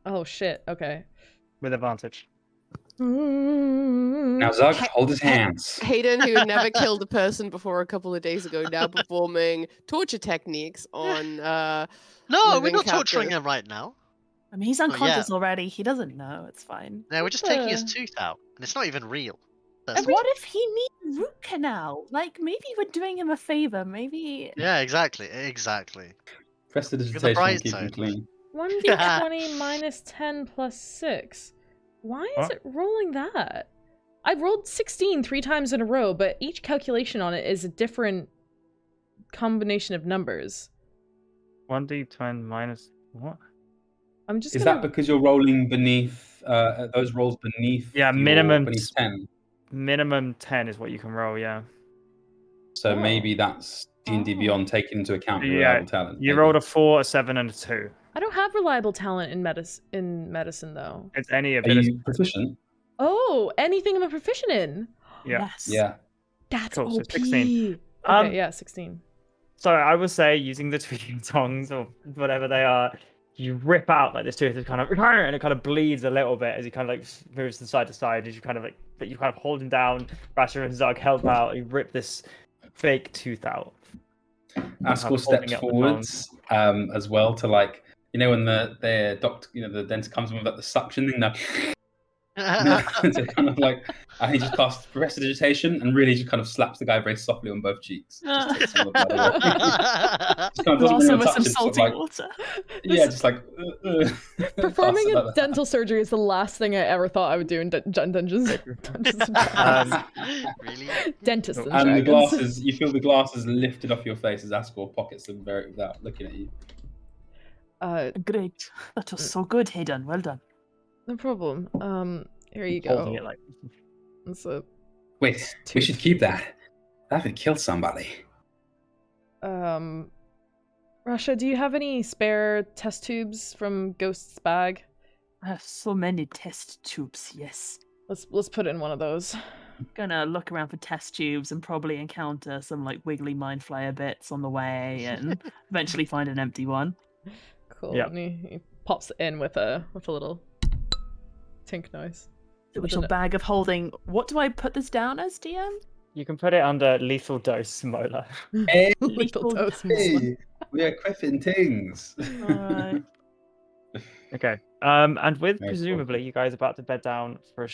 S2: Oh shit. Okay.
S1: With advantage.
S7: Now, Zug, hold his hands.
S3: Haydn, who had never killed a person before a couple of days ago, now performing torture techniques on
S6: No, we're
S3: living
S6: not torturing
S3: captive.
S6: him right now.
S4: I mean, he's unconscious already. He doesn't know. It's fine.
S6: No, we're just taking his tooth out, and it's not even real.
S4: And what if he needs root canal? Like, maybe we're doing him a favor. Maybe.
S6: Yeah, exactly.
S7: Prestidigitation
S6: bright
S7: will keep him
S6: side.
S7: clean.
S2: 1d20 minus 10 plus 6. Why is
S1: What?
S2: it rolling that? I've rolled 16 3 times in a row, but each calculation on it is a different combination of numbers.
S1: 1d20 minus what?
S2: I'm just
S7: Is
S2: gonna...
S7: that because you're rolling beneath those rolls beneath?
S1: Yeah,
S7: your-
S1: minimum
S7: beneath 10.
S1: Minimum 10 is what you can roll, yeah.
S7: So
S2: Oh.
S7: maybe that's D&D
S2: Oh.
S7: Beyond taking into account your
S1: Yeah,
S7: reliable talent.
S1: You
S7: maybe.
S1: rolled a 4, a 7, and a 2.
S2: I don't have reliable talent in medicine though.
S1: It's any
S7: Are
S1: ability.
S7: you proficient?
S2: Oh, anything I'm a proficient in.
S1: Yeah.
S4: Yes.
S7: Yeah.
S2: That's
S1: Cool, so
S2: OP.
S1: 16.
S2: Okay, yeah, 16.
S1: So I would say using the tweaking tongs or whatever they are, you rip out like this tooth is kind of and it kind of bleeds a little bit as he kind of like moves from side to side as you kind of like, but you kind of hold him down. Rasha and Zug help out. You rip this fake tooth out.
S7: Askell
S1: holding
S7: steps
S1: up the
S7: forwards as well to like, you know, when the doctor, you know, the dentist comes in with like the suction thing that so kind of like, and he just casts prestidigitation and really just kind of slaps the guy very softly on both cheeks. Just takes some of the blood away. Just kind of doesn't
S4: Also
S7: really
S4: with
S7: touch
S4: some
S7: it, sort of
S4: salty
S7: like,
S4: water.
S7: yeah, just like
S2: Performing
S7: passes
S2: a
S7: out.
S2: dental surgery is the last thing I ever thought I would do in Dungeons and Dragons.
S6: Really?
S2: Dentist and
S7: And the
S2: Dragons.
S7: glasses, you feel the glasses lifted off your face as Askell pockets them very without looking at you.
S4: Great. That was so good, Haydn. Well done.
S2: No problem. Here you
S1: Holding
S2: go.
S1: it like
S2: It's a,
S7: Wait, we should keep that. That would kill somebody.
S2: Rasha, do you have any spare test tubes from Ghost's bag?
S4: I have so many test tubes, yes.
S2: Let's put it in one of those.
S4: Gonna look around for test tubes and probably encounter some like wiggly mind flyer bits on the way and eventually find an empty one.
S2: Cool.
S1: Yeah.
S2: And he pops it in with a little tink noise.
S4: A little bag of holding. What do I put this down as, DM?
S1: you can put it under lethal dose molar.
S7: Hey,
S2: Lethal dose.
S7: hey, we are quiffing things.
S4: Alright.
S1: Okay. And with
S7: Very cool.
S1: presumably you guys about to bed down for a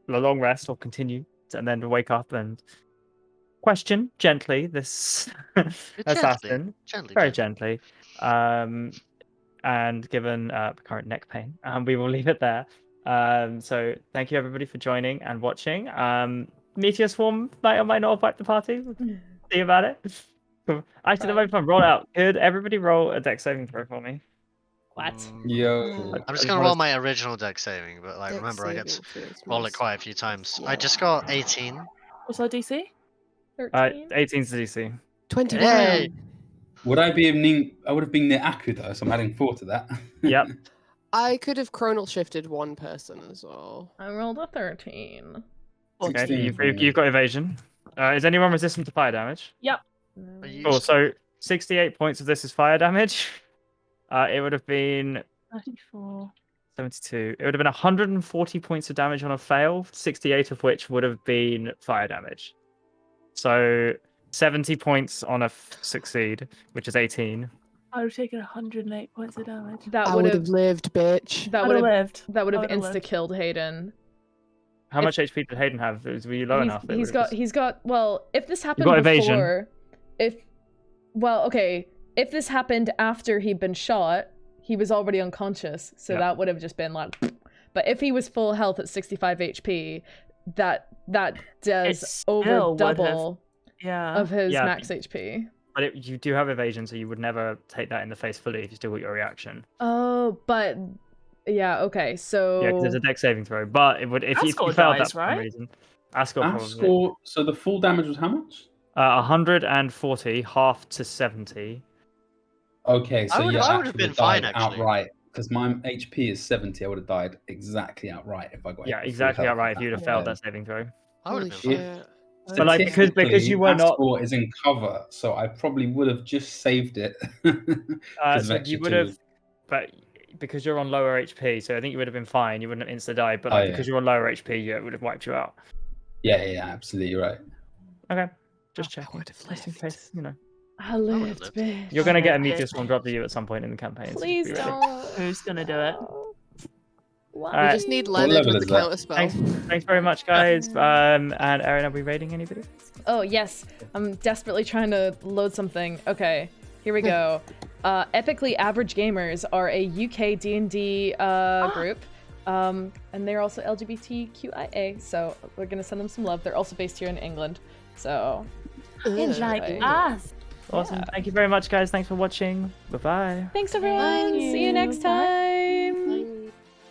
S1: long rest or continue and then wake up and question gently this assassin
S6: Gently.
S1: very gently. And given current neck pain, we will leave it there. So thank you everybody for joining and watching. Meteor Swarm might or might not have wiped the party. We'll see about it. Cool. Actually, that might be fun. Roll out. Could everybody roll a dex saving throw for me?
S2: What?
S7: Yo.
S6: I'm just gonna roll my original deck saving, but like
S3: Dex
S6: remember I get to
S3: saving throws
S6: roll it
S3: must-
S6: quite a few times. I just got 18.
S4: What's our DC?
S2: 13?
S1: 18's the DC.
S3: 21.
S6: Hey!
S7: Would I would have been near Aku though, so I'm adding 4 to that.
S1: Yep.
S3: I could have chronal shifted one person as well.
S2: I rolled a 13.
S1: Okay.
S7: 16
S1: You've,
S7: for me.
S1: you've got evasion. Is anyone resistant to fire damage?
S2: No.
S6: Are you
S1: Cool.
S6: just-
S1: So 68 points of this is fire damage. It would have been
S4: 34.
S1: 72. It would have been 140 points of damage on a fail, 68 of which would have been fire damage. So 70 points on a succeed, which is 18.
S4: I would have taken 108 points of damage.
S2: That
S3: I
S2: would
S3: would
S2: have
S3: have lived, bitch.
S2: that
S4: I
S2: would have
S4: lived.
S2: that would
S4: I
S2: have
S4: would've
S2: insta
S4: lived.
S2: killed Hayden.
S1: How much HP did Haydn have? Were you low enough? that
S2: He's
S1: it
S2: got
S1: was-
S2: well, if this happened
S1: got
S2: before,
S1: evasion.
S2: if this happened after he'd been shot, he was already unconscious, so
S1: Yeah.
S2: that would have just been like. But if he was full health at 65 HP, that does
S4: still
S2: over
S4: would have-
S2: double
S4: Yeah.
S2: of his
S1: Yeah.
S2: max HP.
S1: But you do have evasion, so you would never take that in the face fully if you still got your reaction.
S2: Oh, but Yeah. Okay. So.
S1: Yeah, because it's a dex saving throw. But it would if you
S4: Ascot
S1: failed that
S4: dies,
S1: for some
S4: right?
S1: reason. Ascot probably.
S7: Ascot, so the full damage was how much?
S1: 140, half to 70.
S7: Okay, so
S6: I would have
S7: actually
S6: been fine
S7: died
S6: actually.
S7: outright because my HP is 70. I would have died exactly outright if I got.
S1: Yeah,
S7: hit with full
S1: exactly
S7: health
S1: outright
S7: at
S1: if you'd have
S7: that
S1: failed
S7: point.
S1: that saving throw.
S6: I would
S3: Holy
S6: have been fine.
S3: shit.
S1: But like because you were not,
S7: Ascot is in cover, so I probably would have just saved it.
S1: so you would have, but because you're on lower HP, so I think you would have been fine. You wouldn't have insta died, but like because you're on lower HP, yeah, it would have wiped you out.
S7: Yeah, absolutely right.
S1: Okay, just checking, just in case, you know.
S2: I lived, bitch.
S1: You're gonna get a meteor swarm drop to you at some point in the campaign. so
S2: Please
S1: just be ready.
S2: don't.
S4: Who's gonna do it?
S2: What?
S3: We
S1: Alright.
S3: just need
S7: What
S3: Leonard
S7: level
S3: with
S7: is
S3: the
S7: that?
S3: counter spell.
S1: Thanks very much, guys. And Erin, are we raiding anybody?
S2: Oh yes, I'm desperately trying to load something. Okay, here we go. Epically Average Gamers are a UK D&D group, and they're also LGBTQIA. So we're gonna send them some love. They're also based here in England. So
S4: It's like
S2: Okay.
S4: us.
S1: Awesome.
S2: Yeah.
S1: Thank you very much, guys. Thanks for watching. Bye bye.
S2: thanks everyone.
S3: Bye.
S2: See you next time.